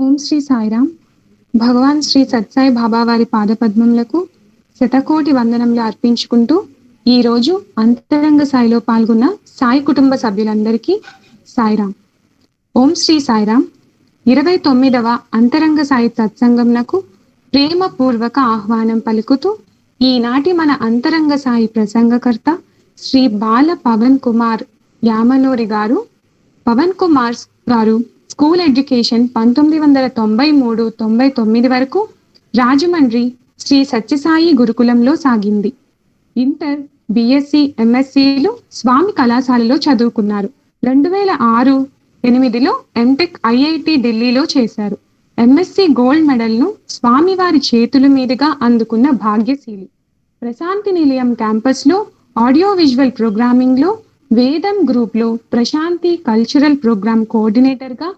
ఓం శ్రీ సాయిరామ్. భగవాన్ శ్రీ సత్సాయి బాబా వారి పాదపద్మములకు శతకోటి వందనములు అర్పించుకుంటూ ఈరోజు అంతరంగ సాయిలో పాల్గొన్న సాయి కుటుంబ సభ్యులందరికీ సాయిరామ్. ఓం శ్రీ సాయిరామ్. 29వ అంతరంగ సాయి సత్సంగంనకు ప్రేమపూర్వక ఆహ్వానం పలుకుతూ ఈనాటి మన అంతరంగ సాయి ప్రసంగకర్త శ్రీ బాల పవన్ కుమార్ యామనూరి గారు. పవన్ కుమార్ గారు స్కూల్ ఎడ్యుకేషన్ 1993-99 వరకు రాజమండ్రి శ్రీ సత్యసాయి గురుకులంలో సాగింది. ఇంటర్, బిఎస్సి, ఎంఎస్సిలు స్వామి కళాశాలలో చదువుకున్నారు. 2006-8లో ఎంటెక్ ఐఐటి ఢిల్లీలో చేశారు. ఎంఎస్సి గోల్డ్ మెడల్ను స్వామివారి చేతుల మీదుగా అందుకున్న భాగ్యశీలి. ప్రశాంతి నిలయం క్యాంపస్లో ఆడియో విజువల్ ప్రోగ్రామింగ్లో వేదం గ్రూప్లో ప్రశాంతి కల్చరల్ ప్రోగ్రామ్ కోఆర్డినేటర్గా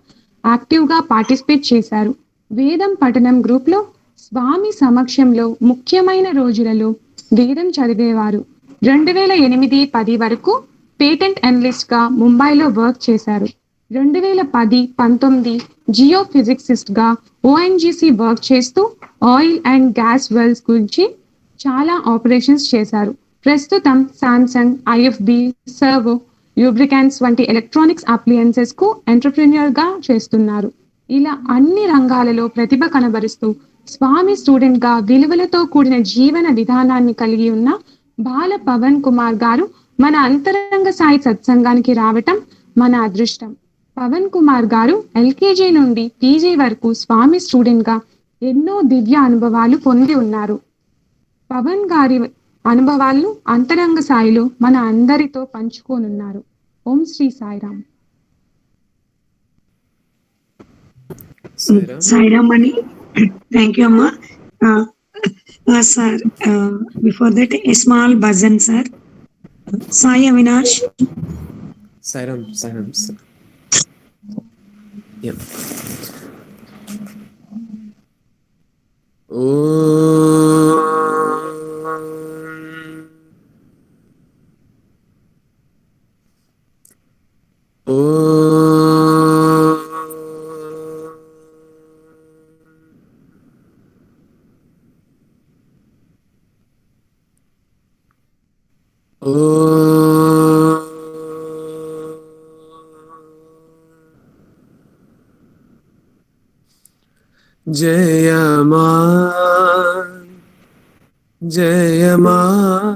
యాక్టివ్గా పార్టిసిపేట్ చేశారు. వేదం పఠనం గ్రూప్లో స్వామి సమక్షంలో ముఖ్యమైన రోజులలో వేదం చదివేవారు. 2008-10 వరకు పేటెంట్ అనలిస్ట్గా ముంబైలో వర్క్ చేశారు. 2010-19 జియో ఫిజిక్సిస్ట్గా ఓఎన్జీసీ వర్క్ చేస్తూ ఆయిల్ అండ్ గ్యాస్ వెల్స్ గురించి చాలా ఆపరేషన్స్ చేశారు. ప్రస్తుతం సామ్సంగ్, ఐఎఫ్బి, సర్వో, ల్యూబ్రికాన్స్ వంటి ఎలక్ట్రానిక్స్ అప్లయన్సెస్ కు ఎంటర్ప్రెన్యూర్ గా చేస్తున్నారు. ఇలా అన్ని రంగాలలో ప్రతిభ కనబరుస్తూ స్వామి స్టూడెంట్ గా విలువలతో కూడిన జీవన విధానాన్ని కలిగి ఉన్న బాల పవన్ కుమార్ గారు మన అంతరంగ సాయి సత్సంగానికి రావటం మన అదృష్టం. పవన్ కుమార్ గారు ఎల్కేజీ నుండి పీజీ వరకు స్వామి స్టూడెంట్ గా ఎన్నో దివ్య అనుభవాలు పొంది ఉన్నారు. పవన్ గారి అనుభవాలను అంతరంగ సాయిలో మన అందరితో పంచుకోనున్నారు. ఓం Sri Sairam. Sairam Mani, thank you, Amma. Sir, before that, a small bhajan, sir. Sai Avinash. Sairam, sir. Yep. जय मां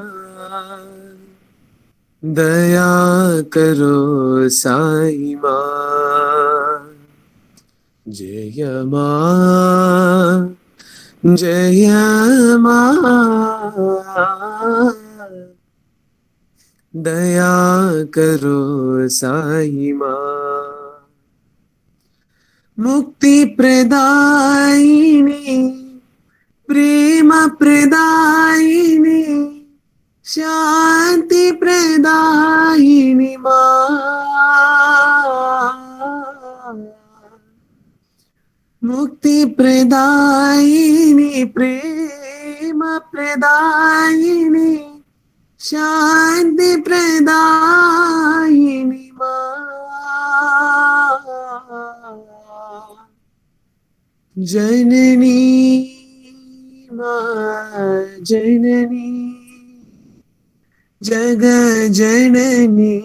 दया करो साई मां, जय मां दया करो साई मां, मुक्ति प्रदायिनी प्रेम प्रदायिनी शांति प्रदायिनी मां, मुक्ति प्रदायिनी प्रेम प्रदायिनी शांति प्रदायिनी मां, जननी जननी जग जननी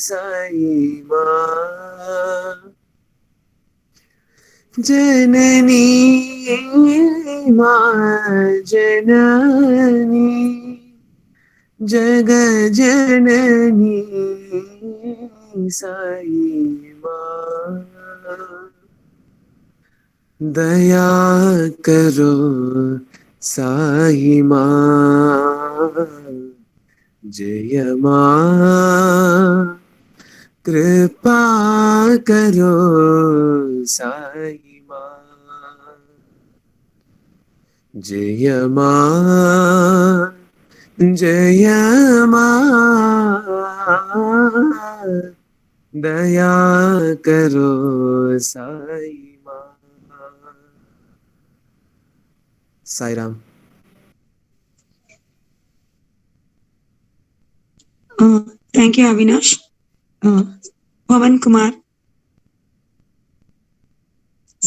साई मां, जननी मां जननी जग जननी साई मां, दया करो साई मां, जय मां कृपा करो साई मां, जय मां दया करो साई मां. Sairam. Thank you, Avinash. Pavan Kumar.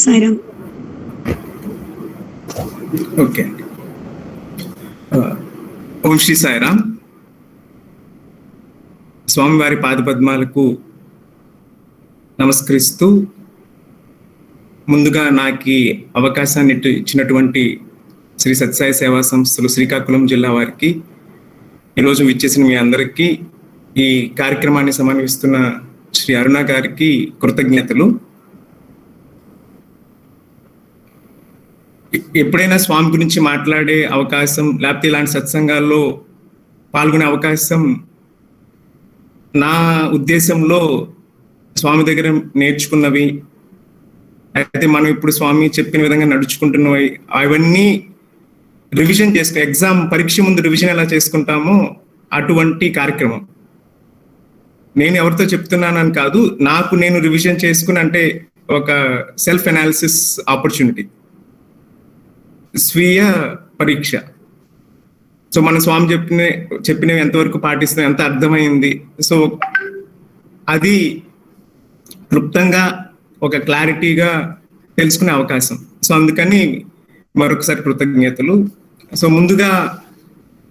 Sairam. Okay. Om Sri Sairam. స్వామివారి పాదపద్మాలకు నమస్కరిస్తూ ముందుగా నాకు అవకాశాన్ని ఇచ్చినటువంటి శ్రీ సత్యసాయి సేవా సంస్థలు శ్రీకాకుళం జిల్లా వారికి, ఈరోజు విచ్చేసిన మీ అందరికీ, ఈ కార్యక్రమాన్ని సమన్వయిస్తున్న శ్రీ అరుణ గారికి కృతజ్ఞతలు. ఎప్పుడైనా స్వామి గురించి మాట్లాడే అవకాశం, లేకపోతే ఇలాంటి సత్సంగాల్లో పాల్గొనే అవకాశం నా ఉద్దేశంలో స్వామి దగ్గర నేర్చుకున్నవి, అయితే మనం ఇప్పుడు స్వామి చెప్పిన విధంగా నడుచుకుంటున్నవి, అవన్నీ రివిజన్ చేసుకో, ఎగ్జామ్ పరీక్ష ముందు రివిజన్ ఎలా చేసుకుంటామో అటువంటి కార్యక్రమం. నేను ఎవరితో చెప్తున్నానని కాదు, నాకు నేను రివిజన్ చేసుకుని, అంటే ఒక సెల్ఫ్ అనాలిసిస్ ఆపర్చునిటీ, స్వీయ పరీక్ష. సో మన స్వామి చెప్పినవి ఎంతవరకు పాటిస్తున్నాం, ఎంత అర్థమైంది, సో అది క్లుప్తంగా ఒక క్లారిటీగా తెలుసుకునే అవకాశం. సో అందుకని మరొకసారి కృతజ్ఞతలు. సో ముందుగా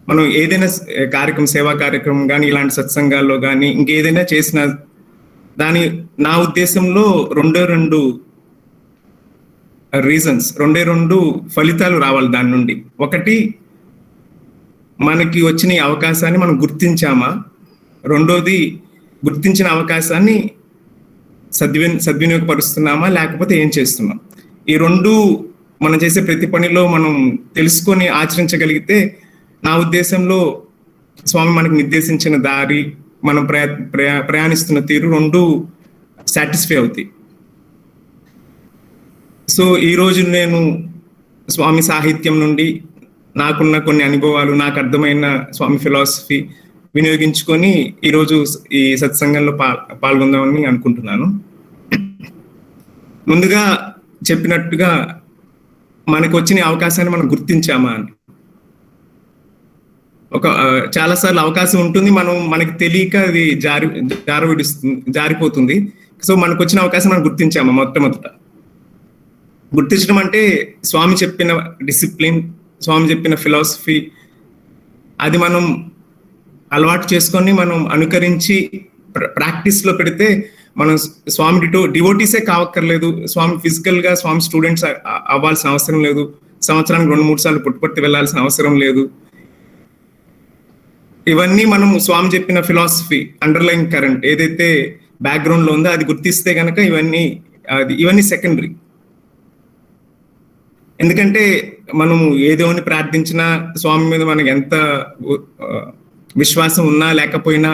మనం ఏదైనా కార్యక్రమం, సేవా కార్యక్రమం కానీ, ఇలాంటి సత్సంగాల్లో కానీ ఇంకేదైనా చేసిన దాని, నా ఉద్దేశంలో రెండు రీజన్స్, రెండు ఫలితాలు రావాలి దాని నుండి. ఒకటి, మనకి వచ్చిన ఈ అవకాశాన్ని మనం గుర్తించామా, రెండోది గుర్తించిన అవకాశాన్ని సద్వినియోగపరుస్తున్నామా, లేకపోతే ఏం చేస్తున్నాం. ఈ రెండు మనం చేసే ప్రతి పనిలో మనం తెలుసుకొని ఆచరించగలిగితే, నా ఉద్దేశంలో స్వామి మనకు నిర్దేశించిన దారి, మనం ప్రయాణిస్తున్న తీరు రెండు సాటిస్ఫై అవుతాయి. సో ఈరోజు నేను స్వామి సాహిత్యం నుండి నాకున్న కొన్ని అనుభవాలు, నాకు అర్థమైన స్వామి ఫిలాసఫీ వినియోగించుకొని ఈరోజు ఈ సత్సంగంలో పాల్గొందామని అనుకుంటున్నాను. ముందుగా చెప్పినట్టుగా మనకు వచ్చిన అవకాశాన్ని మనం గుర్తించామా అని. చాలాసార్లు అవకాశం ఉంటుంది, మనకి తెలియక అది జారిపోతుంది. సో మనకు వచ్చిన అవకాశం మనం గుర్తించామా. మొట్టమొదట గుర్తించడం అంటే స్వామి చెప్పిన డిసిప్లిన్, స్వామి చెప్పిన ఫిలాసఫీ, అది మనం అలవాటు చేసుకొని మనం అనుకరించి ప్రాక్టీస్లో పెడితే మనం స్వామి డివోటీసే కావక్కర్లేదు, స్వామి ఫిజికల్గా స్వామి స్టూడెంట్స్ అవ్వాల్సిన అవసరం లేదు, సంవత్సరానికి 2-3 సార్లు పుట్టుపర్తి వెళ్ళాల్సిన అవసరం లేదు. ఇవన్నీ మనం స్వామి చెప్పిన ఫిలాసఫీ, అండర్లైన్ కరెంట్ ఏదైతే బ్యాక్గ్రౌండ్ లో ఉందో అది గుర్తిస్తే కనుక ఇవన్నీ సెకండరీ. ఎందుకంటే మనము ఏదోని ప్రార్థించినా, స్వామి మీద మనకి ఎంత విశ్వాసం ఉన్నా లేకపోయినా,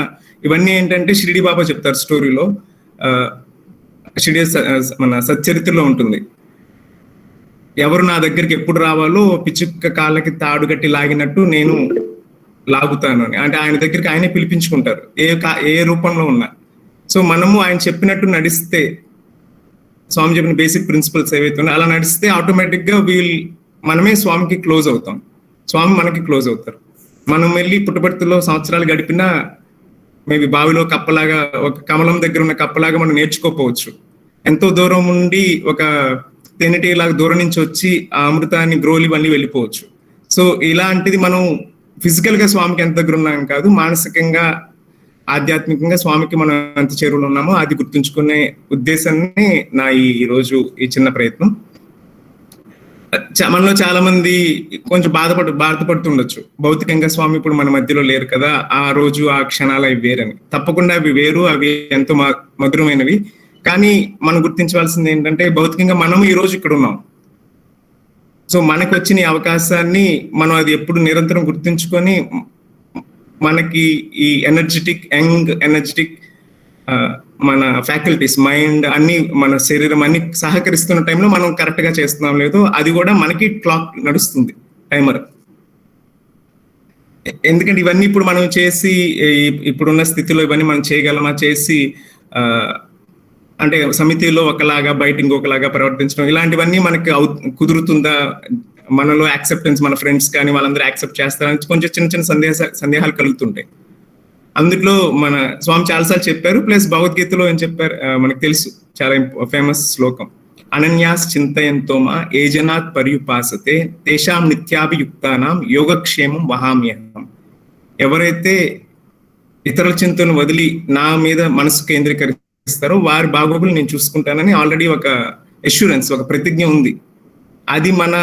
ఇవన్నీ ఏంటంటే షిరిడి బాబా చెప్తారు స్టోరీలో, షిరిడి మన సచ్చరిత్రలో ఉంటుంది. ఎవరు నా దగ్గరికి ఎప్పుడు రావాలో పిచ్చుక్క కాళ్ళకి తాడు కట్టి లాగినట్టు నేను లాగుతాను అని. అంటే ఆయన దగ్గరికి ఆయనే పిలిపించుకుంటారు, ఏ రూపంలో ఉన్నా. సో మనము ఆయన చెప్పినట్టు నడిస్తే, స్వామి చెప్పిన బేసిక్ ప్రిన్సిపల్స్ ఏవైతే ఉన్నాయో అలా నడిస్తే ఆటోమేటిక్గా మనమే స్వామికి క్లోజ్ అవుతాం, స్వామి మనకి క్లోజ్ అవుతారు. మనం వెళ్ళి పుట్టపర్తిలో సంవత్సరాలు గడిపినా మేబీ బావిలో కప్పలాగా, ఒక కమలం దగ్గర ఉన్న కప్పలాగా మనం నేర్చుకోకపోవచ్చు. ఎంతో దూరం ఉండి ఒక తేనెటీలాగా దూరం నుంచి వచ్చి ఆ అమృతాన్ని గ్రోలి మళ్ళీ వెళ్ళిపోవచ్చు. సో ఇలాంటిది మనం ఫిజికల్ గా స్వామికి ఎంత దగ్గర ఉన్నాం కాదు, మానసికంగా ఆధ్యాత్మికంగా స్వామికి మనం ఎంత చేరువలో ఉన్నామో అది గుర్తుంచుకునే ఉద్దేశాన్ని నా ఈ రోజు ఈ చిన్న ప్రయత్నం. మనలో చాలా మంది కొంచెం బాధపడుతుండొచ్చు, భౌతికంగా స్వామి ఇప్పుడు మన మధ్యలో లేరు కదా, ఆ రోజు ఆ క్షణాలు అవి వేరని. తప్పకుండా అవి వేరు, అవి ఎంతో మధురమైనవి. కానీ మనం గుర్తించవలసింది ఏంటంటే, భౌతికంగా మనం ఈ రోజు ఇక్కడ ఉన్నాం. సో మనకు వచ్చిన ఈ అవకాశాన్ని మనం అది ఎప్పుడు నిరంతరం గుర్తుంచుకొని, మనకి ఈ యంగ్ ఎనర్జెటిక్ మన ఫ్యాకల్టీస్, మైండ్ అన్ని, మన శరీరం అన్ని సహకరిస్తున్న టైంలో మనం కరెక్ట్ గా చేస్తున్నాం లేదో, అది కూడా మనకి క్లాక్ నడుస్తుంది, టైమర్. ఎందుకంటే ఇవన్నీ ఇప్పుడు మనం చేసి, ఇప్పుడున్న స్థితిలో ఇవన్నీ మనం చేయగలమా, చేసి అంటే సమితిలో ఒకలాగా బయట ఇంకొకలాగా ప్రవర్తించడం, ఇలాంటివన్నీ మనకి కుదురుతుందా, మనలో యాక్సెప్టెన్స్, మన ఫ్రెండ్స్ కానీ వాళ్ళందరూ యాక్సెప్ట్ చేస్తారని కొంచెం చిన్న సందేహాలు కలుగుతుంటాయి. అందులో మన స్వామి చాలాసార్లు చెప్పారు, ప్లస్ భగవద్గీతలో ఏం చెప్పారు మనకు తెలుసు, చాలా ఫేమస్ శ్లోకం, అనన్యాస్ చింతయంతో మా ఏజనాత్ పర్యుపాసతే తేషాం నిత్యాభియుక్తానాం యోగక్షేమం వహామ్యహం. ఎవరైతే ఇతరుల చింతను వదిలి నా మీద మనసు కేంద్రీకరిస్తారో వారి బాగోగులు నేను చూసుకుంటానని ఆల్రెడీ ఒక అష్యూరెన్స్, ఒక ప్రతిజ్ఞ ఉంది. అది మన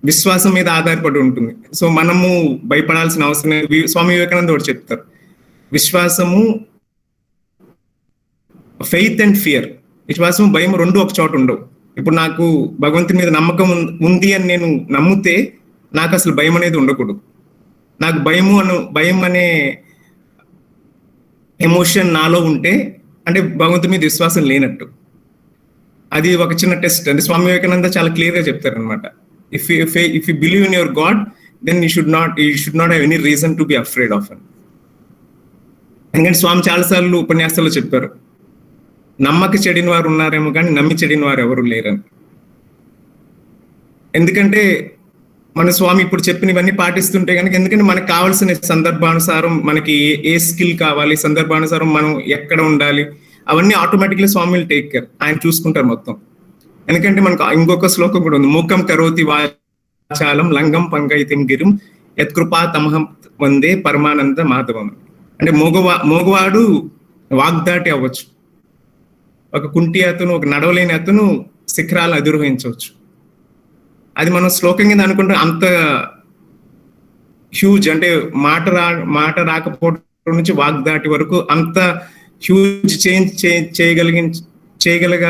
విశ్వాసం మీద ఆధారపడి ఉంటుంది. సో మనము భయపడాల్సిన అవసరం లేదు. స్వామి వివేకానంద ఒకటి చెప్తారు, విశ్వాసము, ఫెయిత్ అండ్ ఫియర్, విశ్వాసం భయం రెండు ఒక చోట ఉండవు. ఇప్పుడు నాకు భగవంతుని మీద నమ్మకం ఉంది అని నేను నమ్మితే నాకు అసలు భయం అనేది ఉండకూడదు. నాకు భయం అనే ఎమోషన్ నాలో ఉంటే అంటే భగవంతుని మీద విశ్వాసం లేనట్టు. అది ఒక చిన్న టెస్ట్. అంటే స్వామి వివేకానంద చాలా క్లియర్ గా చెప్తారు అనమాట, if you believe in your God then you should not have any reason to be afraid of అని. ఎందుకంటే స్వామి చాలాసార్లు ఉపన్యాసాల్లో చెప్పారు, నమ్మక చెడిన వారు ఉన్నారేమో కానీ నమ్మి చెడిన వారు ఎవరు లేరని. ఎందుకంటే మన స్వామి ఇప్పుడు చెప్పినవన్నీ పాటిస్తుంటే కనుక, ఎందుకంటే మనకు కావాల్సిన సందర్భానుసారం మనకి ఏ స్కిల్ కావాలి, సందర్భానుసారం మనం ఎక్కడ ఉండాలి, అవన్నీ automatically Swami will take care, ఆయన చూసుకుంటారు మొత్తం. ఎందుకంటే మనకు ఇంకొక శ్లోకం కూడా ఉంది, మూకం కరోతి వాచాలం లంగం పంగైతిం గిరిం యత్కృపా తమహం వందే పరమానంద మాధవం. అంటే మోగవాడు వాగ్దాటి అవ్వచ్చు, ఒక కుంటి అతను, ఒక నడవలేని అతను శిఖరాలు అధిరోహించవచ్చు. అది మనం శ్లోకం కింద అనుకుంటే అంత హ్యూజ్, అంటే మాట రాకపోవడం నుంచి వాగ్దాటి వరకు అంత హ్యూజ్ చేంజ్ చేయగలిగ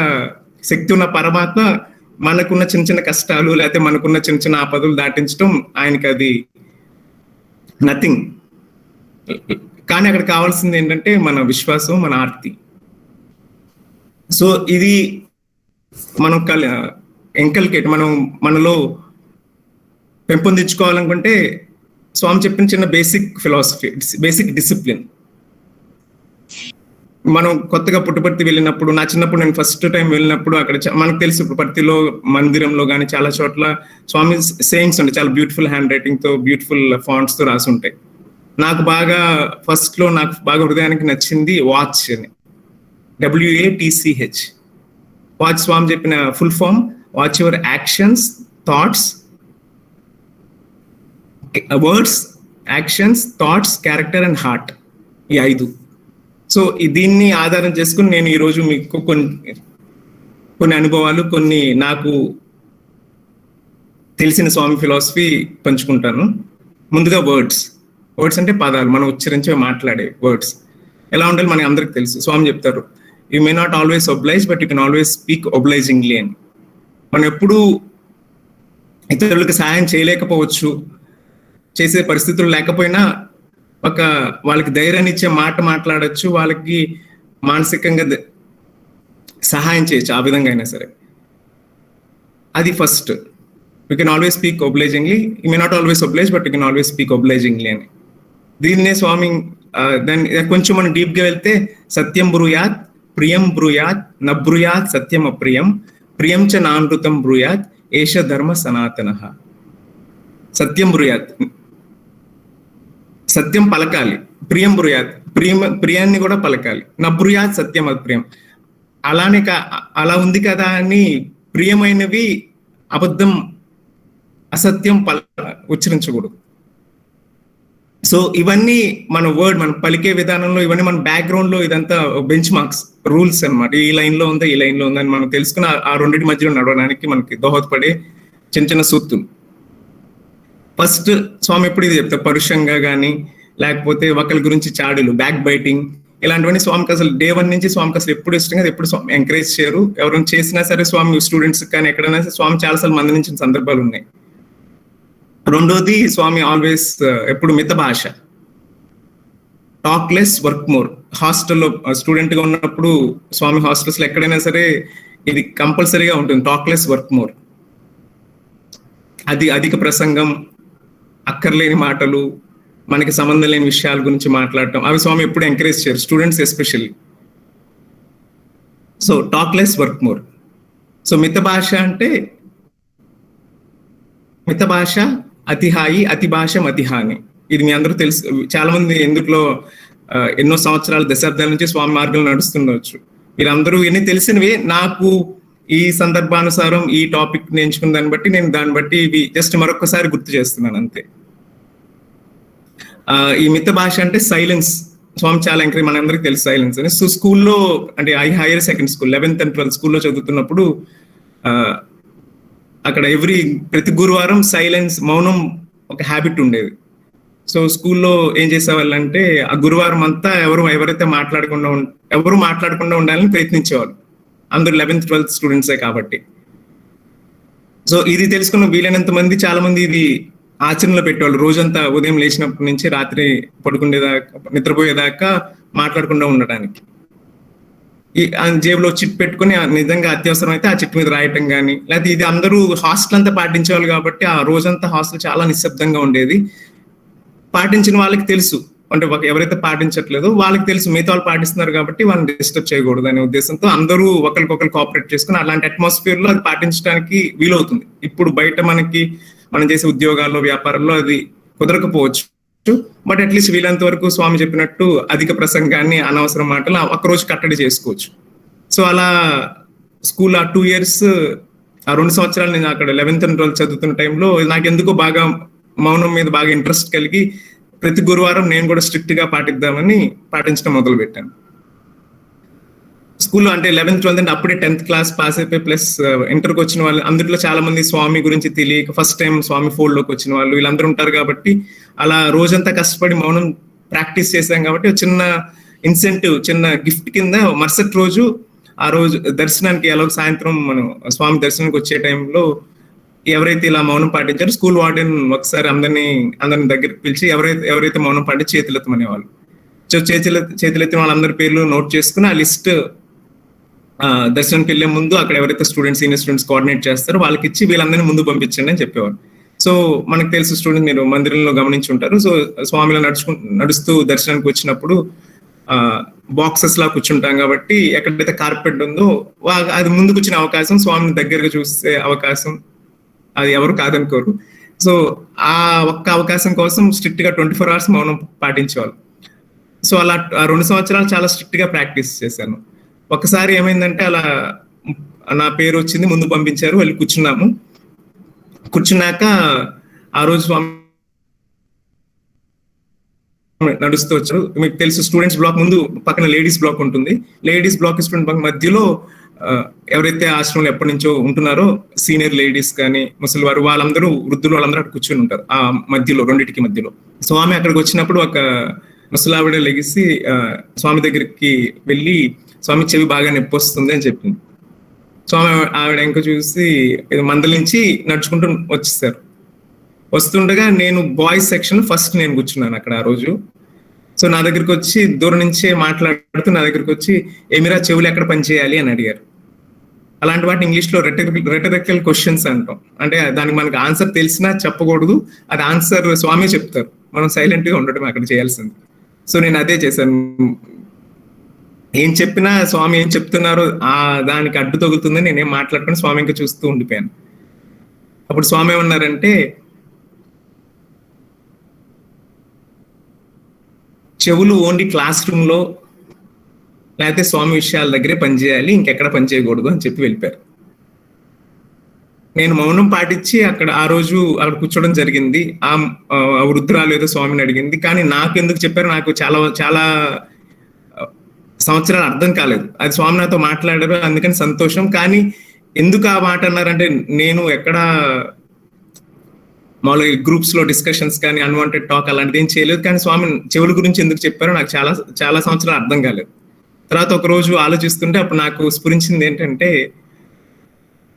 శక్తి ఉన్న పరమాత్మ మనకున్న చిన్న చిన్న కష్టాలు లేకపోతే మనకున్న చిన్న చిన్న ఆపదలు దాటించడం ఆయనకి అది నథింగ్. కానీ అక్కడ కావాల్సింది ఏంటంటే మన విశ్వాసం, మన ఆర్తి. సో ఇది మనం ఎంకల్కేట్, మనం మనలో పెంపొందించుకోవాలనుకుంటే స్వామి చెప్పిన చిన్న బేసిక్ ఫిలాసఫీ, బేసిక్ డిసిప్లిన్. మనం కొత్తగా పుట్టపర్తి వెళ్ళినప్పుడు, నా చిన్నప్పుడు నేను ఫస్ట్ టైం వెళ్ళినప్పుడు అక్కడ మనకు తెలుసు పుట్టపర్తిలో మందిరంలో కానీ చాలా చోట్ల స్వామి సేయింగ్స్ ఉంటాయి, చాలా బ్యూటిఫుల్ హ్యాండ్ రైటింగ్ తో, బ్యూటిఫుల్ ఫాంట్స్ తో రాసి ఉంటాయి. నాకు బాగా ఫస్ట్ లో నాకు బాగా హృదయానికి నచ్చింది వాచ్ అని, WATCH. వాచ్ స్వామి చెప్పిన full form, watch your actions, thoughts, words, actions, thoughts, character and heart, ఈ 5. సో దీన్ని ఆధారం చేసుకుని నేను ఈరోజు మీకు కొన్ని అనుభవాలు, కొన్ని నాకు తెలిసిన స్వామి ఫిలాసఫీ పంచుకుంటాను. ముందుగా వర్డ్స్ అంటే పదాలు, మనం ఉచ్చరించే మాట్లాడే వర్డ్స్ ఎలా ఉండాలి మనకి అందరికి తెలుసు. స్వామి చెప్తారు, you may not always oblige but you can always speak obligingly అని. మనం ఎప్పుడు ఇతరులకు సహాయం చేయలేకపోవచ్చు, చేసే పరిస్థితులు లేకపోయినా ఒక వాళ్ళకి ధైర్యాన్ని ఇచ్చే మాట మాట్లాడచ్చు, వాళ్ళకి మానసికంగా సహాయం చేయొచ్చు, ఆ విధంగా అయినా సరే. అది first. You can always speak obligingly, you may not always oblige but you can always speak obligingly అని. దీన్నే స్వామి దాన్ని కొంచెం మనం డీప్ గా వెళ్తే, సత్యం బ్రూయాత్, ప్రియం బ్రూయాత్, నబ్రూయాత్ సత్యం అప్రియం, ప్రియం చ నానృతం బ్రూయాత్, ఏష ధర్మ సనాతనః. సత్యం బ్రూయాత్, సత్యం పలకాలి, ప్రియం బ్రూయాత్, ప్రియాన్ని కూడా పలకాలి, నబ్రూయాత్ సత్యం అప్రియం. అలానే అలా ఉంది కదా అని ప్రియమైనవి అబద్ధం, అసత్యం ఉచ్చరించకూడదు. సో ఇవన్నీ మన వర్డ్, మన పలికే విధానంలో, ఇవన్నీ మన బ్యాక్గ్రౌండ్ లో ఇదంతా బెంచ్ మార్క్స్, రూల్స్ అనమాట. ఈ లైన్ లో ఉందా, ఈ లైన్ లో ఉందా అని మనం తెలుసుకుని ఆ రెండింటి మధ్యలో నడవడానికి మనకి దోహదపడే చిన్న చిన్న సూత్తులు. ఫస్ట్ స్వామి ఎప్పుడు ఇది చెప్తారు, పరుషంగా కానీ లేకపోతే ఒకరి గురించి చాడులు, బ్యాక్ బైటింగ్, ఇలాంటివన్నీ స్వామికి అసలు డే 1 నుంచి స్వామికి అసలు ఎప్పుడు ఇష్టం కదా, ఎప్పుడు స్వామి ఎంకరేజ్ చేయరు. ఎవరైనా చేసినా సరే స్వామి స్టూడెంట్స్ కానీ ఎక్కడైనా సరే స్వామి చాలాసార్లు మందలించిన సందర్భాలు ఉన్నాయి. రెండోది స్వామి ఆల్వేస్ ఎప్పుడు మిత భాష, టాక్ లెస్ వర్క్ మోర్. హాస్టల్లో స్టూడెంట్ గా ఉన్నప్పుడు స్వామి హాస్టల్స్ లో ఎక్కడైనా సరే ఇది కంపల్సరీగా ఉంటుంది, టాక్ లెస్ వర్క్ మోర్. అది అధిక ప్రసంగం, అక్కర్లేని మాటలు, మనకి సంబంధం లేని విషయాల గురించి మాట్లాడటం, అవి స్వామి ఎప్పుడు ఎంకరేజ్ చేయరు, students especially. So talk less work more. So మిత భాష అంటే, మిత భాష అతిహాయి, అతి భాష మతిహాని. ఇది మీ అందరూ తెలుసు. చాలా మంది ఎందుట్లో ఎన్నో సంవత్సరాలు, దశాబ్దాల నుంచి స్వామి మార్గంలో నడుస్తుండవచ్చు. మీరందరూ ఎన్ని తెలిసినవి. నాకు ఈ సందర్భానుసారం ఈ టాపిక్ ఎంచుకున్న దాన్ని బట్టి నేను దాన్ని బట్టి ఇవి జస్ట్ మరొకసారి గుర్తు చేస్తున్నాను అంతే. ఈ మిత భాష అంటే సైలెన్స్. స్వామి చాలా ఎంకరేజ్, మనందరికీ తెలుసు సైలెన్స్ అని. సో స్కూల్లో అంటే higher secondary school 11th and 12th స్కూల్లో చదువుతున్నప్పుడు అక్కడ ప్రతి గురువారం సైలెన్స్, మౌనం ఒక హ్యాబిట్ ఉండేది. సో స్కూల్లో ఏం చేసేవాళ్ళంటే ఆ గురువారం అంతా ఎవరైతే ఎవరు మాట్లాడకుండా ఉండాలని ప్రయత్నించేవాళ్ళు. అందరూ 11th, 12th స్టూడెంట్సే కాబట్టి. సో ఇది తెలుసుకున్న వీలైనంత మంది, చాలా మంది ఇది ఆచరణలో పెట్టేవాళ్ళు. రోజంతా ఉదయం లేచినప్పటి నుంచి రాత్రి నిద్రపోయేదాకా మాట్లాడకుండా ఉండడానికి. జేబులో చిట్ పెట్టుకుని నిజంగా అత్యవసరం అయితే ఆ చిట్ మీద రాయటం కానీ, లేకపోతే ఇది అందరూ హాస్టల్ అంతా పాటించేవాళ్ళు కాబట్టి ఆ రోజంతా హాస్టల్ చాలా నిశ్శబ్దంగా ఉండేది. పాటించిన వాళ్ళకి తెలుసు, అంటే ఎవరైతే పాటించట్లేదో వాళ్ళకి తెలుసు మిగతా వాళ్ళు పాటిస్తున్నారు కాబట్టి వాళ్ళని డిస్టర్బ్ చేయకూడదు అనే ఉద్దేశంతో అందరూ ఒకరికొకరు కోఆపరేట్ చేసుకుని అలాంటి అట్మాస్ఫియర్ లో అది పాటించడానికి వీలవుతుంది. ఇప్పుడు బయట మనం చేసే ఉద్యోగాల్లో, వ్యాపారాల్లో అది కుదరకపోవచ్చు, బట్ అట్లీస్ట్ వీలంత వరకు స్వామి చెప్పినట్టు అధిక ప్రసంగాన్ని, అనవసరం మాటలు ఒక్కరోజు కట్టడి చేసుకోవచ్చు. సో అలా స్కూల్ ఆ 2 years, ఆ 2 సంవత్సరాలు నేను అక్కడ 11th and 12th చదువుతున్న టైంలో నాకు ఎందుకో బాగా మౌనం మీద బాగా ఇంట్రెస్ట్ కలిగి ప్రతి గురువారం నేను కూడా స్ట్రిక్ట్ గా పాటించడం మొదలు పెట్టాను. స్కూల్లో అంటే 11th, 12th అంటే అప్పుడే 10th క్లాస్ పాస్ అయిపోయి ప్లస్ ఇంటర్కి వచ్చిన వాళ్ళు, అందులో చాలా మంది స్వామి గురించి తెలియక ఫస్ట్ టైం స్వామి ఫోల్డ్ లోకి వచ్చిన వాళ్ళు వీళ్ళందరూ ఉంటారు కాబట్టి అలా రోజంతా కష్టపడి మౌనం ప్రాక్టీస్ చేశాం కాబట్టి చిన్న ఇన్సెంటివ్, చిన్న గిఫ్ట్ కింద మరుసటి రోజు, ఆ రోజు దర్శనానికి ఎలాగో సాయంత్రం మనం స్వామి దర్శనానికి వచ్చే టైంలో ఎవరైతే ఇలా మౌనం పాటించారో స్కూల్ వార్డెన్ ఒకసారి అందరిని దగ్గరికి పిలిచి ఎవరైతే మౌనం పాటి చేతులెత్తమనేవాళ్ళు. సో చేతులెత్తిన వాళ్ళందరి పేర్లు నోట్ చేసుకుని ఆ లిస్ట్ దర్శనానికి వెళ్లే ముందు అక్కడ ఎవరైతే స్టూడెంట్స్, సీనియర్ స్టూడెంట్స్ కోఆర్డినేట్ చేస్తారో వాళ్ళకి ఇచ్చి వీళ్ళందరినీ ముందు పంపించండి అని చెప్పేవారు. సో మనకు తెలుసు స్టూడెంట్స్, మీరు మందిరంలో గమనించి ఉంటారు. సో స్వామిలో నడుస్తూ దర్శనానికి వచ్చినప్పుడు బాక్సెస్ లా కూర్చుంటాం కాబట్టి ఎక్కడైతే కార్పెట్ ఉందో అది ముందు కూర్చునే అవకాశం, స్వామిని దగ్గరగా చూసే అవకాశం అది ఎవరు కాదనుకోరు. సో ఆ ఒక్క అవకాశం కోసం స్ట్రిక్ట్ గా 24 hours మౌనం పాటించేవాళ్ళు. సో అలా 2 సంవత్సరాలు చాలా స్ట్రిక్ట్ గా ప్రాక్టీస్ చేశాను. ఒకసారి ఏమైందంటే అలా నా పేరు వచ్చింది, ముందు పంపించారు, వెళ్ళి కూర్చున్నాక ఆ రోజు స్వామి నడుస్తూ వచ్చారు. మీకు తెలుసు స్టూడెంట్స్ బ్లాక్ ముందు పక్కన లేడీస్ బ్లాక్ ఉంటుంది. లేడీస్ బ్లాక్, స్టూడెంట్ బ్లాక్ మధ్యలో ఎవరైతే ఆశ్రమంలో ఎప్పటి నుంచో ఉంటున్నారో సీనియర్ లేడీస్ కానీ ముసలి వారు, వాళ్ళందరూ వృద్ధులు వాళ్ళందరూ అక్కడ కూర్చొని ఉంటారు ఆ మధ్యలో, రెండింటికి మధ్యలో. స్వామి అక్కడికి వచ్చినప్పుడు ఒక ముసలావిడ లెగిసి స్వామి దగ్గరికి వెళ్ళి, స్వామి చెవి బాగా నొప్పి వస్తుంది అని చెప్పింది. స్వామి ఆవిడ ఇంకా చూసి మందల నుంచి నడుచుకుంటూ వచ్చేసారు. వస్తుండగా నేను బాయ్స్ సెక్షన్ ఫస్ట్ నేను కూర్చున్నాను అక్కడ ఆ రోజు. సో నా దగ్గరికి వచ్చి దూరం నుంచే మాట్లాడుతూ నా దగ్గరికి వచ్చి ఏమిరా చెవులు ఎక్కడ పనిచేయాలి అని అడిగారు. అలాంటి వాటిని ఇంగ్లీష్ లో రెటరికల్ క్వశ్చన్స్ అంటాం. అంటే దానికి మనకు ఆన్సర్ తెలిసినా చెప్పకూడదు, అది ఆన్సర్ స్వామి చెప్తారు, మనం సైలెంట్ గా ఉండటం అక్కడ చేయాల్సింది. సో నేను అదే చేశాను. ఏం చెప్పినా స్వామి ఏం చెప్తున్నారో దానికి అడ్డు తగులుతుందని నేనేం మాట్లాడుకుని స్వామి ఇంకా చూస్తూ ఉండిపోయాను. అప్పుడు స్వామి ఏమన్నారంటే, చెవులు ఓన్లీ క్లాస్ రూమ్ లో లేకపోతే స్వామి విషయాల దగ్గరే పనిచేయాలి, ఇంకెక్కడ పనిచేయకూడదు అని చెప్పి వెళ్ళిపోయారు. నేను మౌనం పాటించి ఆ రోజు అక్కడ కూర్చోవడం జరిగింది. ఆ వృద్ధురాలు ఏదో స్వామిని అడిగింది, కానీ నాకు ఎందుకు చెప్పారు నాకు చాలా చాలా సంవత్సరాలు అర్థం కాలేదు. అది స్వామి నాతో మాట్లాడారు, అందుకని సంతోషం. కానీ ఎందుకు ఆ మాట అన్నారంటే, నేను ఎక్కడ మామూలుగా గ్రూప్స్ లో డిస్కషన్స్ కానీ అన్వాంటెడ్ టాక్ అలాంటిది ఏం చేయలేదు, కానీ స్వామి చెవుల గురించి ఎందుకు చెప్పారో నాకు చాలా చాలా సంవత్సరాలు అర్థం కాలేదు. తర్వాత ఒక రోజు ఆలోచిస్తుంటే అప్పుడు నాకు స్ఫురించింది ఏంటంటే,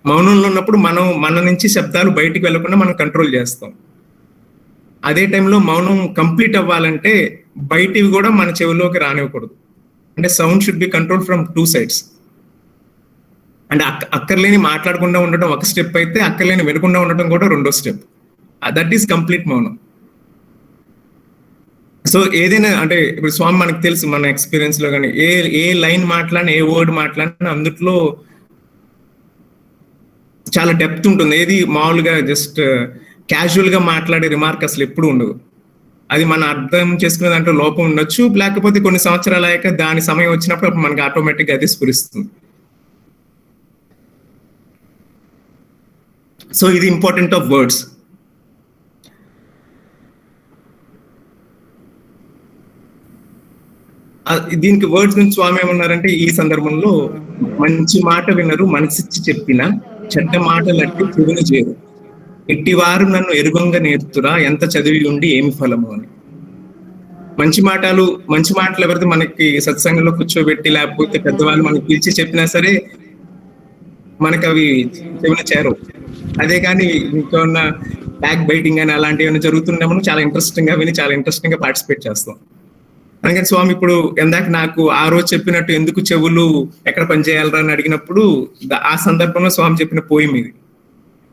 మౌనంలో ఉన్నప్పుడు మన నుంచి శబ్దాలు బయటికి వెళ్లకుండా మనం కంట్రోల్ చేస్తాం. అదే టైంలో మౌనం కంప్లీట్ అవ్వాలంటే బయటివి కూడా మన చెవిలోకి రానివ్వకూడదు. అంటే sound should be control from 2 sides. అంటే అక్కర్లేని మాట్లాడకుండా ఉండటం ఒక స్టెప్ అయితే, అక్కర్లేని వినకుండా ఉండటం కూడా 2వ స్టెప్. దట్ ఈస్ కంప్లీట్ మౌనం. సో ఏదైనా అంటే ఇప్పుడు స్వామి మనకు తెలుసు, మన ఎక్స్పీరియన్స్ లో కానీ ఏ లైన్ మాట్లాడినా, ఏ వర్డ్ మాట్లాడినా అందుట్లో చాలా డెప్త్ ఉంటుంది. ఏది మామూలుగా జస్ట్ క్యాజువల్ గా మాట్లాడే రిమార్క్ అసలు ఎప్పుడు ఉండదు. అది మన అర్థం చేసుకునే దాంట్లో లోపం ఉండొచ్చు, లేకపోతే కొన్ని సంవత్సరాలు అయ్యాక దాని సమయం వచ్చినప్పుడు మనకి ఆటోమేటిక్ గా అది స్ఫురిస్తుంది. సో ఇది ఇంపార్టెంట్ ఆఫ్ వర్డ్స్. దీనికి వర్డ్స్ నుంచి స్వామి ఏమన్నారంటే, ఈ సందర్భంలో మంచి మాట వినరు మనసిచ్చి చెప్పిన, చెడ్డ మాటలంటే చెవిని చేరు, ఎట్టివారు నన్ను ఎరుగంగా నేర్తురా, ఎంత చదివి ఉండి ఏమి ఫలము అని. మంచి మాటలు ఎవరైతే మనకి సత్సంగంలో కూర్చోబెట్టి లేకపోతే పెద్దవాళ్ళు మనకి పిలిచి చెప్పినా సరే మనకి అవి చెవిన చేరవు. అదే కానీ ఇంకేమన్నా బ్యాక్ బైటింగ్ అని అలాంటివి ఏమైనా జరుగుతున్నప్పుడు చాలా ఇంట్రెస్టింగ్ గా విని చాలా ఇంట్రెస్టింగ్ గా పార్టిసిపేట్ చేస్తాం. అందుకని స్వామి ఇప్పుడు ఎందాక నాకు ఆ రోజు చెప్పినట్టు ఎందుకు చెవులు ఎక్కడ పనిచేయాలరా అని అడిగినప్పుడు ఆ సందర్భంలో స్వామి చెప్పిన పోయిం ఇది.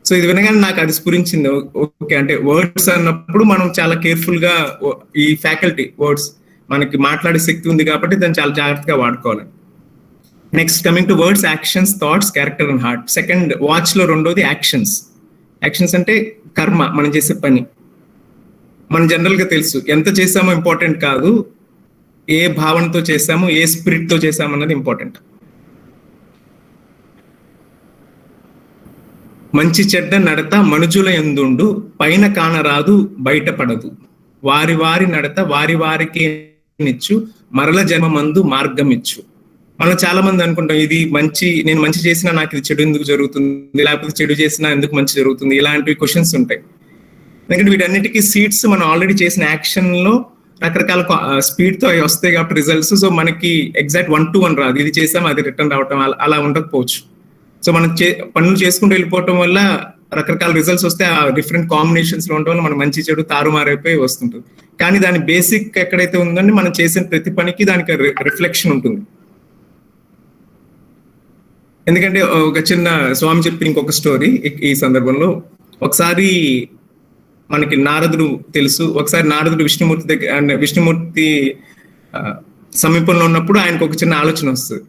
సో ఇది వినగానే నాకు అది స్ఫురించింది. ఓకే, అంటే వర్డ్స్ అన్నప్పుడు మనం చాలా కేర్ఫుల్ గా ఈ ఫ్యాకల్టీ వర్డ్స్ మనకి మాట్లాడే శక్తి ఉంది కాబట్టి దాన్ని చాలా జాగ్రత్తగా వాడుకోవాలి. Next coming to words, actions, thoughts, character and heart. Second watch లో రెండోది యాక్షన్స్. యాక్షన్స్ అంటే కర్మ, మనం చేసే పని. మనం జనరల్ గా తెలుసు ఎంత చేసామో ఇంపార్టెంట్ కాదు, ఏ భావనతో చేసాము, ఏ స్పిరిట్ తో చేసాము అన్నది ఇంపార్టెంట్. మంచి చెడ్డ నడత మనుజుల యందుండు, పైన కానరాదు బయటపడదు, వారి వారి నడత వారి వారికి నిచ్చు, మరల జన్మమందు మార్గం ఇచ్చు. మనం చాలా మంది అనుకుంటాం ఇది మంచి, నేను మంచి చేసినా నాకు ఇది చెడు ఎందుకు జరుగుతుంది, లేకపోతే చెడు చేసినా ఎందుకు మంచి జరుగుతుంది, ఇలాంటివి క్వశ్చన్స్ ఉంటాయి. ఎందుకంటే వీటన్నిటికీ సీడ్స్ మనం ఆల్రెడీ చేసిన యాక్షన్ లో రకరకాల స్పీడ్ తో వస్తాయి కాబట్టి రిజల్ట్స్. సో మనకి ఎగ్జాక్ట్ 1 to 1 రాదు, ఇది చేసాం అది రిటర్న్ రావటం అలా ఉండకపోవచ్చు. సో మనం పనులు చేసుకుంటూ వెళ్ళిపోవటం వల్ల రకరకాల రిజల్ట్స్ వస్తే ఆ డిఫరెంట్ కాంబినేషన్స్ లో ఉండటం వల్ల మన మంచి చెడు తారుమారైపోయి వస్తుంటుంది. కానీ దాని బేసిక్ ఎక్కడైతే ఉందంటే మనం చేసిన ప్రతి పనికి దానికి రిఫ్లెక్షన్ ఉంటుంది. ఎందుకంటే ఒక చిన్న స్వామి చెప్పి ఇంకొక స్టోరీ ఈ సందర్భంలో. ఒకసారి మనకి నారదుడు తెలుసు. ఒకసారి నారదుడు విష్ణుమూర్తి సమీపంలో ఉన్నప్పుడు ఆయనకు ఒక చిన్న ఆలోచన వస్తుంది,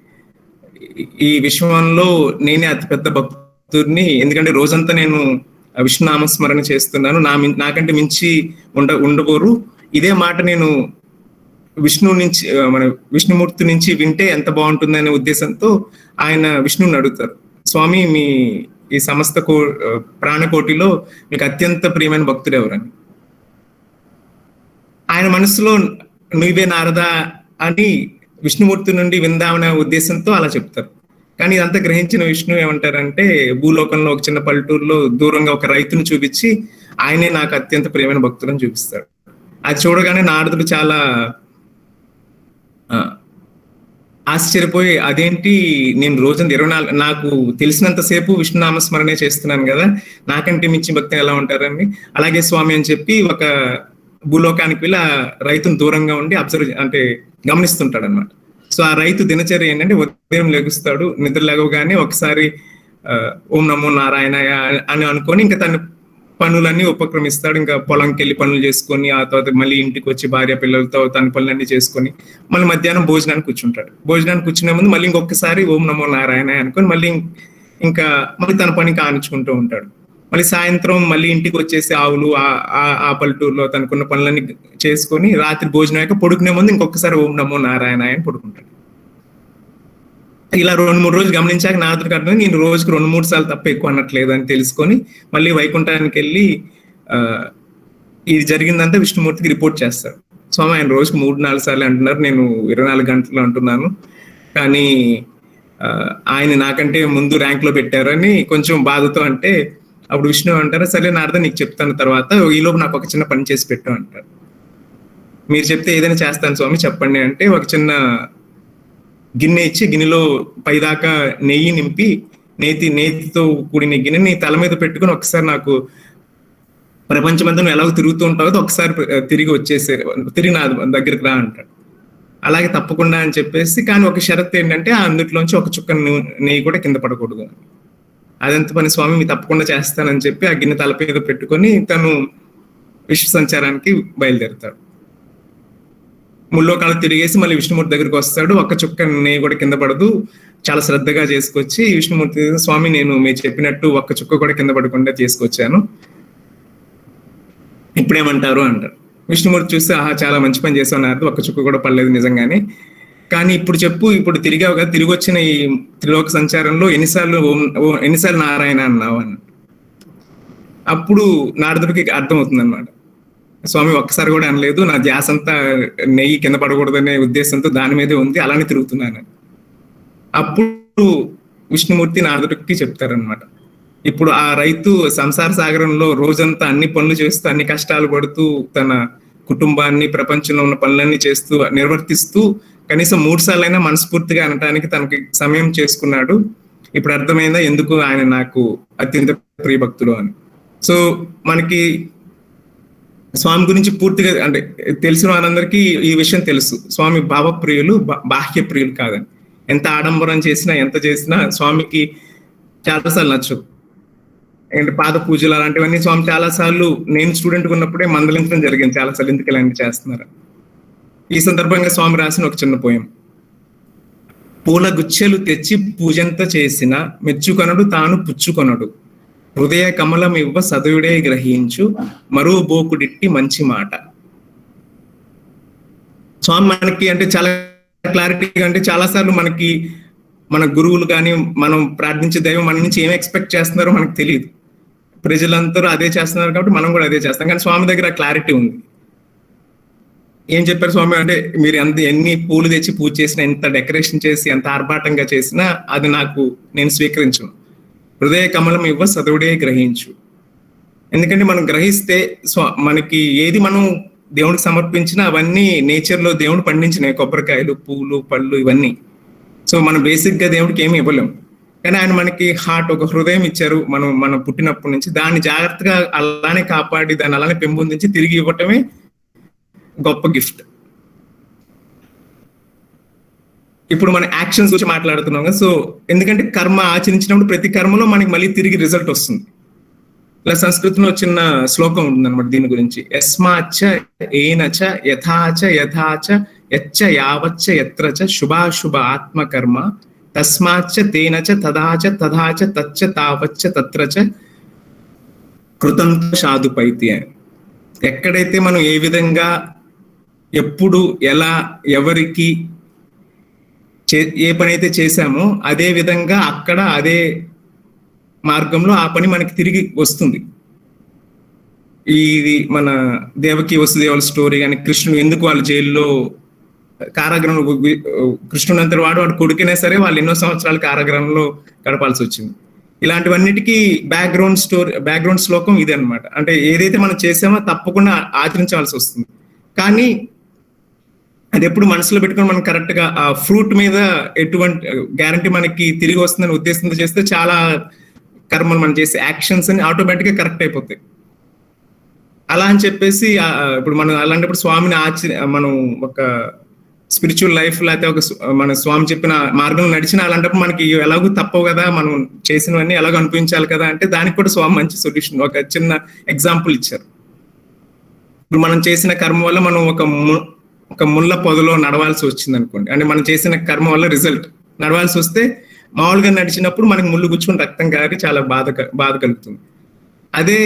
ఈ విశ్వంలో నేనే అతిపెద్ద భక్తుడిని, ఎందుకంటే రోజంతా నేను విష్ణు నామస్మరణ చేస్తున్నాను, నాకంటే మించి ఉండబోరు. ఇదే మాట నేను విష్ణుమూర్తి నుంచి వింటే ఎంత బాగుంటుందనే ఉద్దేశంతో ఆయన విష్ణువుని అడుగుతారు, స్వామి మీ ఈ సమస్త ప్రాణకోటిలో మీకు అత్యంత ప్రియమైన భక్తుడు ఎవరని. ఆయన మనసులో నువ్వే నారదా అని విష్ణుమూర్తి నుండి విందామనే ఉద్దేశంతో అలా చెప్తారు. కానీ ఇదంతా గ్రహించిన విష్ణు ఏమంటారంటే, భూలోకంలో ఒక చిన్న పల్లెటూరులో దూరంగా ఒక రైతును చూపించి ఆయనే నాకు అత్యంత ప్రియమైన భక్తులని చూపిస్తాడు. అది చూడగానే నారదుడు చాలా ఆశ్చర్యపోయి, అదేంటి నేను రోజంతా 24 నాకు తెలిసినంతసేపు విష్ణు నామస్మరణే చేస్తున్నాను కదా, నాకంటే మించి భక్తి ఎలా ఉంటారని. అలాగే స్వామి అని చెప్పి ఒక భూలోకానికి వెళ్ళి ఆ రైతును దూరంగా ఉండి అంటే గమనిస్తుంటాడు అనమాట. సో ఆ రైతు దినచర్య ఏంటంటే, ఉదయం లెగుస్తాడు, నిద్ర లేవగానే ఒకసారి ఓం నమో నారాయణయ అని అనుకొని ఇంకా తన పనులన్నీ ఉపక్రమిస్తాడు. ఇంకా పొలంకి వెళ్ళి పనులు చేసుకొని ఆ తర్వాత మళ్ళీ ఇంటికి వచ్చి భార్య పిల్లలతో తన పనులన్నీ చేసుకొని మళ్ళీ మధ్యాహ్నం భోజనానికి కూర్చుంటాడు. భోజనానికి కూర్చునే ముందు మళ్ళీ ఇంకొకసారి ఓం నమో నారాయణ అనుకొని మళ్ళీ తన పని కానిచ్చుకుంటూ ఉంటాడు. మళ్ళీ సాయంత్రం మళ్ళీ ఇంటికి వచ్చేసి ఆవులు ఆ పల్లెటూరులో తనకున్న పనులన్నీ చేసుకొని రాత్రి భోజనం అయ్యాక పడుకునే ముందు ఇంకొకసారి ఓం నమో నారాయణ అని పడుకుంటాడు. ఇలా 2-3 రోజులు గమనించాక నారదుడికి అర్థం, నేను రోజుకి 2-3 సార్లు తప్ప ఎక్కువ అనట్లేదు అని తెలుసుకొని మళ్ళీ వైకుంఠానికి వెళ్ళి ఇది జరిగిందంతా విష్ణుమూర్తికి రిపోర్ట్ చేస్తాడు. స్వామి ఆయన రోజుకి 3-4 సార్లు అంటున్నారు, నేను 24 గంటలు అంటున్నాను, కానీ ఆయన నాకంటే ముందు ర్యాంక్ లో పెట్టారని కొంచెం బాధతో అంటే, అప్పుడు విష్ణు అంటారు, సరే నారద నీకు చెప్తాను తర్వాత, ఈలోపు నాకు ఒక చిన్న పని చేసి పెట్టు అంటారు. మీరు చెప్తే ఏదైనా చేస్తాను స్వామి చెప్పండి అంటే, ఒక చిన్న గిన్నె ఇచ్చి గిన్నెలో పైదాకా నెయ్యి నింపి నేతితో కూడిన గిన్నెని తల మీద పెట్టుకుని ఒకసారి నాకు ప్రపంచమంతా నువ్వు ఎలాగో తిరుగుతూ ఉంటావు ఒకసారి తిరిగి నా దగ్గరికి రా అంటాడు. అలాగే తప్పకుండా అని చెప్పేసి, కానీ ఒక షరత్ ఏంటంటే అందులోంచి ఒక చుక్క నెయ్యి కూడా కింద పడకూడదు. అదంత పని స్వామి మీ తప్పకుండా చేస్తానని చెప్పి ఆ గిన్నె తల మీద పెట్టుకొని తను విశ్వ సంచారానికి బయలుదేరుతాడు. ముల్లోకాలు తిరిగేసి మళ్ళీ విష్ణుమూర్తి దగ్గరికి వస్తాడు. ఒక్క చుక్క నెయ్యి కూడా కింద పడదు. చాలా శ్రద్ధగా చేసుకొచ్చి విష్ణుమూర్తి, స్వామి నేను మీరు చెప్పినట్టు ఒక్క చుక్క కూడా కింద పడకుండా చేసుకొచ్చాను, ఇప్పుడేమంటారు అంటారు. విష్ణుమూర్తి చూస్తే చాలా మంచి పని చేస్తున్నారు, ఒక్క చుక్క కూడా పడలేదు నిజంగానే, కానీ ఇప్పుడు చెప్పు, ఇప్పుడు తిరిగావు కదా, తిరిగి వచ్చిన ఈ త్రిలోక సంచారంలో ఎన్నిసార్లు నారాయణ అన్నావు అని. అప్పుడు నారదుడికి అర్థమవుతుంది అనమాట. స్వామి ఒక్కసారి కూడా అనలేదు, నా ధ్యాస అంతా నెయ్యి కింద పడకూడదనే ఉద్దేశంతో దాని మీదే ఉంది, అలానే తిరుగుతున్నాను. అప్పుడు విష్ణుమూర్తి నారదుడికి చెప్తారనమాట, ఇప్పుడు ఆ రైతు సంసార సాగరంలో రోజంతా అన్ని పనులు చేస్తూ అన్ని కష్టాలు పడుతూ తన కుటుంబాన్ని ప్రపంచంలో ఉన్న పనులన్నీ చేస్తూ నిర్వర్తిస్తూ కనీసం 3 సార్లైనా మనస్ఫూర్తిగా అనటానికి తనకి సమయం చేసుకున్నాడు. ఇప్పుడు అర్థమైందా ఎందుకు ఆయన నాకు అత్యంత ప్రియభక్తుడు అని. సో మనకి స్వామి గురించి పూర్తిగా అంటే తెలిసిన వారందరికీ ఈ విషయం తెలుసు, స్వామి భావప్రియులు, బాహ్య ప్రియులు కాదని. ఎంత ఆడంబరం చేసినా ఎంత చేసినా స్వామికి చాలాసార్లు నచ్చవు. అండ్ పాద పూజలు అలాంటివన్నీ స్వామి చాలాసార్లు నేను స్టూడెంట్ ఉన్నప్పుడే మందలించడం జరిగింది చాలాసార్లు, ఎందుకు ఇలాంటి చేస్తున్నారు. ఈ సందర్భంగా స్వామి రాసిన ఒక చిన్న పోయం. పూల గుచ్చెలు తెచ్చి పూజంత చేసిన మెచ్చుకొనడు తాను పుచ్చుకొనడు, హృదయ కమలం ఇవ్వ సదయుడే గ్రహించు, మరో బోకుడిట్టి మంచి మాట. స్వామి మనకి అంటే చాలా క్లారిటీగా, అంటే చాలాసార్లు మనకి మన గురువులు కానీ మనం ప్రార్థించే దైవం మన నుంచి ఏం ఎక్స్పెక్ట్ చేస్తున్నారో మనకు తెలియదు. ప్రజలందరూ అదే చేస్తున్నారు కాబట్టి మనం కూడా అదే చేస్తాం. కానీ స్వామి దగ్గర క్లారిటీ ఉంది. ఏం చెప్పారు స్వామి అంటే, మీరు ఎన్ని పూలు తెచ్చి పూజ చేసినా, ఎంత డెకరేషన్ చేసి ఎంత ఆర్భాటంగా చేసినా అది నేను స్వీకరించను. హృదయ కమలం ఇవ్వ సదువుడే గ్రహించు. ఎందుకంటే మనం గ్రహిస్తే మనకి ఏది మనం దేవుడికి సమర్పించినా అవన్నీ నేచర్ లో దేవుడు పండించినవి, కొబ్బరికాయలు, పూలు, పళ్ళు ఇవన్నీ. సో మనం బేసిక్ గా దేవుడికి ఏమి ఇవ్వలేము. కానీ ఆయన మనకి హార్ట్, ఒక హృదయం ఇచ్చారు మనం పుట్టినప్పటి నుంచి. దాన్ని జాగ్రత్తగా అలానే కాపాడి దాన్ని అలానే పెంపొందించి తిరిగి ఇవ్వటమే గొప్ప గిఫ్ట్. ఇప్పుడు మన యాక్షన్స్ గురించి మాట్లాడుతున్నాం కదా. సో ఎందుకంటే కర్మ ఆచరించినప్పుడు ప్రతి కర్మలో మనకి మళ్ళీ తిరిగి రిజల్ట్ వస్తుంది. ఇలా సంస్కృతంలో చిన్న శ్లోకం ఉంటుంది అనమాట దీని గురించి. యస్మాచ్చ ఏనచ యథాచ యథాచ యచ్చ యావచ్చ యత్రచ శుభాశుభ ఆత్మకర్మ తస్మాచ్చ తేనచ తదాచ తదాచ తచ్చ తావచ్చ తత్రచ కృతం సాధుపైతి అని. ఎక్కడైతే మనం ఏ విధంగా ఎప్పుడు ఎలా ఎవరికి ఏ పని అయితే చేశామో అదే విధంగా అక్కడ అదే మార్గంలో ఆ పని మనకి తిరిగి వస్తుంది. ఇది మన దేవకి వసుదేవుల స్టోరీ కానీ, కృష్ణుడు ఎందుకు వాళ్ళ జైల్లో కారాగృహంలో, కృష్ణుడు అంతటి వాడు కొడుకునే సరే వాళ్ళు ఎన్నో సంవత్సరాలు కారాగృహంలో గడపాల్సి వచ్చింది. ఇలాంటివన్నిటికీ బ్యాక్గ్రౌండ్ శ్లోకం ఇది అనమాట. అంటే ఏదైతే మనం చేసామో తప్పకుండా ఆచరించాల్సి వస్తుంది. కానీ అది ఎప్పుడు మనసులో పెట్టుకొని మనం కరెక్ట్ గా ఆ ఫ్రూట్ మీద ఎటువంటి గ్యారంటీ మనకి తిరిగి వస్తుందని ఉద్దేశంతో చేస్తే చాలా కర్మలు మనం చేసే యాక్షన్స్ అని ఆటోమేటిక్ గా కరెక్ట్ అయిపోతాయి. అలా అని చెప్పేసి ఇప్పుడు మనం అలాంటప్పుడు స్వామిని మనం ఒక స్పిరిచువల్ లైఫ్ లేకపోతే ఒక మన స్వామి చెప్పిన మార్గంలో నడిచిన అలాంటప్పుడు మనకి ఎలాగో తప్పవు కదా, మనం చేసినవన్నీ ఎలాగో అనిపించాలి కదా అంటే దానికి కూడా స్వామి మంచి సొల్యూషన్, ఒక చిన్న ఎగ్జాంపుల్ ఇచ్చారు. ఇప్పుడు మనం చేసిన కర్మ వల్ల మనం ఒక ముళ్ళ పొదలో నడవాల్సి వచ్చింది అనుకోండి, అంటే మనం చేసిన కర్మ వల్ల రిజల్ట్ నడవాల్సి వస్తే మామూలుగా నడిచినప్పుడు మనకి ముళ్ళు గుచ్చుకుని రక్తం కారి చాలా బాధ కలుగుతుంది. అదే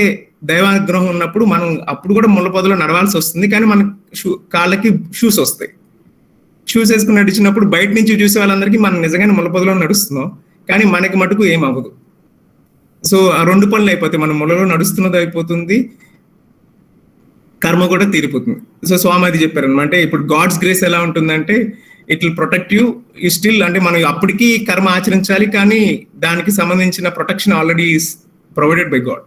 దైవానుగ్రహం ఉన్నప్పుడు మనం అప్పుడు కూడా ముళ్ళ పొదలో నడవాల్సి వస్తుంది, కానీ మన కాళ్ళకి షూస్ వస్తాయి. షూస్ వేసుకుని నడిచినప్పుడు బయట నుంచి చూసే వాళ్ళందరికీ మనం నిజంగానే ముళ్ళ పొదలో నడుస్తున్నాం, కానీ మనకి మటుకు ఏం అవ్వదు. సో ఆ 2 పనులు అయిపోతాయి, మనం ముళ్ళలో నడుస్తున్నది అయిపోతుంది, కర్మ కూడా తీరిపోతుంది. సో స్వామి అది చెప్పారు అనమాట. ఇప్పుడు గాడ్స్ గ్రేస్ ఎలా ఉంటుందంటే it will protect you still, అంటే మనం అప్పటికీ కర్మ ఆచరించాలి కానీ దానికి సంబంధించిన protection already provided by God.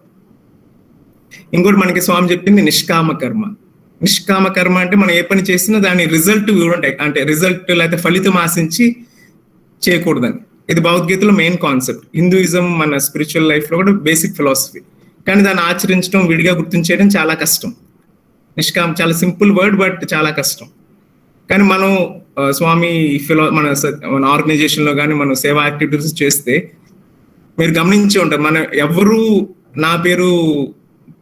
ఇంకోటి మనకి స్వామి చెప్పింది నిష్కామ కర్మ. నిష్కామ కర్మ అంటే మనం ఏ పని చేసినా దాని రిజల్ట్ అంటే రిజల్ట్ లేకపోతే ఫలితం ఆశించి చేయకూడదని. ఇది భగవద్గీతలో మెయిన్ కాన్సెప్ట్. హిందూయిజం మన స్పిరిచువల్ లైఫ్ లో కూడా బేసిక్ ఫిలాసఫీ. కానీ దాన్ని ఆచరించడం, విడిగా గుర్తించేయడం చాలా కష్టం. నిష్కామ చాలా సింపుల్ వర్డ్, బట్ చాలా కష్టం. కానీ మనం స్వామి మన ఆర్గనైజేషన్ లో కానీ మనం సేవా యాక్టివిటీస్ చేస్తే మీరు గమనించి ఉంటారు, మన ఎవరు నా పేరు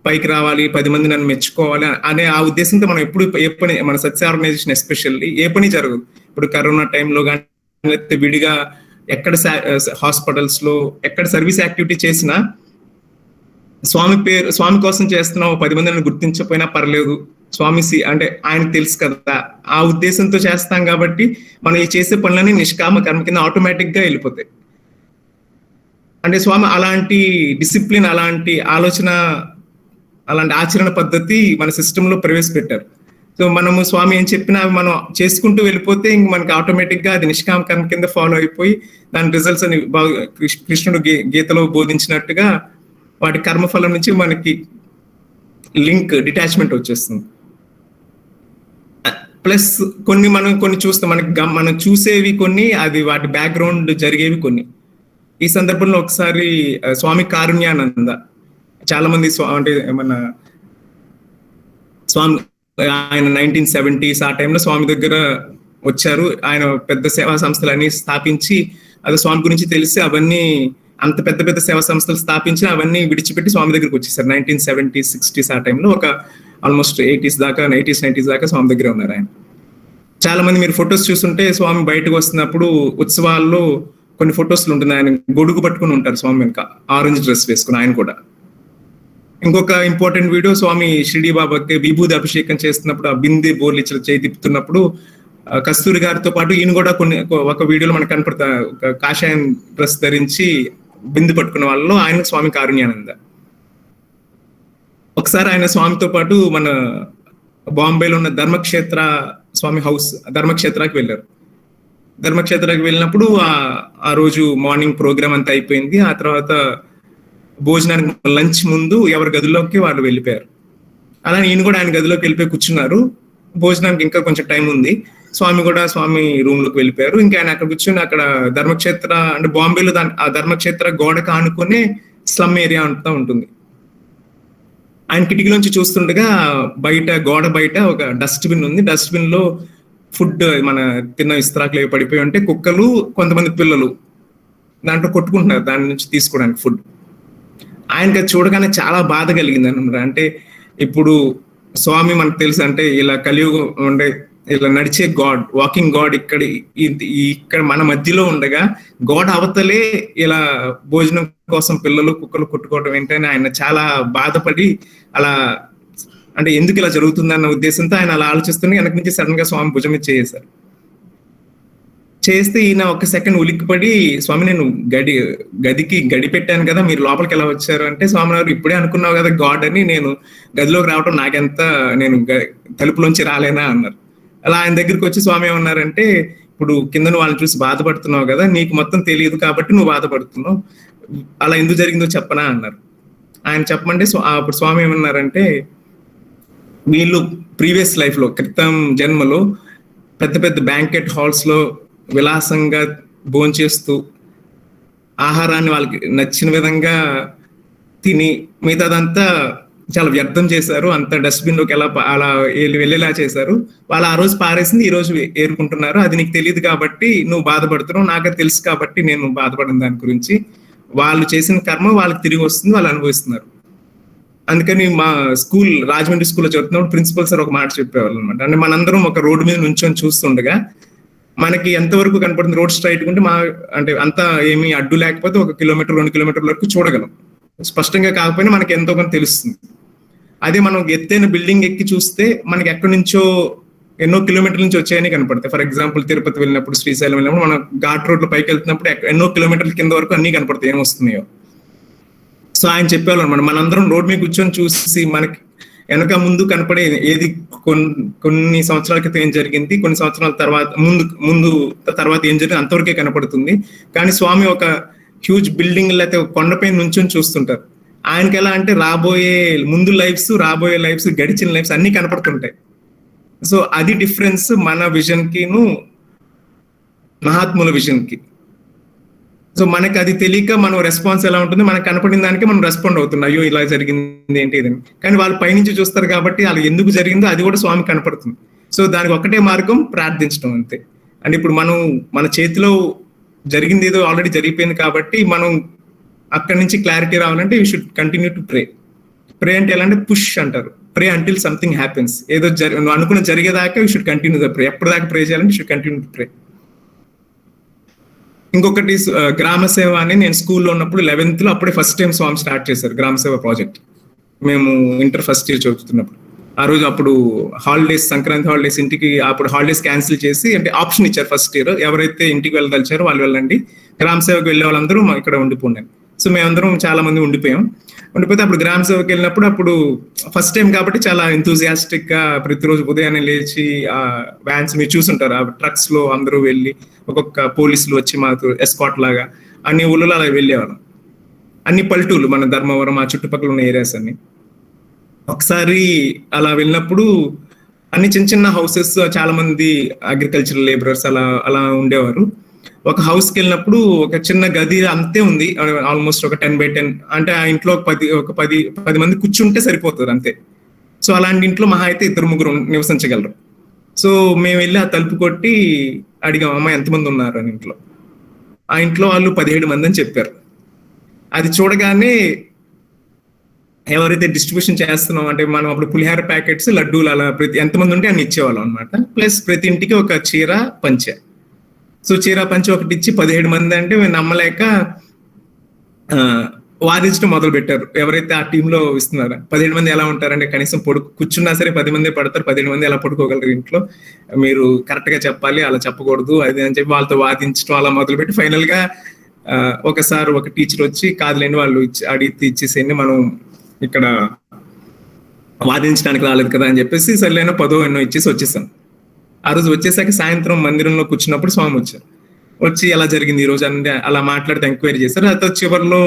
పైకి రావాలి, 10 మంది నన్ను మెచ్చుకోవాలి అనే ఆ ఉద్దేశంతో మనం ఎప్పుడు ఏ పని, మన సత్య ఆర్గనైజేషన్ ఎస్పెషల్లీ ఏ పని జరగదు. ఇప్పుడు కరోనా టైంలో కానీ లేకపోతే విడిగా ఎక్కడ హాస్పిటల్స్ లో ఎక్కడ సర్వీస్ యాక్టివిటీ చేసినా స్వామి కోసం చేస్తున్నాం, 10 మందిని గుర్తించకపోయినా పర్లేదు, స్వామి అంటే ఆయనకు తెలుసు కదా, ఆ ఉద్దేశంతో చేస్తాం కాబట్టి మనం ఈ చేసే పనులన్నీ నిష్కామ కర్మ కింద ఆటోమేటిక్ గా వెళ్ళిపోతాయి. అంటే స్వామి అలాంటి డిసిప్లిన్, అలాంటి ఆలోచన అలాంటి ఆచరణ పద్ధతి మన సిస్టమ్ లో ప్రవేశపెట్టారు. సో మనము స్వామి ఏం చెప్పినా మనం చేసుకుంటూ వెళ్ళిపోతే ఇంక మనకి ఆటోమేటిక్ గా అది నిష్కామ కర్మ కింద ఫాలో అయిపోయి దాని రిజల్ట్స్ అని కృష్ణుడు గీతలో బోధించినట్టుగా వాటి కర్మఫలం నుంచి మనకి లింక్ డిటాచ్మెంట్ వచ్చేస్తుంది. ప్లస్ కొన్ని చూస్తాం, మనం చూసేవి కొన్ని, అది వాటి బ్యాక్గ్రౌండ్ జరిగేవి కొన్ని. ఈ సందర్భంలో ఒకసారి స్వామి కారుణ్యానంద, చాలా మంది అంటే మన స్వామి ఆయన 1970s ఆ టైంలో స్వామి దగ్గర వచ్చారు. ఆయన పెద్ద సేవా సంస్థలన్నీ స్థాపించి, అది స్వామి గురించి తెలిసి అవన్నీ అంత పెద్ద పెద్ద సేవా సంస్థలు స్థాపించి అవన్నీ విడిచిపెట్టి స్వామి దగ్గరికి వచ్చేసారు. 1970s 60s ఆ టైంలో ఒక ఆల్మోస్ట్ 80s దాకా 90s దాకా స్వామి దగ్గర ఉన్నారు ఆయన. చాలా మంది మీరు ఫొటోస్ చూస్తుంటే స్వామి బయటకు వస్తున్నప్పుడు ఉత్సవాల్లో కొన్ని ఫొటోస్లు ఉంటుంది, ఆయన గొడుగు పట్టుకుని ఉంటారు స్వామి వెనుక, ఆరెంజ్ డ్రెస్ వేసుకుని ఆయన కూడా. ఇంకొక ఇంపార్టెంట్ వీడియో, స్వామి షిరిడి బాబాకి విభూది అభిషేకం చేస్తున్నప్పుడు ఆ బిందె బోర్లు చేయి తిప్పుతున్నప్పుడు కస్తూరి గారితో పాటు ఈయన కూడా ఒక వీడియోలో మనకు కనపడతా, ఒక కాషాయం డ్రెస్ ధరించి బిందె పట్టుకున్న వాళ్ళలో ఆయన స్వామి కారుణ్యానంద. ఒకసారి ఆయన స్వామితో పాటు మన బాంబేలో ఉన్న ధర్మక్షేత్ర స్వామి హౌస్ ధర్మక్షేత్రాకి వెళ్ళారు. ధర్మక్షేత్రాకి వెళ్ళినప్పుడు ఆ రోజు మార్నింగ్ ప్రోగ్రామ్ అంతా అయిపోయింది. ఆ తర్వాత భోజనానికి లంచ్ ముందు ఎవరి గదిలోకి వాళ్ళు వెళ్ళిపోయారు. అలా నేను కూడా ఆయన గదిలోకి వెళ్ళిపోయి కూర్చున్నారు. భోజనానికి ఇంకా కొంచెం టైం ఉంది. స్వామి రూమ్ లోకి వెళ్ళిపోయారు. ఇంకా ఆయన అక్కడ కూర్చొని అక్కడ ధర్మక్షేత్ర అంటే బాంబేలో ఆ ధర్మక్షేత్ర గోడకు ఆనుకునే స్లమ్ ఏరియా అంతా ఉంటుంది. ఆయన కిటికీలోంచి చూస్తుండగా గోడ బయట ఒక డస్ట్బిన్ ఉంది. డస్ట్బిన్ లో ఫుడ్ మన తిన్న ఇస్త్రాకులు పడిపోయి ఉంటే కుక్కలు కొంతమంది పిల్లలు దాంట్లో కొట్టుకుంటున్నారు దాని నుంచి తీసుకోవడానికి ఫుడ్. ఆయనకి అది చూడగానే చాలా బాధ కలిగింది అనమాట. అంటే ఇప్పుడు స్వామి మనకు తెలుసు, అంటే ఇలా కలియుగం ఉండే ఇలా నడిచే గాడ్, వాకింగ్ గాడ్ ఇక్కడ మన మధ్యలో ఉండగా గాడ్ అవతలే ఇలా భోజనం కోసం పిల్లలు కుక్కలు కొట్టుకోవడం ఏంటని ఆయన చాలా బాధపడి అలా అంటే ఎందుకు ఇలా జరుగుతుందన్న ఉద్దేశంతో ఆయన అలా ఆలోచిస్తూనే వెనక నుంచి సడన్ గా స్వామి భుజం మీద చేశారు. చేస్తే ఈయన ఒక సెకండ్ ఉలిక్కిపడి, స్వామి నేను గదికి గడి పెట్టాను కదా, మీరు లోపలికి ఎలా వచ్చారు అంటే, స్వామి గారు ఇప్పుడే అనుకున్నావు కదా గాడ్ అని, నేను గదిలోకి రావడం నాకెంత, నేను తలుపులోంచి రాలేనా అన్నారు. అలా ఆయన దగ్గరికి వచ్చి స్వామి ఏమన్నారంటే, ఇప్పుడు కింద నువ్వు వాళ్ళని చూసి బాధపడుతున్నావు కదా, నీకు మొత్తం తెలియదు కాబట్టి నువ్వు బాధపడుతున్నావు, అలా ఎందుకు జరిగిందో చెప్పనా అన్నారు. ఆయన చెప్పమంటే అప్పుడు స్వామి ఏమన్నారంటే, వీళ్ళు ప్రీవియస్ లైఫ్ లో క్రితం జన్మలో పెద్ద పెద్ద బ్యాంకెట్ హాల్స్ లో విలాసంగా భోంచేస్తూ ఆహారాన్ని వాళ్ళకి నచ్చిన విధంగా తిని మిగతాదంతా చాలా వ్యర్థం చేశారు, అంత డస్ట్బిన్ లోకి అలా వెళ్ళేలా చేశారు. వాళ్ళు ఆ రోజు పారేసింది ఈ రోజు ఏరుకుంటున్నారు, అది నీకు తెలియదు కాబట్టి నువ్వు బాధపడుతున్నావు, నాకే తెలుసు కాబట్టి నేను బాధపడిన దాని గురించి. వాళ్ళు చేసిన కర్మ వాళ్ళకి తిరిగి వస్తుంది, వాళ్ళు అనుభవిస్తున్నారు. అందుకని మా రాజమండ్రి స్కూల్లో చదువుతున్నప్పుడు ప్రిన్సిపల్ సార్ ఒక మాట చెప్పేవాళ్ళు అనమాట. అంటే మనందరం ఒక రోడ్డు మీద నుంచొని చూస్తుండగా మనకి ఎంతవరకు కనపడుతుంది, రోడ్ స్ట్రైట్ ఉంటే అంటే అంతా ఏమీ అడ్డు లేకపోతే 1 కిలోమీటర్ 2 కిలోమీటర్ల వరకు చూడగలం, స్పష్టంగా కాకపోయినా మనకి ఎంతో కొంత తెలుస్తుంది. అదే మనం ఎత్తైన బిల్డింగ్ ఎక్కి చూస్తే మనకి ఎక్కడి నుంచో ఎన్నో కిలోమీటర్ల నుంచి వచ్చాయని కనపడతాయి. ఫర్ ఎగ్జాంపుల్ తిరుపతి వెళ్ళినప్పుడు, శ్రీశైలం వెళ్ళినప్పుడు, మనం ఘాట్ రోడ్లో పైకి వెళ్తున్నప్పుడు ఎన్నో కిలోమీటర్ల కింద వరకు అన్ని కనపడతాయి ఏమొస్తున్నాయో. సో ఆయన చెప్పేవాళ్ళు అనమాట, మనందరం రోడ్ మీద కూర్చొని చూసి మనకి వెనక ముందు కనపడే ఏది కొన్ని సంవత్సరాల క్రితం ఏం జరిగింది, కొన్ని సంవత్సరాల తర్వాత ఏం జరిగింది అంతవరకే కనపడుతుంది. కానీ స్వామి ఒక హ్యూజ్ బిల్డింగ్ లేకపోతే ఒక కొండపై నుంచొని చూస్తుంటారు. ఆయనకి ఎలా అంటే ముందు లైఫ్స్, రాబోయే లైఫ్స్, గడిచిన లైఫ్స్ అన్ని కనపడుతుంటాయి. సో అది డిఫరెన్స్ మన విజన్ కిను మహాత్ముల విజన్ కి. సో మనకి అది తెలియక మనం రెస్పాన్స్ ఎలా ఉంటుంది, మనకు కనపడిన దానికి మనం రెస్పాండ్ అవుతున్నాం, అయ్యో ఇలా జరిగింది ఏంటి ఇదని. కానీ వాళ్ళు పైనుంచి చూస్తారు కాబట్టి వాళ్ళు ఎందుకు జరిగిందో అది కూడా స్వామి కనపడుతుంది. సో దానికి ఒకటే మార్గం, ప్రార్థించడం అంతే. అంటే ఇప్పుడు మన చేతిలో జరిగింది ఏదో ఆల్రెడీ జరిగిపోయింది కాబట్టి మనం అక్కడి నుంచి క్లారిటీ రావాలంటే you should continue to pray. Pray అంటే ఎలా అంటే పుష్ అంటారు, ప్రే అంటిల్ సంథింగ్ హ్యాపెన్స్. ఏదో నువ్వు అనుకున్న జరిగేదాకా యూ షుడ్ కంటిన్యూ ద ప్రే. ఎప్పటిదాకా ప్రే చేయాలంటే యూ షుడ్ కంటిన్యూ టు ప్రే. ఇంకొకటి గ్రామ సేవ అని నేను స్కూల్లో ఉన్నప్పుడు 11th లో అప్పుడే ఫస్ట్ టైం స్వామి స్టార్ట్ చేశారు గ్రామ సేవ ప్రాజెక్ట్. మేము ఇంటర్ ఫస్ట్ ఇయర్ చదువుతున్నప్పుడు ఆ రోజు అప్పుడు హాలిడేస్, సంక్రాంతి హాలిడేస్, ఇంటికి అప్పుడు హాలిడేస్ క్యాన్సిల్ చేసి అంటే ఆప్షన్ ఇచ్చారు ఫస్ట్ ఇయర్, ఎవరైతే ఇంటికి వెళ్ళదలిచారో వాళ్ళు వెళ్ళండి, గ్రామ సేవకు వెళ్ళే వాళ్ళందరూ ఇక్కడ ఉండిపోండి. సో మేమందరం చాలా మంది ఉండిపోతే అప్పుడు గ్రామ సేవకి వెళ్ళినప్పుడు అప్పుడు ఫస్ట్ టైం కాబట్టి చాలా ఎంతూజియాస్టిక్ గా ప్రతిరోజు ఉదయాన్నే లేచి ఆ వ్యాన్స్ మీరు చూసుంటారు, ఆ ట్రక్స్ లో అందరూ వెళ్ళి ఒక్కొక్క పోలీసులు వచ్చి మాకు ఎస్కాట్ లాగా అన్ని ఊళ్ళలో అలా వెళ్ళేవాళ్ళం. అన్ని పల్లెటూళ్ళు మన ధర్మవరం ఆ చుట్టుపక్కల ఉన్న ఏరియాస్ అన్ని. ఒకసారి అలా వెళ్ళినప్పుడు అన్ని చిన్న చిన్న హౌసెస్, చాలా మంది అగ్రికల్చరల్ లేబరర్స్ అలా అలా ఉండేవారు. ఒక హౌస్ కి వెళ్ళినప్పుడు ఒక చిన్న గది అంతే ఉంది, ఆల్మోస్ట్ ఒక 10x10. అంటే ఆ ఇంట్లో ఒక పది మంది కూర్చుంటే సరిపోతుంది అంతే. సో అలాంటి ఇంట్లో మహా అయితే 2-3 నివసించగలరు. సో మేము వెళ్ళి ఆ తలుపు కొట్టి అడిగాం, అమ్మ ఎంతమంది ఉన్నారు అని. ఇంట్లో ఆ ఇంట్లో వాళ్ళు 17 మంది అని చెప్పారు. అది చూడగానే ఎవరైతే డిస్ట్రిబ్యూషన్ చేస్తున్నాం అంటే మనం అప్పుడు పులిహార ప్యాకెట్స్, లడ్డూలు అలా ప్రతి ఎంతమంది ఉంటే అన్ని ఇచ్చేవాళ్ళం అనమాట. ప్లస్ ప్రతి ఇంటికి ఒక చీర పంచె. సో చీర పంచె ఒకటి ఇచ్చి 17 మంది అంటే మేము నమ్మలేక వాదించడం మొదలు పెట్టారు. ఎవరైతే ఆ టీంలో ఇస్తున్నారో 17 మంది ఎలా ఉంటారంటే కనీసం కూర్చున్నా సరే 10 మంది పడతారు, 17 మంది ఎలా పడుకోగలరు ఇంట్లో, మీరు కరెక్ట్ గా చెప్పాలి, అలా చెప్పకూడదు అది అని చెప్పి వాళ్ళతో వాదించడం అలా మొదలుపెట్టి ఫైనల్ గా ఒకసారి ఒక టీచర్ వచ్చి కాదులేండి వాళ్ళు అడిగితే ఇచ్చేసేయండి, మనం ఇక్కడ వాదించడానికి రాలేదు కదా అని చెప్పేసి సర్లేనో 10 ఎన్నో ఇచ్చేసి వచ్చేసాం. ఆ రోజు వచ్చేసాక సాయంత్రం మందిరంలో కూర్చున్నప్పుడు స్వామి వచ్చారు. వచ్చి ఎలా జరిగింది ఈ రోజు అంటే అలా మాట్లాడితే ఎంక్వైరీ చేశారు. అయితే చివరిలో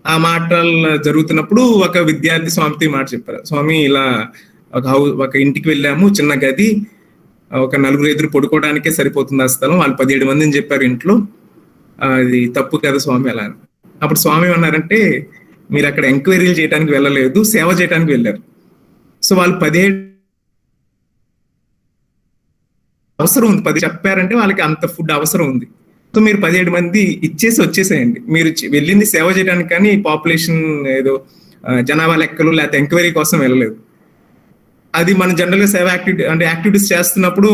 ఆ మాటలు జరుగుతున్నప్పుడు ఒక విద్యార్థి స్వామితో మాట చెప్పారు. స్వామి ఇలా ఒక ఇంటికి వెళ్ళాము, చిన్న గది, ఒక 4 ఎదురు పడుకోవడానికే సరిపోతుంది ఆ స్థలం, వాళ్ళు 17 మందిని చెప్పారు ఇంట్లో, అది తప్పు కదా స్వామి అలా అని. అప్పుడు స్వామి ఏమన్నారంటే, మీరు అక్కడ ఎంక్వైరీలు చేయడానికి వెళ్ళలేదు, సేవ చేయడానికి వెళ్ళారు. సో వాళ్ళు 17 అవసరం ఉంది, 10 చెప్పారంటే వాళ్ళకి అంత ఫుడ్ అవసరం ఉంది. సో మీరు 17 మంది ఇచ్చేసి వచ్చేసేయండి, మీరు వెళ్ళింది సేవ చేయడానికి కానీ పాపులేషన్ ఏదో జనాభా లెక్కలు లేకపోతే ఎంక్వైరీ కోసం వెళ్ళలేదు. అది మనం జనరల్ గా సేవ యాక్టివిటీస్ చేస్తున్నప్పుడు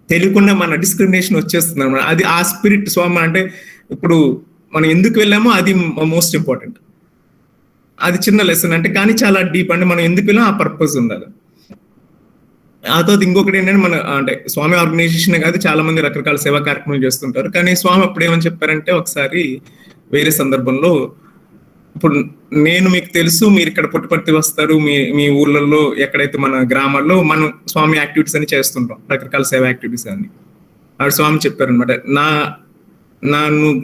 తెలియకుండా మన డిస్క్రిమినేషన్ వచ్చేస్తుంది అన్నమాట. అది ఆ స్పిరిట్ స్వామి అంటే ఇప్పుడు మనం ఎందుకు వెళ్ళామో అది మోస్ట్ ఇంపార్టెంట్. అది చిన్న లెసన్ అంటే కానీ చాలా డీప్, అంటే మనం ఎందుకు వెళ్ళామో ఆ పర్పస్ ఉండాలి. ఆ తర్వాత ఇంకొకటి ఏంటంటే మన అంటే స్వామి ఆర్గనైజేషన్ కాదు, చాలా మంది రకరకాల సేవా కార్యక్రమాలు చేస్తుంటారు. కానీ స్వామి అప్పుడు ఏమని చెప్పారంటే, ఒకసారి వేరే సందర్భంలో, ఇప్పుడు నేను మీకు తెలుసు మీరు ఇక్కడ పుట్టపర్తి వస్తారు, మీ ఊర్లలో ఎక్కడైతే మన గ్రామాల్లో మనం స్వామి యాక్టివిటీస్ అని చేస్తుంటాం, రకరకాల సేవా యాక్టివిటీస్ అని. ఆవిడ స్వామి చెప్పారనమాట,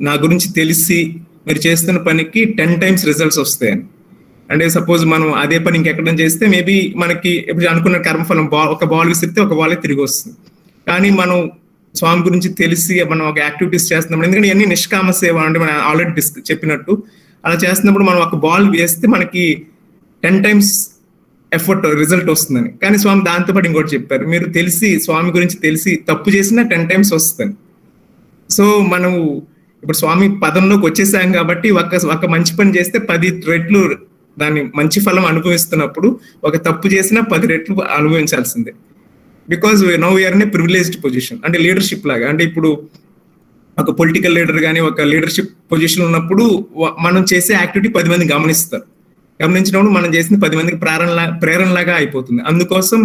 నా గురించి తెలిసి మీరు చేస్తున్న పనికి 10 times రిజల్ట్స్ వస్తాయని. అంటే సపోజ్ మనం అదే పని ఇంకెక్కడ చేస్తే మేబీ మనకి ఇప్పుడు అనుకున్న కర్మఫలం ఒక బాల్ విసిరితే ఒక బాల్ తిరిగి వస్తుంది. కానీ మనం స్వామి గురించి తెలిసి మనం ఒక యాక్టివిటీస్ చేస్తున్నప్పుడు, ఎందుకంటే ఇవన్నీ నిష్కామ సేవ అంటే మనం ఆల్రెడీ చెప్పినట్టు అలా చేస్తున్నప్పుడు మనం ఒక బాల్ వేస్తే మనకి 10 times ఎఫర్ట్ రిజల్ట్ వస్తుందని. కానీ స్వామి దాంతోపాటు ఇంకోటి చెప్పారు, మీరు తెలిసి స్వామి గురించి తెలిసి తప్పు చేసినా 10 times వస్తుంది. సో మనం ఇప్పుడు స్వామి పదంలోకి వచ్చేసాం కాబట్టి ఒక మంచి పని చేస్తే 10 రెట్లు దాన్ని మంచి ఫలం అనుభవిస్తున్నప్పుడు ఒక తప్పు చేసినా 10 రెట్లు అనుభవించాల్సిందే. Because now we are in a privileged position, అంటే లీడర్షిప్ లాగా. అంటే ఇప్పుడు ఒక పొలిటికల్ లీడర్ కానీ ఒక లీడర్షిప్ పొజిషన్ ఉన్నప్పుడు మనం చేసే యాక్టివిటీ 10 మంది గమనిస్తారు. గమనించినప్పుడు మనం చేసిన 10 మందికి ప్రేరణలాగా అయిపోతుంది. అందుకోసం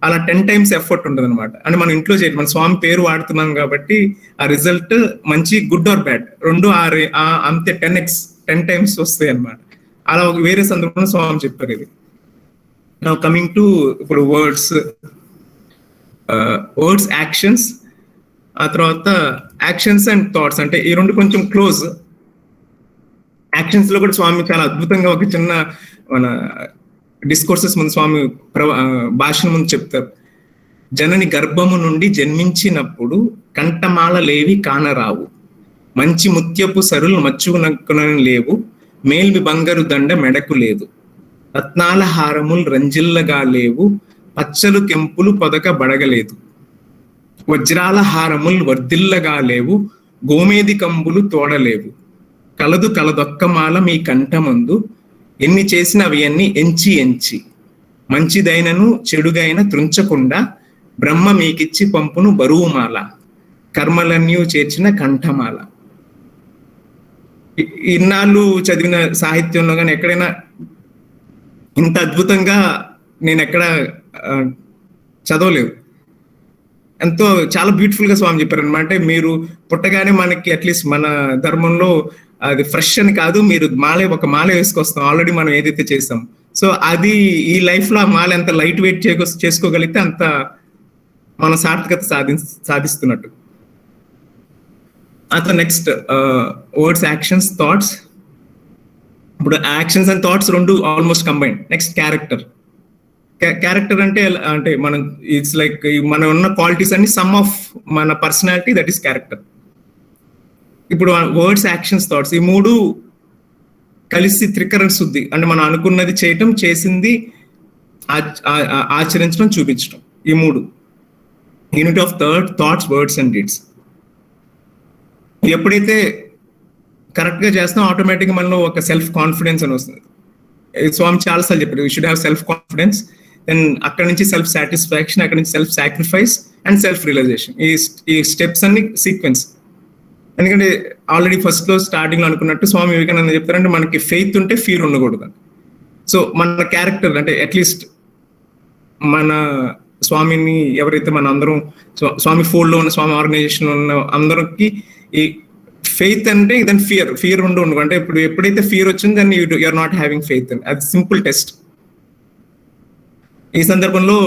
అలా 10 times ఎఫర్ట్ ఉంటుంది అనమాట. అంటే మనం ఇంట్లో చేయాలి, మన స్వామి పేరు వాడుతున్నాం కాబట్టి ఆ రిజల్ట్ మంచి గుడ్ ఆర్ బ్యాడ్ రెండు అంతే 10 times వస్తాయి అనమాట. అలా ఒక వేరే సందర్భంలో స్వామి చెప్పారు ఇది. నౌ కమింగ్ టు ఇప్పుడు వర్డ్స్ యాక్షన్స్, ఆ తర్వాత యాక్షన్స్ అండ్ థాట్స్, అంటే ఈ రెండు కొంచెం క్లోజ్. యాక్షన్స్ లో కూడా స్వామి చాలా అద్భుతంగా ఒక చిన్న మన డిస్కోర్సెస్ ముందు స్వామి భాషణ ముందు చెప్తారు. జనని గర్భము నుండి జన్మించినప్పుడు కంఠమాలలేవి కానరావు, మంచి ముత్యపు సరులు మచ్చునక్కునని లేవు, మేల్మి బంగారు దండ మెడకు లేదు, రత్నాల హారములు రంజిల్లగా లేవు, పచ్చలు కెంపులు పొదక బడగలేదు, వజ్రాల హారములు వర్ధిల్లగా లేవు, గోమేది కంబులు తోడలేవు, కలదొక్కమాల మీ కంఠమందు, ఎన్ని చేసిన అవి అన్ని ఎంచి మంచిదైనను చెడుగైన త్రుంచకుండా, బ్రహ్మ మీకిచ్చి పంపును బరువుమాల, కర్మలన్నీ చేర్చిన కంఠమాల. ఇన్నాళ్ళు చదివిన సాహిత్యంలో కానీ ఎక్కడైనా ఇంత అద్భుతంగా నేను ఎక్కడ చదవలేదు. ఎంతో చాలా బ్యూటిఫుల్ గా స్వామి చెప్పారు అనమాట. మీరు పుట్టగానే మనకి అట్లీస్ట్ మన ధర్మంలో అది ఫ్రెష్ అని కాదు, మీరు ఒక మాల వేసుకొస్తాం ఆల్రెడీ మనం ఏదైతే చేస్తాం. సో అది ఈ లైఫ్ లో ఆ మాల ఎంత లైట్ వెయిట్ చేసుకోగలిగితే అంత మనం సార్థకత సాధిస్తున్నట్టు. అతను నెక్స్ట్ వర్డ్స్, యాక్షన్స్, థాట్స్. ఇప్పుడు యాక్షన్స్ అండ్ థాట్స్ రెండు almost combine. Next character. Character అంటే మనం ఇట్స్ లైక్ మన ఉన్న క్వాలిటీస్ అన్ని సమ్ ఆఫ్ మన పర్సనాలిటీ, దట్ ఈస్ క్యారెక్టర్. ఇప్పుడు వర్డ్స్, యాక్షన్స్, థాట్స్ ఈ మూడు కలిసి త్రికరణ శుద్ధి అంటే మనం అనుకున్నది చేయటం, చేసింది ఆచరించడం, చూపించడం. ఈ మూడు unit of thoughts, words and deeds. ఎప్పుడైతే కరెక్ట్ గా చేస్తున్నాం ఆటోమేటిక్ గా మనలో ఒక సెల్ఫ్ కాన్ఫిడెన్స్ అని వస్తుంది. స్వామి చాలాసార్లు చెప్పారు, you should have self confidence, then అక్కడ నుంచి సెల్ఫ్ సాటిస్ఫాక్షన్, అక్కడ నుంచి self sacrifice and self realisation. ఈ స్టెప్స్ అన్ని సీక్వెన్స్. ఎందుకంటే ఆల్రెడీ ఫస్ట్ లో స్టార్టింగ్ లో అనుకున్నట్టు స్వామి వివేకానంద చెప్తారంటే మనకి ఫెయిత్ ఉంటే ఫీర్ ఉండకూడదు. సో మన క్యారెక్టర్ అంటే అట్లీస్ట్ మన స్వామిని ఎవరైతే మన అందరం స్వామి ఫోల్డ్ లో ఉన్న, స్వామి ఆర్గనైజేషన్ ఉన్న అందరికి ఈ ఫెయిత్ అంటే దాని ఫియర్ ఉండదు. అంటే ఇప్పుడు ఎప్పుడైతే ఫియర్ వచ్చింది దాన్ని యూఆర్ నాట్ హ్యావింగ్ ఫెయిత్ అని. అది సింపుల్ టెస్ట్. ఈ సందర్భంలో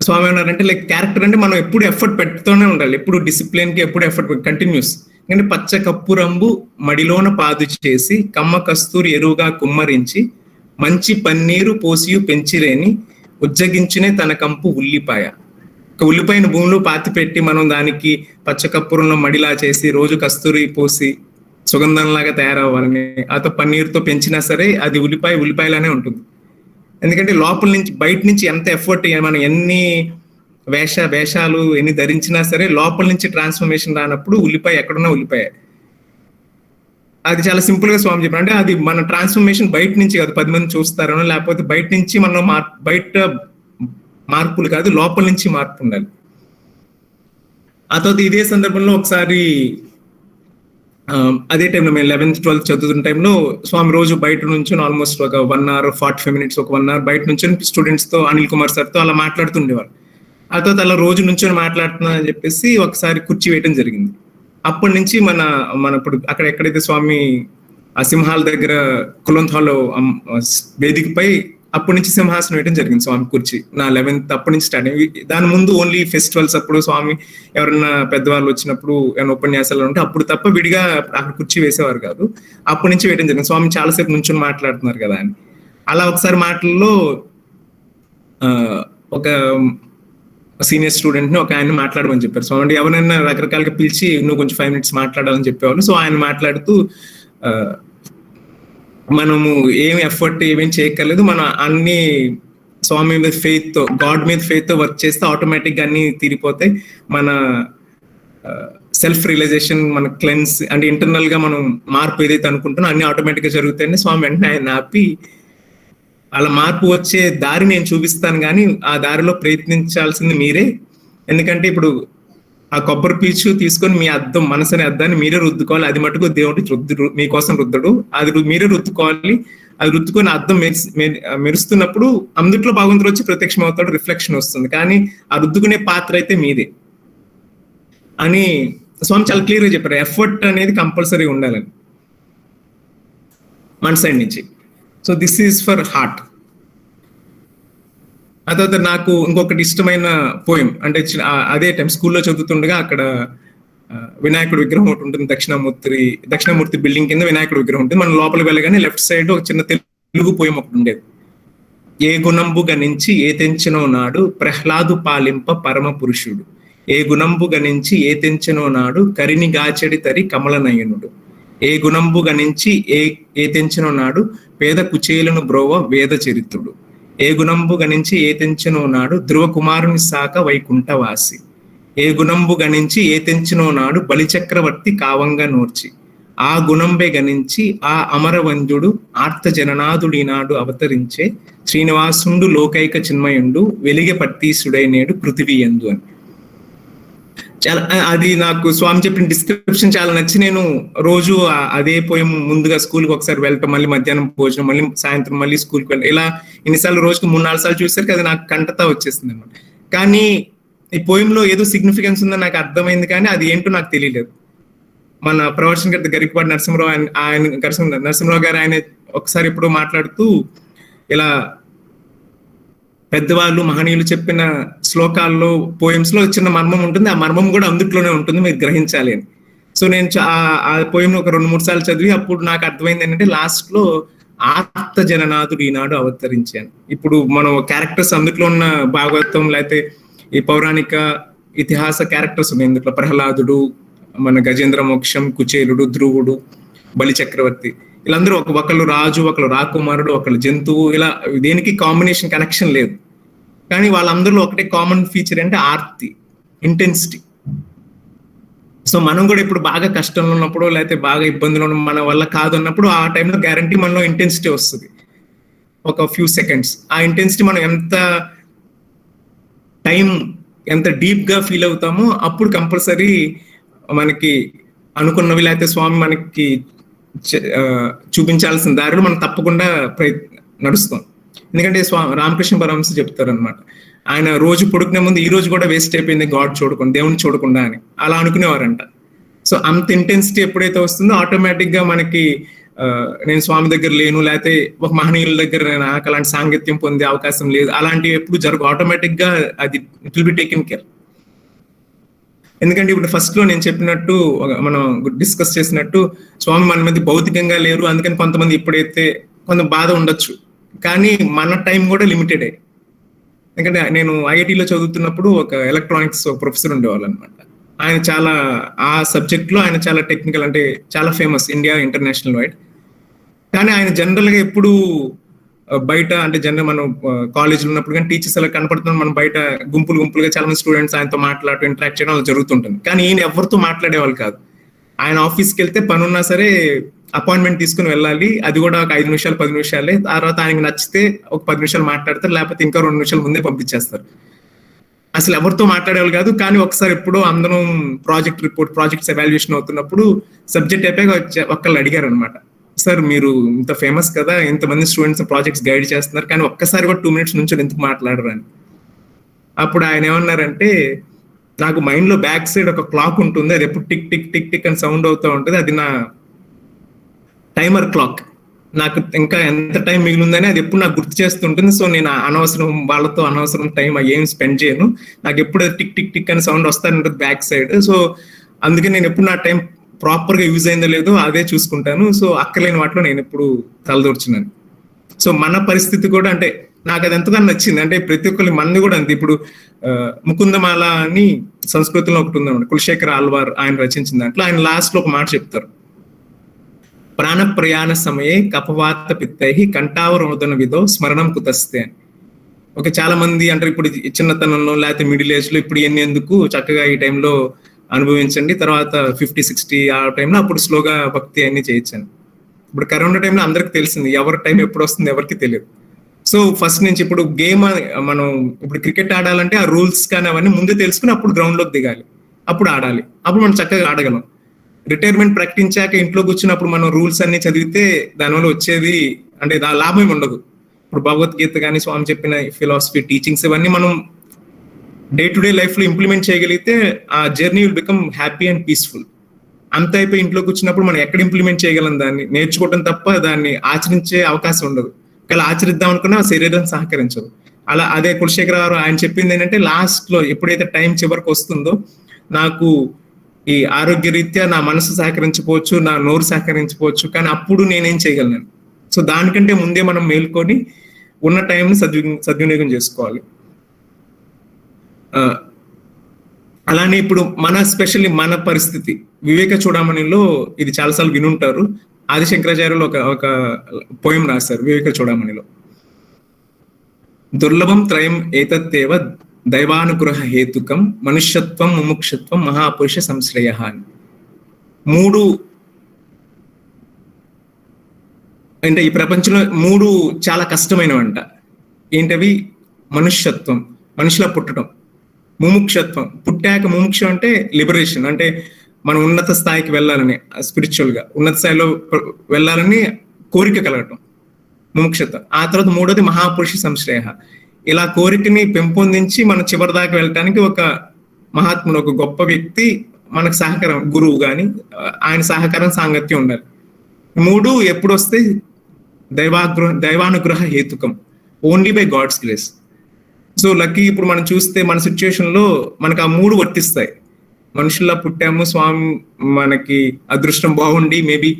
స్వామి ఏమన్నారంటే లైక్ క్యారెక్టర్ అంటే మనం ఎప్పుడు ఎఫర్ట్ పెడుతూనే ఉండాలి, ఎప్పుడు డిసిప్లిన్ కి ఎప్పుడు ఎఫర్ట్ కంటిన్యూస్. ఎందుకంటే పచ్చ కప్పు రంబు మడిలోన పాదు చేసి కమ్మ కస్తూరి ఎరువుగా కుమ్మరించి మంచి పన్నీరు పోసియు పెంచిరేని ఉజ్జగించునే తన కంపు ఉల్లిపాయ. ఉల్లిపాయను భూమిలో పాతి పెట్టి మనం దానికి పచ్చకప్పురంలో మడిలా చేసి రోజు కస్తూరి పోసి సుగంధంలాగా తయారవ్వాలని, అతో పన్నీరుతో పెంచినా సరే అది ఉల్లిపాయలానే ఉంటుంది. ఎందుకంటే లోపల నుంచి బయట నుంచి ఎంత ఎఫర్ట్ మనం ఎన్ని వేషాలు ఎన్ని ధరించినా సరే లోపల నుంచి ట్రాన్స్ఫర్మేషన్ రానప్పుడు ఉల్లిపాయ ఎక్కడున్నా ఉల్లిపాయ. అది చాలా సింపుల్ గా స్వామి చెప్పారు. అంటే అది మన ట్రాన్స్ఫర్మేషన్ బయట నుంచి కాదు, 10 మంది చూస్తారనో లేకపోతే బయట నుంచి మనం బయట మార్పులు కాదు, లోపల నుంచి మార్పు ఉండాలి. ఆ తర్వాత ఇదే సందర్భంలో ఒకసారి అదే టైంలో మేము 11th 12th చదువుతున్న టైంలో స్వామి రోజు బయట నుంచి ఆల్మోస్ట్ ఒక 1 hour 45 minutes ఒక 1 hour బయట నుంచి స్టూడెంట్స్ తో, అనిల్ కుమార్ సార్ తో అలా మాట్లాడుతుండేవారు. ఆ తర్వాత అలా రోజు నుంచి మాట్లాడుతున్నా అని చెప్పేసి ఒకసారి కుర్చీ వేయడం జరిగింది. అప్పటి నుంచి మన ఇప్పుడు అక్కడ ఎక్కడైతే స్వామి ఆ సింహాల దగ్గర కులంత్ హాల్ వేదికపై అప్పటి నుంచి సింహాసనం వేయడం జరిగింది స్వామి కుర్చీ. నా 11th అప్పటి నుంచి స్టార్ట్ అయ్యి, దాని ముందు ఓన్లీ ఫెస్టివల్స్ అప్పుడు స్వామి ఎవరైనా పెద్దవాళ్ళు వచ్చినప్పుడు ఏమైనా ఉపన్యాసాలు ఉంటే అప్పుడు తప్ప విడిగా అక్కడ కుర్చీ వేసేవారు కాదు. అప్పటి నుంచి వేయడం జరిగింది. స్వామి చాలాసేపు నుంచొని మాట్లాడుతున్నారు కదా అని. అలా ఒకసారి మాటల్లో ఒక సీనియర్ స్టూడెంట్ ని ఒక ఆయన మాట్లాడమని చెప్పారు స్వామి. అంటే ఎవరైనా రకరకాలుగా పిలిచి నువ్వు కొంచెం 5 minutes మాట్లాడాలని చెప్పేవాళ్ళు. సో ఆయన మాట్లాడుతూ మనము ఏమి ఎఫర్ట్ ఏమేమి చేయక్కర్లేదు, మనం అన్ని స్వామి మీద ఫెయిత్ తో, గాడ్ మీద ఫెయిత్ తో వర్క్ చేస్తే ఆటోమేటిక్ గా అన్ని తీరిపోతాయి. మన సెల్ఫ్ రియలైజేషన్, మన క్లెన్స్ అంటే ఇంటర్నల్ గా మనం మార్పు ఏదైతే అనుకుంటున్నా అన్ని ఆటోమేటిక్ గా జరుగుతాయని స్వామి వెంటనే ఆయన ఆపి, అలా మార్పు వచ్చే దారి నేను చూపిస్తాను కానీ ఆ దారిలో ప్రయత్నించాల్సింది మీరే. ఎందుకంటే ఇప్పుడు ఆ కొబ్బరి పీచు తీసుకొని మీ అద్దం, మనసుని అద్దాన్ని మీరే రుద్దుకోవాలి. అది మటుకు దేవుడు మీకోసం రుద్దడు, అది మీరే రుద్దుకోవాలి. అది రుద్దుకొని అద్దం మెరుస్తున్నప్పుడు అందుట్లో భగవంతుడు వచ్చి ప్రత్యక్షం అవుతాడు, రిఫ్లెక్షన్ వస్తుంది. కానీ ఆ రుద్దుకునే పాత్ర అయితే మీదే అని స్వామి చాలా క్లియర్ గా చెప్పారు. ఎఫర్ట్ అనేది కంపల్సరీ ఉండాలని మన సైడ్ నుంచి. So this is for heart. ఆ తర్వాత నాకు ఇంకొకటి ఇష్టమైన పోయం, అంటే అదే టైం స్కూల్లో చదువుతుండగా అక్కడ వినాయకుడు విగ్రహం ఒకటి ఉంటుంది, దక్షిణామూర్తి బిల్డింగ్ కింద వినాయకుడు విగ్రహం ఉంటుంది. మనం లోపలికి వెళ్ళగానే లెఫ్ట్ సైడ్ ఒక చిన్న తెలుగు పోయం ఒకటి ఉండేది. ఏ గుణంబు గణించి ఏ తెంచినో నాడు ప్రహ్లాదు పాలింప పరమ పురుషుడు, ఏ గుణంబు గణించి ఏ తెంచినో నాడు కరిని గాచెడి తరి కమలనయనుడు, ఏ గుణంబు గణించి ఏ తెంచినో నాడు పేద కుచేలను బ్రోవ వేద చరిత్రుడు, ఏ గుణంబు గణించి ఏ తెంచినో నాడు ధ్రువ కుమారుని సాక వైకుంఠవాసి, ఏ గుణంబు గణించి ఏ తెంచినో నాడు బలిచక్రవర్తి కావంగా నోర్చి, ఆ గుణంబే గణించి ఆ అమరవంద్యుడు ఆర్త జననాథుడినాడు అవతరించే శ్రీనివాసుండు లోకైక చిన్మయుండు వెలిగె పత్తీసుడై నేడు పృథివీ యందు అని. చాలా అది నాకు స్వామి చెప్పిన డిస్క్రిప్షన్ చాలా నచ్చి నేను రోజు అదే పోయం ముందుగా స్కూల్కి ఒకసారి వెళ్ళటం, మళ్ళీ మధ్యాహ్నం భోజనం, మళ్ళీ సాయంత్రం మళ్ళీ స్కూల్కి వెళ్ళి ఇలా ఎన్నిసార్లు రోజుకి 3-4 సార్లు చూసేసరికి అది నాకు కంటతా వచ్చేసింది అనమాట. కానీ ఈ పోయంలో ఏదో సిగ్నిఫికెన్స్ ఉందని నాకు అర్థమైంది, కానీ అది ఏంటో నాకు తెలియలేదు. మన ప్రవర్తనకర్త గరికపాటి నరసింహరావు నరసింహరావు గారు ఆయన ఒకసారి ఎప్పుడో మాట్లాడుతూ ఇలా పెద్దవాళ్ళు మహనీయులు చెప్పిన శ్లోకాల్లో పోయమ్స్ లో చిన్న మర్మం ఉంటుంది, ఆ మర్మం కూడా అందుట్లోనే ఉంటుంది, మీరు గ్రహించాలి అని. సో నేను ఆ పోయం ఒక 2-3 సార్లు చదివి అప్పుడు నాకు అర్థమైంది ఏంటంటే లాస్ట్ లో ఆర్త జననాథుడు ఈనాడు అవతరించాను. ఇప్పుడు మనం క్యారెక్టర్స్ అందుట్లో ఉన్న భాగవతం లేకపోతే ఈ పౌరాణిక ఇతిహాస క్యారెక్టర్స్ ఉన్నాయి ఇందులో. ప్రహ్లాదుడు, మన గజేంద్ర మోక్షం, కుచేలుడు, ధ్రువుడు, బలి చక్రవర్తి, వీళ్ళందరూ ఒకళ్ళు రాజు, ఒకళ్ళు రాకుమారుడు, ఒకళ్ళు జంతువు, ఇలా దేనికి కాంబినేషన్ కనెక్షన్ లేదు. కానీ వాళ్ళందరిలో ఒకటే కామన్ ఫీచర్ అంటే ఆర్తి, ఇంటెన్సిటీ. సో మనం కూడా ఇప్పుడు బాగా కష్టంలో ఉన్నప్పుడు లేకపోతే బాగా ఇబ్బందులు ఉన్న మన వల్ల కాదు అన్నప్పుడు ఆ టైంలో గ్యారంటీ మనలో ఇంటెన్సిటీ వస్తుంది, ఒక ఫ్యూ సెకండ్స్. ఆ ఇంటెన్సిటీ మనం ఎంత డీప్ గా ఫీల్ అవుతామో అప్పుడు కంపల్సరీ మనకి అనుకున్నవి లేకపోతే స్వామి మనకి చూపించాల్సిన దారిలో మనం తప్పకుండా నడుస్తాం. ఎందుకంటే రామకృష్ణ పరమహంస చెప్తారు అనమాట, ఆయన రోజు పొడుకునే ముందు ఈ రోజు కూడా వేస్ట్ అయిపోయింది గాడ్ చూడకుండా, దేవుని చూడకుండా అని అలా అనుకునేవారంట. సో అంత ఇంటెన్సిటీ ఎప్పుడైతే వస్తుందో ఆటోమేటిక్ గా మనకి నేను స్వామి దగ్గర లేను లేకపోతే ఒక మహనీయుల దగ్గర నాకు అలాంటి సాంగత్యం పొందే అవకాశం లేదు, అలాంటివి ఎప్పుడు జరుగు, ఆటోమేటిక్ గా అది it will be taken care. ఎందుకంటే ఇప్పుడు ఫస్ట్ లో నేను చెప్పినట్టు మనం డిస్కస్ చేసినట్టు స్వామి మన మీద భౌతికంగా లేరు, అందుకని కొంతమంది ఇప్పుడైతే కొంత బాధ ఉండొచ్చు, కానీ మన టైం కూడా లిమిటెడే. ఎందుకంటే నేను ఐఐటిలో చదువుతున్నప్పుడు ఒక ఎలక్ట్రానిక్స్ ప్రొఫెసర్ ఉండేవాళ్ళు అనమాట. ఆయన చాలా ఆ సబ్జెక్ట్ లో ఆయన చాలా టెక్నికల్, అంటే చాలా ఫేమస్ ఇండియా ఇంటర్నేషనల్ వైడ్. కానీ ఆయన జనరల్ గా ఎప్పుడు బయట అంటే జనరల్ మనం కాలేజీలో ఉన్నప్పుడు కానీ టీచర్స్ అలా కనపడుతున్నాం, మనం బయట గుంపులుగా చాలా మంది స్టూడెంట్స్ ఆయనతో మాట్లాడుతూ ఇంటరాక్ట్ చేయడం అలా జరుగుతుంటుంది. కానీ ఈయన ఎవరితో మాట్లాడేవాళ్ళు కాదు. ఆయన ఆఫీస్కి వెళ్తే పని ఉన్నా సరే అపాయింట్మెంట్ తీసుకుని వెళ్ళాలి, అది కూడా ఒక 5 నిమిషాలు 10 నిమిషాలే. తర్వాత ఆయనకి నచ్చితే ఒక 10 నిమిషాలు మాట్లాడతారు, లేకపోతే ఇంకా 2 నిమిషాలు ముందే పంపించేస్తారు. అసలు ఎవరితో మాట్లాడేవాళ్ళు కాదు. కానీ ఒకసారి ఎప్పుడో అందరం ప్రాజెక్ట్స్ ఎవాల్యుయేషన్ అవుతున్నప్పుడు సబ్జెక్ట్ అయిపోయి ఒకళ్ళు అడిగారు అనమాట, సార్ మీరు ఇంత ఫేమస్ కదా, ఇంతమంది స్టూడెంట్స్ ప్రాజెక్ట్స్ గైడ్ చేస్తున్నారు, కానీ ఒక్కసారి కూడా 2 మినిట్స్ నుంచి ఎందుకు మాట్లాడరు అని. అప్పుడు ఆయన ఏమన్నారంటే, నాకు మైండ్ లో బ్యాక్ సైడ్ ఒక క్లాక్ ఉంటుంది, అది ఎప్పుడు టిక్ టిక్ టిక్ టిక్ అని సౌండ్ అవుతూ ఉంటుంది, అది నా టైమర్ క్లాక్. నాకు ఇంకా ఎంత టైం మిగిలిందని అది ఎప్పుడు నాకు గుర్తు చేస్తుంటుంది. సో నేను వాళ్ళతో అనవసరం టైం ఏం స్పెండ్ చేయను, నాకు ఎప్పుడు టిక్ టిక్ టిక్ అని సౌండ్ వస్తానంటుంది బ్యాక్ సైడ్. సో అందుకే నేను ఎప్పుడు నా టైం ప్రాపర్ గా యూజ్ అయిందో లేదో అదే చూసుకుంటాను. సో అక్కర్లేని వాటిలో నేను ఎప్పుడు తలదూర్చున్నాను. సో మన పరిస్థితి కూడా అంటే నాకు అది ఎంతగానో నచ్చింది. అంటే ప్రతి ఒక్కరి మంది కూడా అంతే. ఇప్పుడు ముకుందమాల అని సంస్కృతంలో ఒకటి ఉందన్నమాట, కులశేఖర ఆల్వార్ ఆయన రచించిన దాంట్లో ఆయన లాస్ట్ లో ఒక మాట చెప్తారు, ప్రాణ ప్రయాణ సమయే కపవాత పిత్తై కంఠావరోధన విధో స్మరణం కుతస్తే అని. ఓకే, చాలా మంది అంటారు ఇప్పుడు చిన్నతనంలో లేకపోతే మిడిల్ ఏజ్ లో ఇప్పుడు ఎందుకు, చక్కగా ఈ టైంలో అనుభవించండి, తర్వాత 50-60 ఆ టైంలో అప్పుడు స్లోగా భక్తి అన్ని చేయొచ్చాను. ఇప్పుడు కరోనా టైంలో అందరికి తెలిసింది ఎవరి టైం ఎప్పుడు వస్తుంది ఎవరికి తెలియదు. సో ఫస్ట్ నుంచి ఇప్పుడు గేమ్ మనం ఇప్పుడు క్రికెట్ ఆడాలంటే ఆ రూల్స్ కానీ అవన్నీ ముందే తెలుసుకుని అప్పుడు గ్రౌండ్ లోకి దిగాలి, అప్పుడు ఆడాలి, అప్పుడు మనం చక్కగా ఆడగలం. రిటైర్మెంట్ ప్రకటించాక ఇంట్లో కూర్చున్నప్పుడు మనం రూల్స్ అన్ని చదివితే దానివల్ల వచ్చేది అంటే లాభం ఉండదు. ఇప్పుడు భగవద్గీత కానీ స్వామి చెప్పిన ఫిలాసఫీ టీచింగ్స్ ఇవన్నీ మనం డే టు డే లైఫ్ లో ఇంప్లిమెంట్ చేయగలిగితే ఆ journey will become happy and peaceful. అంత అయిపోయి ఇంట్లో కూర్చున్నప్పుడు మనం ఎక్కడ ఇంప్లిమెంట్ చేయగలం, దాన్ని నేర్చుకోవడం తప్ప దాన్ని ఆచరించే అవకాశం ఉండదు. ఒకవేళ ఆచరిద్దాం అనుకున్నా శరీరం సహకరించదు. అలా అదే కులశేఖర గారు ఆయన చెప్పింది ఏంటంటే, లాస్ట్ లో ఎప్పుడైతే టైం చివరికి వస్తుందో నాకు ఈ ఆరోగ్య రీత్యా నా మనసు సహకరించకపోవచ్చు, నా నోరు సహకరించకపోవచ్చు, కానీ అప్పుడు నేనేం చేయగలను. సో దానికంటే ముందే మనం మేల్కొని ఉన్న టైంని సద్వినియోగం చేసుకోవాలి. అలానే ఇప్పుడు స్పెషల్లీ మన పరిస్థితి వివేక చూడమణిలో ఇది చాలాసార్లు వినుంటారు. ఆది శంకరాచార్యులు ఒక పోయం రాశారు వివేక చూడమణిలో, దుర్లభం త్రయం ఏతత్తేవ దైవానుగ్రహ హేతుకం మనుష్యత్వం ముముక్షత్వం మహాపురుష సంశ్రయ అని. 3 అంటే ఈ ప్రపంచంలో 3 చాలా కష్టమైనవంట. ఏంటవి? మనుష్యత్వం, మనిషిలా పుట్టడం, ముముక్షత్వం. పుట్టాక ముముక్ష అంటే లిబరేషన్, అంటే మనం ఉన్నత స్థాయికి వెళ్ళాలని, స్పిరిచువల్ గా ఉన్నత స్థాయిలో వెళ్ళాలని కోరిక కలగటం ముముక్షత్వం. ఆ తర్వాత మూడోది మహాపురుష సంశ్రయ. ఇలా కోరికని పెంపొందించి మనం చివరి దాకా వెళ్ళటానికి ఒక మహాత్ముడు, ఒక గొప్ప వ్యక్తి మనకు సహకారం, గురువు గాని ఆయన సహకారం, సాంగత్యం ఉండాలి. మూడు ఎప్పుడు వస్తే దైవానుగ్రహ హేతుకం, only by God's grace. So lucky ఇప్పుడు మనం చూస్తే మన సిచ్యువేషన్ లో మనకు ఆ మూడు వర్తిస్తాయి. మనుషుల్లా పుట్టాము, స్వామి మనకి అదృష్టం బాగుండి మేబీ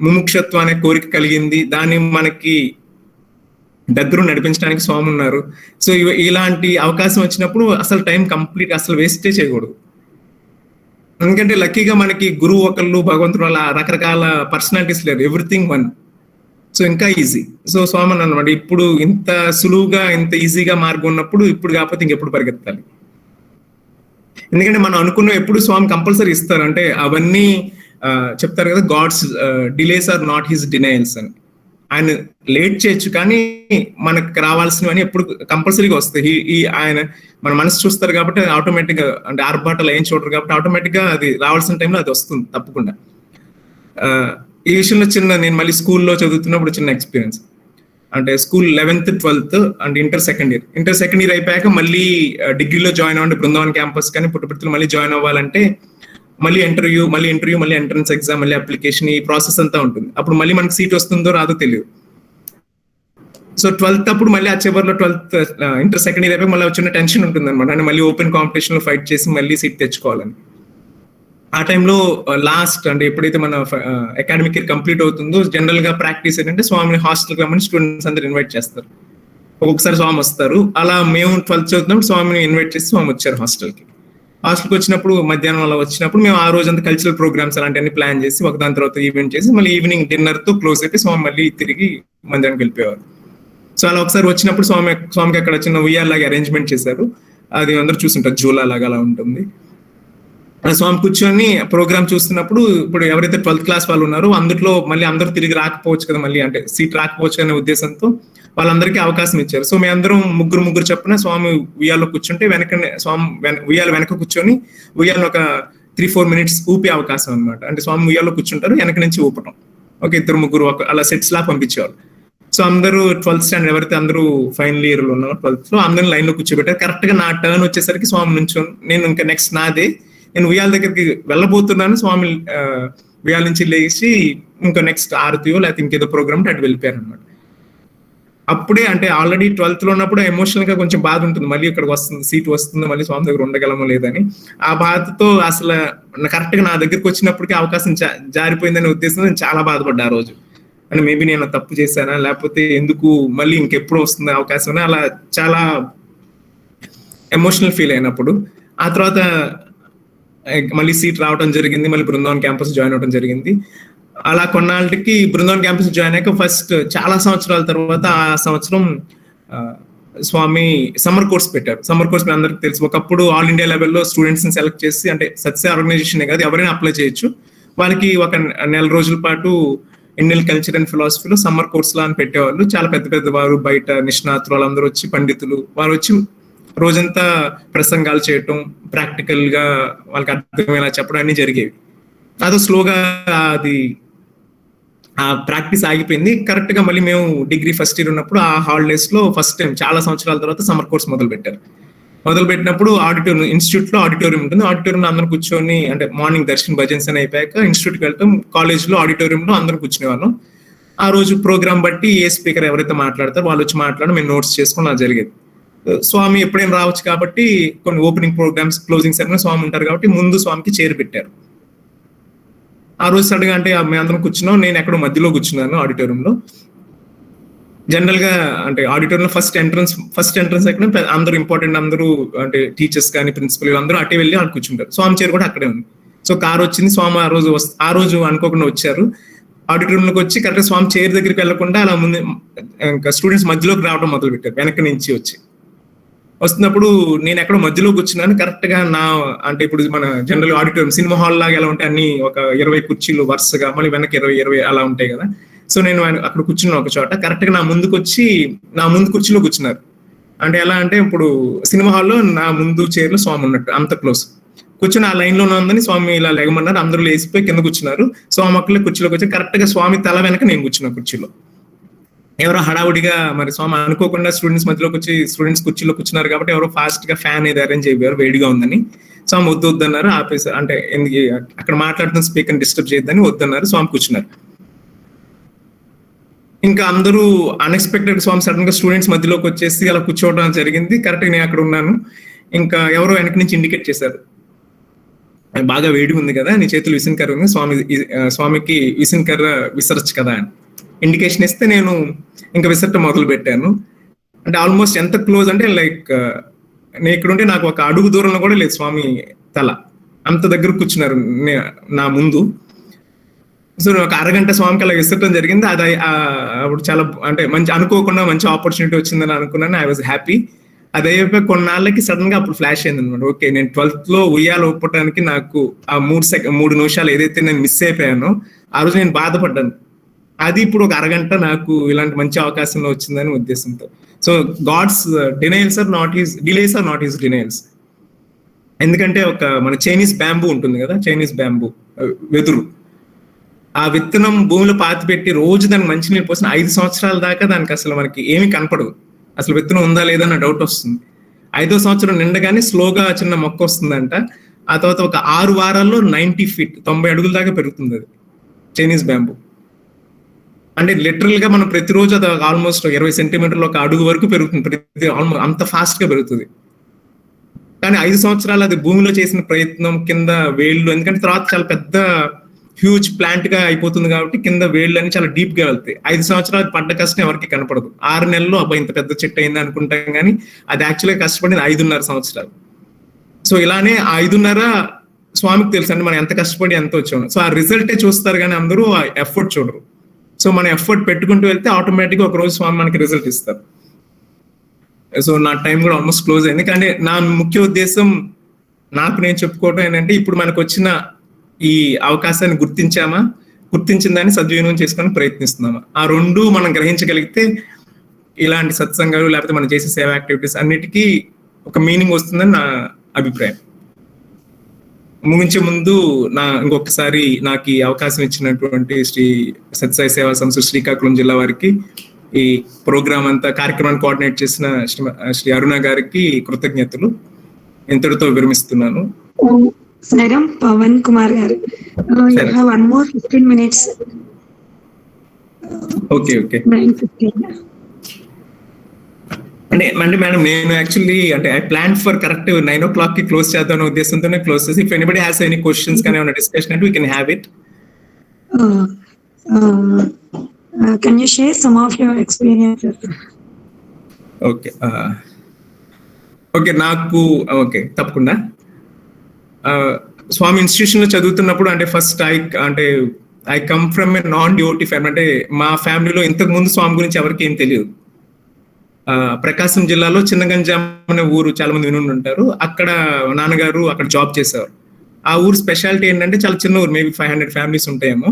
ముముక్షత్వం అనే కోరిక కలిగింది, దాన్ని మనకి దగ్గర నడిపించడానికి స్వామి ఉన్నారు. సో ఇలాంటి అవకాశం వచ్చినప్పుడు అసలు టైం కంప్లీట్ అసలు వేస్టే చేయకూడదు. ఎందుకంటే లక్కీగా మనకి గురువు ఒకళ్ళు, భగవంతుడు అలా రకరకాల పర్సనాలిటీస్ లేరు, ఎవ్రీథింగ్ వన్. సో ఇంకా ఈజీ. సో స్వామి అన్నమాట ఇప్పుడు ఇంత సులువుగా ఇంత ఈజీగా మార్గం ఉన్నప్పుడు ఇప్పుడు కాకపోతే ఇంకెప్పుడు పరిగెత్తాలి. ఎందుకంటే మనం అనుకున్న ఎప్పుడు స్వామి కంపల్సరీ ఇస్తారు. అంటే అవన్నీ చెప్తారు కదా, God's delays are not his denials అని. ఆయన లేట్ చేయొచ్చు కానీ మనకు రావాల్సినవన్నీ ఎప్పుడు కంపల్సరీగా వస్తాయి. ఆయన మన మనసు చూస్తారు కాబట్టి ఆటోమేటిక్ గా, అంటే ఆర్భాటాలు ఏం చూడరు కాబట్టి ఆటోమేటిక్ గా అది రావాల్సిన టైంలో అది వస్తుంది తప్పకుండా. ఈ విషయంలో నేను మళ్ళీ స్కూల్లో చదువుతున్నప్పుడు చిన్న ఎక్స్పీరియన్స్. అంటే school 11th 12th and inter second year అయిపోయాక మళ్ళీ డిగ్రీలో జాయిన్ అవ్వండి బృందావన్ క్యాంపస్ కానీ పుట్టపర్తిలో మళ్ళీ జాయిన్ అవ్వాలంటే మళ్ళీ ఇంటర్వ్యూ, మళ్ళీ ఎంట్రన్స్ ఎగ్జామ్, మళ్ళీ అప్లికేషన్, ఈ ప్రాసెస్ అంతా ఉంటుంది. అప్పుడు మళ్ళీ మనకి సీట్ వస్తుందో రాదో తెలియదు. సో 12th అప్పుడు మళ్ళీ ఆ చివరిలో 12th ఇంటర్ సెకండ్ ఇయర్ అయిపోయి మళ్ళీ చిన్న టెన్షన్ ఉంటుంది అనమాట. అంటే మళ్ళీ ఓపెన్ కాంపిటీషన్ లో ఫైట్ చేసి మళ్ళీ సీట్ తెచ్చుకోవాలని. ఆ టైంలో లాస్ట్ అంటే ఎప్పుడైతే మన అకాడమిక్ ఇయర్ కంప్లీట్ అవుతుందో జనరల్ గా ప్రాక్టీస్ ఏంటంటే స్వామిని హాస్టల్కి రమ్మని స్టూడెంట్స్ అందరు ఇన్వైట్ చేస్తారు. ఒక్కొక్కసారి స్వామి వస్తారు. అలా మేము 12th చదువుతున్నప్పుడు స్వామిని ఇన్వైట్ చేసి స్వామి వచ్చారు హాస్టల్కి వచ్చినప్పుడు మధ్యాహ్నం అలా వచ్చినప్పుడు మేము ఆ రోజు అంతా కల్చరల్ ప్రోగ్రామ్స్ అలాంటివన్నీ ప్లాన్ చేసి ఒక దాని తర్వాత ఈవెంట్ చేసి మళ్ళీ ఈవినింగ్ డిన్నర్ తో క్లోజ్ అయిపోయి స్వామి మళ్ళీ తిరిగి మందిరానికి వెళ్ళిపోయేవారు. సో అలా ఒకసారి వచ్చినప్పుడు స్వామికి అక్కడ చిన్న ఉయ్యాలాగా అరేంజ్మెంట్ చేశారు. అది అందరూ చూస్తుంటారు, జూలా లాగా అలా ఉంటుంది. స్వామి కూర్చొని ప్రోగ్రామ్ చూస్తున్నప్పుడు ఇప్పుడు ఎవరైతే 12th క్లాస్ వాళ్ళు ఉన్నారో అందులో మళ్ళీ అందరూ తిరిగి రాకపోవచ్చు కదా, మళ్ళీ అంటే సీట్ రాకపోవచ్చు అనే ఉద్దేశంతో వాళ్ళందరికీ అవకాశం ఇచ్చారు. సో మేమందరం ముగ్గురు చెప్పిన స్వామి ఉయ్యాల్లో కూర్చుంటే ఉయ్యాల వెనక కూర్చొని ఉయ్యాలను ఒక 3-4 minutes ఊపే అవకాశం అనమాట. అంటే స్వామి ఉయ్యాల్లో కూర్చుంటారు, వెనక నుంచి ఊపటం. ఒక 2-3 అలా సెట్స్ లా పంపించేవాళ్ళు. సో అందరూ 12th స్టాండర్డ్ ఎవరైతే అందరూ ఫైనల్ ఇయర్ లో ఉన్నారో 12th లో అందరిని లైన్ లో కూర్చోబెట్టారు. కరెక్ట్ గా నా టర్న్ వచ్చేసరికి స్వామి నుంచి నేను ఇంకా నెక్స్ట్ నాదే, నేను ఉయ్యాల దగ్గరికి వెళ్ళబోతున్నాను. స్వామి ఉయ్యాల నుంచి లేచి ఇంకా నెక్స్ట్ ఆరతియో లేకపోతే ఇంకేదో ప్రోగ్రామ్ అటు వెళ్ళిపోయారు అనమాట. అప్పుడే అంటే ఆల్రెడీ 12th లో ఉన్నప్పుడు ఎమోషనల్ గా కొంచెం బాధ ఉంటుంది, మళ్ళీ ఇక్కడికి వస్తుంది సీట్ వస్తుంది, మళ్ళీ స్వామి దగ్గర ఉండగలమో లేదని. ఆ బాధతో అసలు కరెక్ట్ గా నా దగ్గరికి వచ్చినప్పటికీ అవకాశం జారిపోయిందనే ఉద్దేశంతో నేను చాలా బాధపడ్డా ఆ రోజు. అంటే మేబీ నేను తప్పు చేశానా, లేకపోతే ఎందుకు మళ్ళీ ఇంకెప్పుడు వస్తుంది అవకాశం, అలా చాలా ఎమోషనల్ ఫీల్ అయినప్పుడు. ఆ తర్వాత మళ్ళీ సీట్ రావడం జరిగింది, మళ్ళీ బృందావన్ క్యాంపస్ జాయిన్ అవడం జరిగింది. అలా కొన్నాళ్ళకి బృందావన్ క్యాంపస్ జాయిన్ అయ్యాక ఫస్ట్ చాలా సంవత్సరాల తర్వాత ఆ సంవత్సరం స్వామి సమ్మర్ కోర్స్ పెట్టారు. సమ్మర్ కోర్స్ మీ అందరికి తెలుసు, ఒకప్పుడు ఆల్ ఇండియా లెవెల్లో స్టూడెంట్స్ ని సెలెక్ట్ చేసి, అంటే సత్య ఆర్గనైజేషన్ కాదు ఎవరైనా అప్లై చేయొచ్చు, వాళ్ళకి ఒక 1 నెల రోజుల పాటు ఇండియన్ కల్చర్ అండ్ ఫిలాసఫీలో సమ్మర్ కోర్స్ లా అని పెట్టేవాళ్ళు. చాలా పెద్ద వారు, బయట నిష్ణాతులు వాళ్ళందరూ వచ్చి, పండితులు వారు వచ్చి రోజంతా ప్రసంగాలు చేయటం, ప్రాక్టికల్ గా వాళ్ళకి అర్థమయ్యేలా చెప్పడం అన్ని జరిగేవి. అదో స్లోగా అది ఆ ప్రాక్టీస్ ఆగిపోయింది. కరెక్ట్ గా మళ్ళీ మేము డిగ్రీ ఫస్ట్ ఇయర్ ఉన్నప్పుడు ఆ హాలిడేస్ లో ఫస్ట్ టైం చాలా సంవత్సరాల తర్వాత సమ్మర్ కోర్స్ మొదలు పెట్టినప్పుడు ఆడిటోరియం, ఇన్స్టిట్యూట్ లో ఆడిటోరియం ఉంటుంది. ఆడిటోరియంలో అందరూ కూర్చొని, అంటే మార్నింగ్ దర్శన్ భజన్స్ అని అయిపోయాక ఇన్స్టిట్యూట్ కి వెళ్తాం, కాలేజ్ లో ఆడిటోరియంలో అందరూ కూర్చునే వాళ్ళం. ఆ రోజు ప్రోగ్రామ్ బట్టి ఏ స్పీకర్ ఎవరైతే మాట్లాడతారో వాళ్ళు వచ్చి మాట్లాడడం, మేము నోట్స్ చేసుకుని అలా జరిగేది. స్వామి ఎప్పుడైనా రావచ్చు కాబట్టి కొన్ని ఓపెనింగ్ ప్రోగ్రామ్స్, క్లోజింగ్ సెరమనీ స్వామి ఉంటారు కాబట్టి ముందు స్వామికి చైర్ పెట్టారు. ఆ రోజు సడన్ గా అంటే మేమందరం కూర్చున్నాం, నేను ఎక్కడో మధ్యలో కూర్చున్నాను ఆడిటోరియంలో. జనరల్ గా అంటే ఆడిటోరియంలో ఫస్ట్ ఎంట్రన్స్ ఎక్కడ అందరూ ఇంపార్టెంట్, అందరూ అంటే టీచర్స్ కానీ ప్రిన్సిపల్ అందరూ అటే వెళ్ళి వాళ్ళు కూర్చుంటారు. స్వామి చైర్ కూడా అక్కడే ఉంది. సో కార్ వచ్చింది, స్వామి ఆ రోజు అనుకోకుండా వచ్చారు. ఆడిటోరియంలోకి వచ్చి కరెక్ట్ స్వామి చైర్ దగ్గరికి వెళ్లకుండా అలా ముందు ఇంకా స్టూడెంట్స్ మధ్యలోకి రావడం మొదలు పెట్టారు, వెనక నుంచి వస్తున్నప్పుడు నేను ఎక్కడో మధ్యలో కూర్చున్నాను. కరెక్ట్ గా అంటే ఇప్పుడు మన జనరల్ ఆడిటోరియం సినిమా హాల్ లాగా ఎలా ఉంటాయి, అన్ని ఒక 20 కుర్చీలు వరుసగా, మళ్ళీ వెనక 20 అలా ఉంటాయి కదా. సో నేను అక్కడ కూర్చున్నాను ఒక చోట. కరెక్ట్ గా నా ముందు కుర్చీలో కూర్చున్నారు. అంటే ఎలా అంటే ఇప్పుడు సినిమా హాల్లో నా ముందు చైర్లో స్వామి ఉన్నట్టు, అంత క్లోజ్. కూర్చొని ఆ లైన్ లో ఉందని స్వామి ఇలా లెగమన్నారు, అందరూ లేచిపోయి కింద కూర్చున్నారు. స్వామి ఒక్కలే కుర్చీలోకి వచ్చి కరెక్ట్ గా స్వామి తల వెనక నేను కూర్చున్నా కుర్చీలో. ఎవరో హడావుడిగా మరి స్వామి అనుకోకుండా స్టూడెంట్స్ మధ్యలోకి వచ్చి స్టూడెంట్స్ కుర్చీలో కూర్చున్నారు కాబట్టి ఎవరో ఫాస్ట్ గా ఫ్యాన్ ఏది అరేంజ్ అయిపోయారు, వేడిగా ఉందని. స్వామి వద్దన్నారు, ఆపేసారు. అంటే ఎందుకు అక్కడ మాట్లాడుతున్న స్పీకర్ డిస్టర్బ్ చేయొద్దని వద్దన్నారు, స్వామి కూర్చున్నారు. ఇంకా అందరూ అన్ఎక్స్పెక్టెడ్ స్వామి సడన్ గా స్టూడెంట్స్ మధ్యలోకి వచ్చేసి అలా కూర్చోవడం జరిగింది. కరెక్ట్ నేను అక్కడ ఉన్నాను. ఇంకా ఎవరో వెనక నుంచి ఇండికేట్ చేశారు, బాగా వేడిగా ఉంది కదా, నీ చేతులు విసిన్ కర్ర ఉంది, స్వామికి విసిన్ కర్ర విసరచ్చు కదా అని ఇండికేషన్ ఇస్తే నేను ఇంకా విసరటం మొదలు పెట్టాను. అంటే ఆల్మోస్ట్ ఎంత క్లోజ్ అంటే లైక్ నేను ఇక్కడ ఉంటే నాకు ఒక అడుగు దూరంలో కూడా లేదు స్వామి తల, అంత దగ్గర కూర్చున్నారు నా ముందు. సో ఒక అరగంట స్వామికి అలా విసరటం జరిగింది. అది అప్పుడు చాలా అంటే మంచి అనుకోకుండా మంచి ఆపర్చునిటీ వచ్చిందని అనుకున్నాను. I was happy. అది అయిపోయి కొన్నాళ్ళకి సడన్ గా అప్పుడు ఫ్లాష్ అయింది అనమాట. ఓకే, నేను 12th లో ఉయ్యాల ఊపటానికి నాకు ఆ 3 నిమిషాలు ఏదైతే నేను మిస్ అయిపోయానో ఆ రోజు నేను బాధపడ్డాను. అది ఇప్పుడు ఒక అరగంట నాకు ఇలాంటి మంచి అవకాశంలో వచ్చిందని ఉద్దేశంతో. So God's denials are not is delays are not is denials. ఎందుకంటే ఒక మన చైనీస్ బ్యాంబూ ఉంటుంది కదా, చైనీస్ బ్యాంబూ వెదురు, ఆ విత్తనం భూమిలో పాతి పెట్టి రోజు దానికి మంచినీళ్ళు పోసిన 5 సంవత్సరాల దాకా దానికి అసలు మనకి ఏమీ కనపడదు, అసలు విత్తనం ఉందా లేదా అన్న డౌట్ వస్తుంది. 5వ సంవత్సరం నిండగానే స్లోగా చిన్న మొక్క వస్తుందంట. ఆ తర్వాత ఒక 6 వారాల్లో 90 feet 90 అడుగుల దాకా పెరుగుతుంది అది చైనీస్ బ్యాంబూ. అంటే లిటరల్ గా మనం ప్రతిరోజు అది ఆల్మోస్ట్ 20 సెంటీమీటర్లు ఒక అడుగు వరకు పెరుగుతుంది, ఆల్మోస్ట్ అంత ఫాస్ట్ గా పెరుగుతుంది. కానీ 5 సంవత్సరాలు అది భూమిలో చేసిన ప్రయత్నం, కింద వేళ్ళు, ఎందుకంటే తర్వాత చాలా పెద్ద హ్యూజ్ ప్లాంట్ గా అయిపోతుంది కాబట్టి కింద వేళ్ళు అని చాలా డీప్ గా వెళ్తాయి. 5 సంవత్సరాలు పడ్డ కష్టం ఎవరికి కనపడదు. 6 నెలల్లో అబ్బాయి ఇంత పెద్ద చెట్టు అయింది అనుకుంటాం, కానీ అది యాక్చువల్గా కష్టపడింది 5.5 సంవత్సరాలు. సో ఇలానే 5.5 స్వామికి తెలుసు అండి మనం ఎంత కష్టపడి ఎంత వచ్చాము. సో ఆ రిజల్టే చూస్తారు కానీ అందరూ ఆ ఎఫర్ట్ చూడరు. సో మనం ఎఫర్ట్ పెట్టుకుంటూ వెళ్తే ఆటోమేటిక్ గా ఒక రోజు స్వామి మనకి రిజల్ట్ ఇస్తారు. సో నా టైం కూడా ఆల్మోస్ట్ క్లోజ్ అయింది. కానీ నా ముఖ్య ఉద్దేశం నాకు నేను చెప్పుకోవడం ఏంటంటే, ఇప్పుడు మనకు వచ్చిన ఈ అవకాశాన్ని గుర్తించిన దాన్ని సద్వినియోగం చేసుకొని ప్రయత్నిస్తున్నామా, ఆ 2 మనం గ్రహించగలిగితే ఇలాంటి సత్సంగాలు లేకపోతే మనం చేసే సేవ యాక్టివిటీస్ అన్నిటికీ ఒక మీనింగ్ వస్తుందని నా అభిప్రాయం. ముగించే ముందు ఇంకొకసారి నాకు ఈ అవకాశం ఇచ్చినటువంటి శ్రీ సత్యసాయి సేవా సంస్థ శ్రీకాకుళం జిల్లా వారికి, ఈ ప్రోగ్రామ్ అంతా కార్యక్రమాన్ని కోఆర్డినేట్ చేసిన శ్రీ అరుణ గారికి కృతజ్ఞతలు. ఇంతటితో విరమిస్తున్నాను. Sairam, Pawan Kumar garu. You have one more 15 minutes. Okay. 9:15. అంటే మేడం నేను యాక్చువల్లీ అంటే I plan for correct 9 o'clock కి క్లోజ్ చేద్దాం అనే ఉద్దేశంతోనే క్లోజ్ చేసి, if anybody has any questions కానీ ఏమైనా డిస్కషన్ అంటే we can have it. Can you share some of your experiences? Okay తప్పకుండా. స్వామి ఇన్స్టిట్యూషన్ లో చదువుతున్నప్పుడు అంటే first I come from A non devotee family. అంటే మా ఫ్యామిలీలో ఇంతకు ముందు స్వామి గురించి ఎవరికి ఏం తెలియదు. ప్రకాశం జిల్లాలో చిన్నగంజాం అనే ఊరు చాలా మంది విని ఉంటారు. అక్కడ నాన్నగారు అక్కడ జాబ్ చేసేవారు. ఆ ఊరు స్పెషాలిటీ ఏంటంటే చాలా చిన్న ఊరు, మేబీ 500 ఫ్యామిలీస్ ఉంటాయేమో.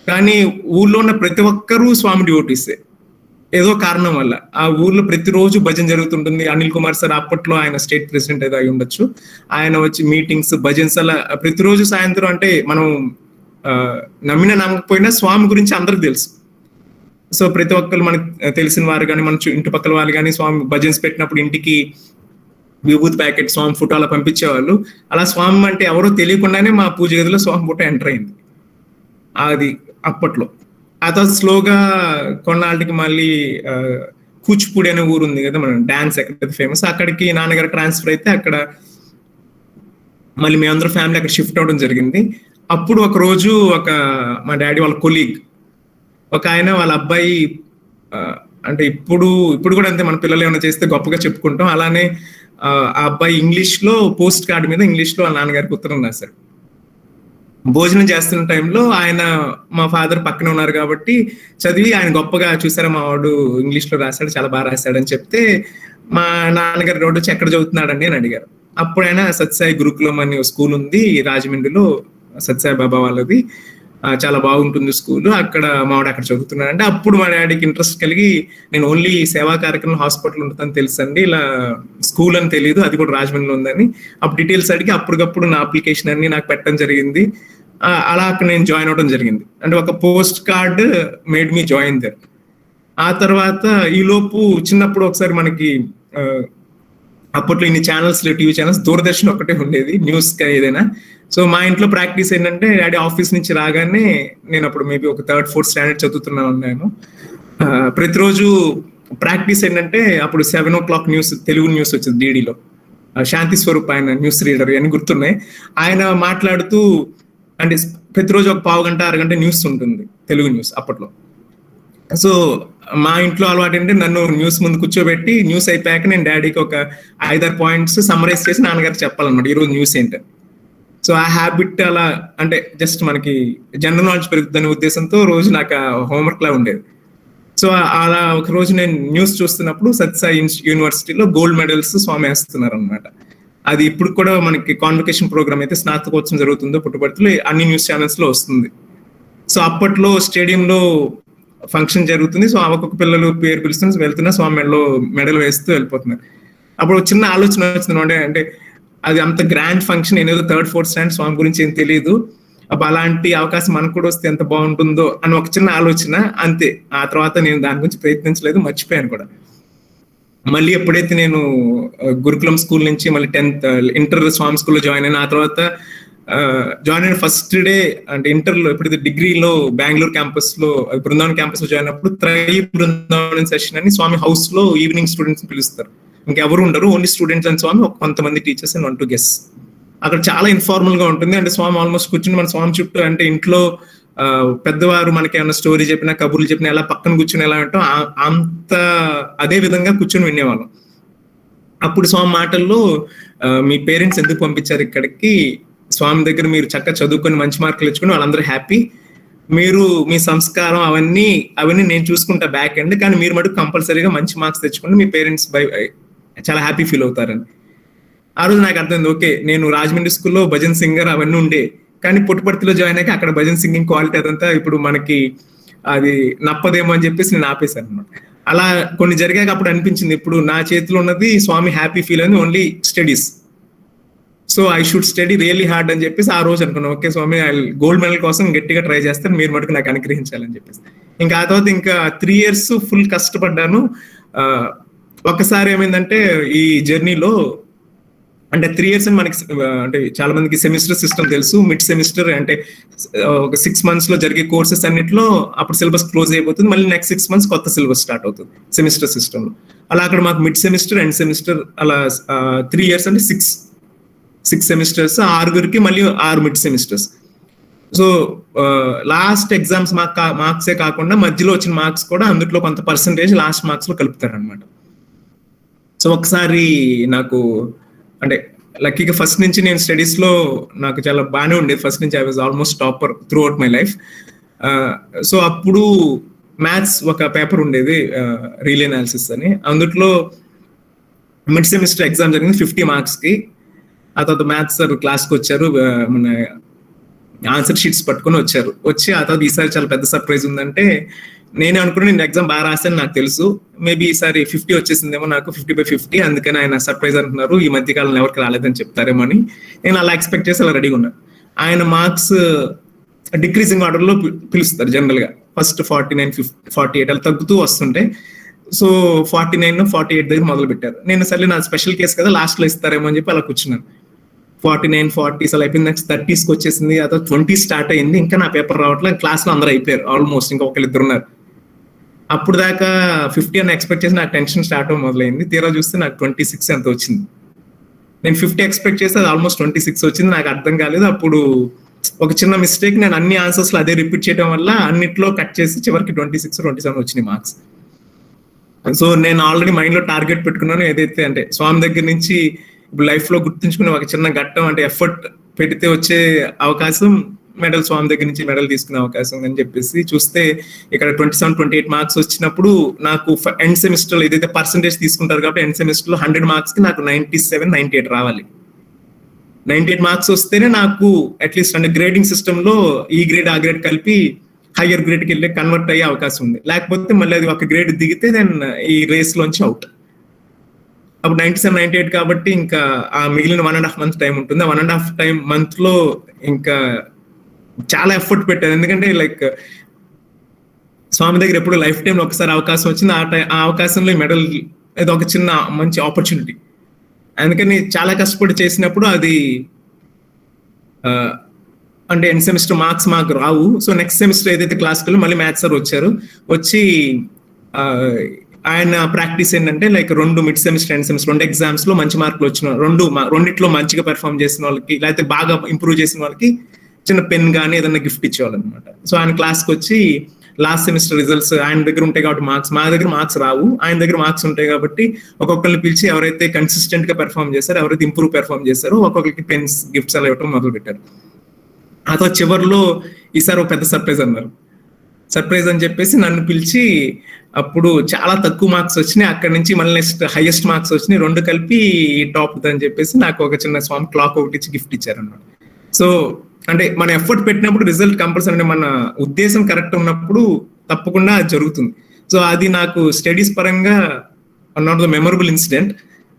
కానీ ఊర్లో ఉన్న ప్రతి ఒక్కరూ స్వామి డివోటీసే. ఏదో కారణం వల్ల ఆ ఊర్లో ప్రతిరోజు భజన జరుగుతుంటుంది. అనిల్ కుమార్ సార్ అప్పట్లో ఆయన స్టేట్ ప్రెసిడెంట్ ఏదో అయి ఉండొచ్చు, ఆయన వచ్చి మీటింగ్స్ భజన్స్ అలా ప్రతిరోజు సాయంత్రం. అంటే మనం నమ్మినా నమ్మకపోయినా స్వామి గురించి అందరికి తెలుసు. సో ప్రతి ఒక్కరు మనకు తెలిసిన వారు కానీ మన ఇంటి పక్కల వాళ్ళు కానీ స్వామి భజన్స్ పెట్టినప్పుడు ఇంటికి విభూతి ప్యాకెట్ స్వామి ఫోటో అలా పంపించేవాళ్ళు. అలా స్వామి అంటే ఎవరో తెలియకుండానే మా పూజ గదిలో స్వామి ఫోటో ఎంటర్ అయింది అది అప్పట్లో. ఆ తర్వాత స్లోగా కొన్నాళ్ళకి మళ్ళీ కూచిపూడి అనే ఊరు ఉంది కదా మన డాన్స్ ఎక్కడైతే ఫేమస్, అక్కడికి నాన్నగారు ట్రాన్స్ఫర్ అయితే అక్కడ మళ్ళీ మేమందరం ఫ్యామిలీ అక్కడ షిఫ్ట్ అవడం జరిగింది. అప్పుడు ఒక రోజు మా డాడీ వాళ్ళ కొలీగ్ ఒక ఆయన వాళ్ళ అబ్బాయి, అంటే ఇప్పుడు కూడా అంతే, మన పిల్లలు ఏమైనా చేస్తే గొప్పగా చెప్పుకుంటాం. అలానే ఆ అబ్బాయి ఇంగ్లీష్ లో పోస్ట్ కార్డ్ మీద ఇంగ్లీష్ లో వాళ్ళ నాన్నగారికి ఉత్తరం రాశారు. భోజనం చేస్తున్న టైంలో ఆయన మా ఫాదర్ పక్కన ఉన్నారు కాబట్టి చదివి ఆయన గొప్పగా చూసారా మా వాడు ఇంగ్లీష్ లో రాశాడు, చాలా బాగా రాశాడు అని చెప్తే మా నాన్నగారు రోడ్డు వచ్చి ఎక్కడ చదువుతున్నాడండి అని అడిగారు. అప్పుడు ఆయన సత్యసాయి గురుకులం అని స్కూల్ ఉంది రాజమండ్రిలో, సత్యసాయి బాబా వాళ్ళది, చాలా బాగుంటుంది స్కూల్, అక్కడ మావాడు అక్కడ చదువుతున్నాడు అంటే అప్పుడు మా డాడీకి ఇంట్రెస్ట్ కలిగి నేను ఓన్లీ సేవా కార్యక్రమం హాస్పిటల్ ఉంటుందని తెలుసండి, ఇలా స్కూల్ అని తెలియదు, అది కూడా రాజమండ్రిలో ఉందని. అప్పుడు డీటెయిల్స్ అడిగి అప్పటికప్పుడు నా అప్లికేషన్ అన్ని నాకు పెట్టడం జరిగింది. అలా అక్కడ నేను జాయిన్ అవ్వడం జరిగింది. అంటే ఒక post card made me join there. ఆ తర్వాత ఈ లోపు చిన్నప్పుడు ఒకసారి మనకి అప్పట్లో ఇన్ని ఛానల్స్ లేవు, టీవీ ఛానల్స్, దూరదర్శన్ ఒకటే ఉండేది న్యూస్ ఏదైనా. సో మా ఇంట్లో ప్రాక్టీస్ ఏంటంటే డాడీ ఆఫీస్ నుంచి రాగానే, నేను అప్పుడు మేబీ ఒక 3rd 4th స్టాండర్డ్ చదువుతున్నా ఉన్నాను, ప్రతిరోజు ప్రాక్టీస్ ఏంటంటే అప్పుడు 7 o'clock న్యూస్, తెలుగు న్యూస్ వచ్చింది డీడీలో, శాంతి స్వరూప్ ఆయన న్యూస్ రీడర్ అని గుర్తున్నాయి. ఆయన మాట్లాడుతూ అంటే ప్రతిరోజు ఒక 1/2 గంట 1/2 గంట న్యూస్ ఉంటుంది, తెలుగు న్యూస్ అప్పట్లో. సో మా ఇంట్లో అలవాటు ఏంటంటే నన్ను న్యూస్ ముందు కూర్చోబెట్టి న్యూస్ అయిపోయాక నేను డాడీకి ఒక 5-6 పాయింట్స్ సమ్మరైజ్ చేసి నాన్నగారు చెప్పాలన్నమాట ఈరోజు న్యూస్ ఏంటని. సో ఆ హ్యాబిట్ అలా అంటే జస్ట్ మనకి జనరల్ నాలెడ్జ్ పెరుగుతుందనే ఉద్దేశంతో రోజు నాకు హోంవర్క్ లా ఉండేది. సో అలా ఒక రోజు నేను న్యూస్ చూస్తున్నప్పుడు సత్యసాయి యూనివర్సిటీలో గోల్డ్ మెడల్స్ స్వామి వేస్తున్నారు అనమాట. అది ఇప్పుడు కూడా మనకి కాన్వకేషన్ ప్రోగ్రామ్ అయితే స్నాతకోత్సవం జరుగుతుందో పుట్టుపర్తిలో అన్ని న్యూస్ ఛానల్స్ లో వస్తుంది. సో అప్పట్లో స్టేడియంలో ఫంక్షన్ జరుగుతుంది. సో ఒక్కొక్క పిల్లలు పేరు పిలుస్తున్న వెళ్తున్నా స్వామి మెడల్ వేస్తూ వెళ్ళిపోతున్నారు. అప్పుడు చిన్న ఆలోచన వచ్చింది, అంటే అది అంత గ్రాండ్ ఫంక్షన్, నేనేదో 3rd 4th స్టాండర్డ్ స్వామి గురించి ఏం తెలియదు, అప్పుడు అలాంటి అవకాశం మనకు కూడా వస్తే ఎంత బాగుంటుందో అని ఒక చిన్న ఆలోచన, అంతే. ఆ తర్వాత నేను దాని గురించి ప్రయత్నించలేదు, మర్చిపోయాను కూడా. మళ్ళీ ఎప్పుడైతే నేను గురుకులం స్కూల్ నుంచి మళ్ళీ 10th ఇంటర్ స్వామి స్కూల్లో జాయిన్ అయినా, ఆ తర్వాత జాయిన్ అయిన ఫస్ట్ డే అంటే ఇంటర్లో ఎప్పుడైతే డిగ్రీలో బెంగళూరు క్యాంపస్ లో బృందావన్ క్యాంపస్ లో జాయిన్ అయినప్పుడు త్రయీ బృందావన్ సెషన్ అని స్వామి హౌస్ లో ఈవినింగ్ స్టూడెంట్స్ పిలుస్తారు, ఇంకెవరు ఉండరు, ఓన్లీ స్టూడెంట్స్ అండ్ స్వామి, కొంతమంది టీచర్స్ అండ్ 1 2 guests. అక్కడ చాలా ఇన్ఫార్మల్ గా ఉంటుంది. అంటే స్వామి ఆల్మోస్ట్ కూర్చుని మన స్వామి చుట్టూ, అంటే ఇంట్లో పెద్దవారు మనకి ఏమైనా స్టోరీ చెప్పినా కబుర్లు చెప్పినా ఎలా పక్కన కూర్చుని ఎలా ఉంటాం అంత అదే విధంగా కూర్చొని వినేవాళ్ళం. అప్పుడు స్వామి మాటల్లో మీ పేరెంట్స్ ఎందుకు పంపించారు ఇక్కడికి, స్వామి దగ్గర మీరు చక్కగా చదువుకొని మంచి మార్కులు తెచ్చుకుని వాళ్ళందరూ హ్యాపీ, మీరు మీ సంస్కారం అవన్నీ నేను చూసుకుంటా బ్యాక్ ఎండ్, కానీ మీరు మటుకు కంపల్సరీగా మంచి మార్క్స్ తెచ్చుకుంటే మీ పేరెంట్స్ చాలా హ్యాపీ ఫీల్ అవుతారని. ఆ రోజు నాకు అర్థమైంది, ఓకే నేను రాజమండ్రి స్కూల్లో భజన్ సింగర్ అవన్నీ ఉండే, కానీ పుట్టుపర్తిలో జాయిన్ అయ్యాక అక్కడ భజన్ సింగింగ్ క్వాలిటీ అదంతా ఇప్పుడు మనకి అది నప్పదేమో అని చెప్పేసి నేను ఆపేశాను అనమాట. అలా కొన్ని జరిగాక అప్పుడు అనిపించింది, ఇప్పుడు నా చేతిలో ఉన్నది స్వామి హ్యాపీ ఫీల్ అని only studies, so I should study really hard అని చెప్పేసి ఆ రోజు అనుకున్నాను, ఓకే స్వామి గోల్డ్ మెడల్ కోసం గట్టిగా ట్రై చేస్తాను, మీరు మటుకు నాకు అనుగ్రహించాలని చెప్పేసి. ఇంకా ఆ తర్వాత ఇంకా 3 years ఫుల్ కష్టపడ్డాను. ఒకసారి ఏమైందంటే ఈ జర్నీలో అంటే 3 years అని మనకి అంటే చాలా మందికి సెమిస్టర్ సిస్టమ్ తెలుసు, మిడ్ సెమిస్టర్ అంటే ఒక 6 months లో జరిగే కోర్సెస్ అన్నిట్లో అప్పుడు సిలబస్ క్లోజ్ అయిపోతుంది, మళ్ళీ నెక్స్ట్ 6 months కొత్త సిలబస్ స్టార్ట్ అవుతుంది సెమిస్టర్ సిస్టమ్ లో. అలా అక్కడ మాకు మిడ్ సెమిస్టర్ ఎండ్ సెమిస్టర్ అలా 3 years అంటే 6 సెమిస్టర్స్, 6 మళ్ళీ 6 mid semesters. So last exams మార్క్సే కాకుండా మధ్యలో వచ్చిన మార్క్స్ కూడా అందులో కొంత పర్సంటేజ్ లాస్ట్ మార్క్స్ లో కలుపుతారు అనమాట. సో ఒకసారి నాకు అంటే లక్కీగా ఫస్ట్ నుంచి నేను స్టడీస్ లో నాకు చాలా బాగానే ఉండేది, ఫస్ట్ నుంచి I was almost topper through out my life. So అప్పుడు మ్యాథ్స్ ఒక పేపర్ ఉండేది రియల్ అనాలిసిస్ అని, అందులో మిడ్ సెమిస్టర్ ఎగ్జామ్ జరిగింది 50 marks కి. ఆ తర్వాత మ్యాథ్స్ సార్ క్లాస్కి వచ్చారు, మన ఆన్సర్ షీట్స్ పట్టుకొని వచ్చి ఆ తర్వాత ఈసారి చాలా పెద్ద సర్ప్రైజ్ ఉందంటే, నేనే అనుకున్నా నేను ఎగ్జామ్ బాగా రాశాను నాకు తెలుసు, మేబీ ఈసారి 50 వచ్చేసిందేమో నాకు 50/50, అందుకని ఆయన సర్ప్రైజ్ అంటున్నారు, ఈ మధ్య కాలంలో ఎవరికి రాలేదని చెప్తారేమో అని నేను అలా ఎక్స్పెక్ట్ చేసి అలా రెడీగా ఉన్నాను. ఆయన మార్క్స్ డిక్రీజింగ్ ఆర్డర్ లో పిలుస్తారు జనరల్ గా, ఫస్ట్ 49 48 అలా తగ్గుతూ వస్తుంటే, సో 49 48 దగ్గర మొదలు పెట్టారు. నేను సరే నా స్పెషల్ కేసు కదా లాస్ట్ లో ఇస్తారేమో అని చెప్పి అలా కూర్చున్నాను. 49 40 అలా అయిపోయింది, నెక్స్ట్ 30s వచ్చేసింది, ఆ తర్వాత 20 స్టార్ట్ అయింది, ఇంకా నా పేపర్ రావట్లేదు, క్లాస్ లో అందరూ అయిపోయారు ఆల్మోస్ట్, ఇంకా 1-2 ఉన్నారు. అప్పుడు దాకా 50 అని ఎక్స్పెక్ట్ చేసి నాకు టెన్షన్ స్టార్ట్ అవ్వ మొదలైంది. తీరా చూస్తే నాకు 26 ఎంత వచ్చింది. నేను 50 ఎక్స్పెక్ట్ చేస్తే అది ఆల్మోస్ట్ 26 వచ్చింది. నాకు అర్థం కాలేదు. అప్పుడు ఒక చిన్న మిస్టేక్, నేను అన్ని ఆన్సర్స్ లో అదే రిపీట్ చేయడం వల్ల అన్నిట్లో కట్ చేసి చివరికి 26 27 వచ్చినాయి మార్క్స్. సో నేను ఆల్రెడీ మైండ్ లో టార్గెట్ పెట్టుకున్నాను, ఏదైతే అంటే స్వామి దగ్గర నుంచి ఇప్పుడు లైఫ్ లో గుర్తుంచుకునే ఒక చిన్న ఘట్టం, అంటే ఎఫర్ట్ పెడితే వచ్చే అవకాశం, మెడల్ స్వామి దగ్గర నుంచి మెడల్ తీసుకునే అవకాశం అని చెప్పేసి చూస్తే ఇక్కడ 27 28 మార్క్స్ వచ్చినప్పుడు నాకు ఎండ్ సెమిస్టర్ లో ఏదైతే పర్సంటేజ్ తీసుకుంటారు కాబట్టి ఎండ్ సెమిస్టర్ లో 100 మార్క్స్ కి నాకు 97 98 రావాలి. 98 మార్క్స్ వస్తేనే నాకు అట్లీస్ట్ అంటే గ్రేడింగ్ సిస్టమ్ లో ఈ గ్రేడ్ ఆ గ్రేడ్ కలిపి హయ్యర్ గ్రేడ్కి వెళ్ళి కన్వర్ట్ అయ్యే అవకాశం ఉంది. లేకపోతే మళ్ళీ అది ఒక గ్రేడ్ దిగితే దెన్ ఈ రేస్ లోంచి అవుట్. అప్పుడు 97, 98 కాబట్టి ఇంకా ఆ మిగిలిన 1.5 month టైం ఉంటుంది. ఆ 1.5 month లో ఇంకా చాలా ఎఫర్ట్ పెట్టాను. ఎందుకంటే లైక్ స్వామి దగ్గర ఎప్పుడు లైఫ్ టైం ఒకసారి అవకాశం వచ్చింది. ఆ అవకాశంలో మెడల్ ఇది ఒక చిన్న మంచి ఆపర్చునిటీ. అందుకని చాలా కష్టపడి చేసినప్పుడు అది అంటే ఎండ్ సెమిస్టర్ మార్క్స్ మాకు రావు. సో నెక్స్ట్ సెమిస్టర్ ఏదైతే క్లాస్కి మళ్ళీ మ్యాథ్స్ సార్ వచ్చి ఆయన ప్రాక్టీస్ ఏంటంటే like 2 mid semester end semester 2 exams లో మంచి మార్కులు వచ్చిన రెండిట్లో మంచిగా పెర్ఫార్మ్ చేసిన వాళ్ళకి లేకపోతే బాగా ఇంప్రూవ్ చేసిన వాళ్ళకి చిన్న పెన్ కానీ ఏదైనా గిఫ్ట్ ఇచ్చేవాళ్ళు అనమాట. సో ఆయన క్లాస్కి వచ్చి లాస్ట్ సెమిస్టర్ రిజల్ట్స్ ఆయన దగ్గర ఉంటాయి కాబట్టి మార్క్స్, మా దగ్గర మార్క్స్ రావు, ఆయన దగ్గర మార్క్స్ ఉంటాయి కాబట్టి ఒక్కొక్కరిని పిలిచి ఎవరైతే కన్సిస్టెంట్ గా పెర్ఫార్మ్ చేశారో, ఎవరైతే ఇంప్రూవ్ పెర్ఫార్మ్ చేశారో ఒక్కొక్కరికి పెన్స్ గిఫ్ట్స్ అలా ఇవ్వడం మొదలు పెట్టారు. ఆ తర్వాత చివరిలో ఈసారి ఒక పెద్ద సర్ప్రైజ్ అన్నారు. సర్ప్రైజ్ అని చెప్పేసి నన్ను పిలిచి అప్పుడు చాలా తక్కువ మార్క్స్ వచ్చినాయి. అక్కడి నుంచి మళ్ళీ నెక్స్ట్ హైయెస్ట్ మార్క్స్ వచ్చినాయి, 2 కలిపి టాప్ అని చెప్పేసి నాకు ఒక చిన్న స్వామి క్లాక్ ఒకటి ఇచ్చి గిఫ్ట్ ఇచ్చారన్నమాట. సో అంటే మన ఎఫర్ట్ పెట్టినప్పుడు రిజల్ట్ కంపల్సరీ, అంటే మన ఉద్దేశం కరెక్ట్ ఉన్నప్పుడు తప్పకుండా అది జరుగుతుంది. సో అది నాకు స్టడీస్ పరంగా one of the memorable incident.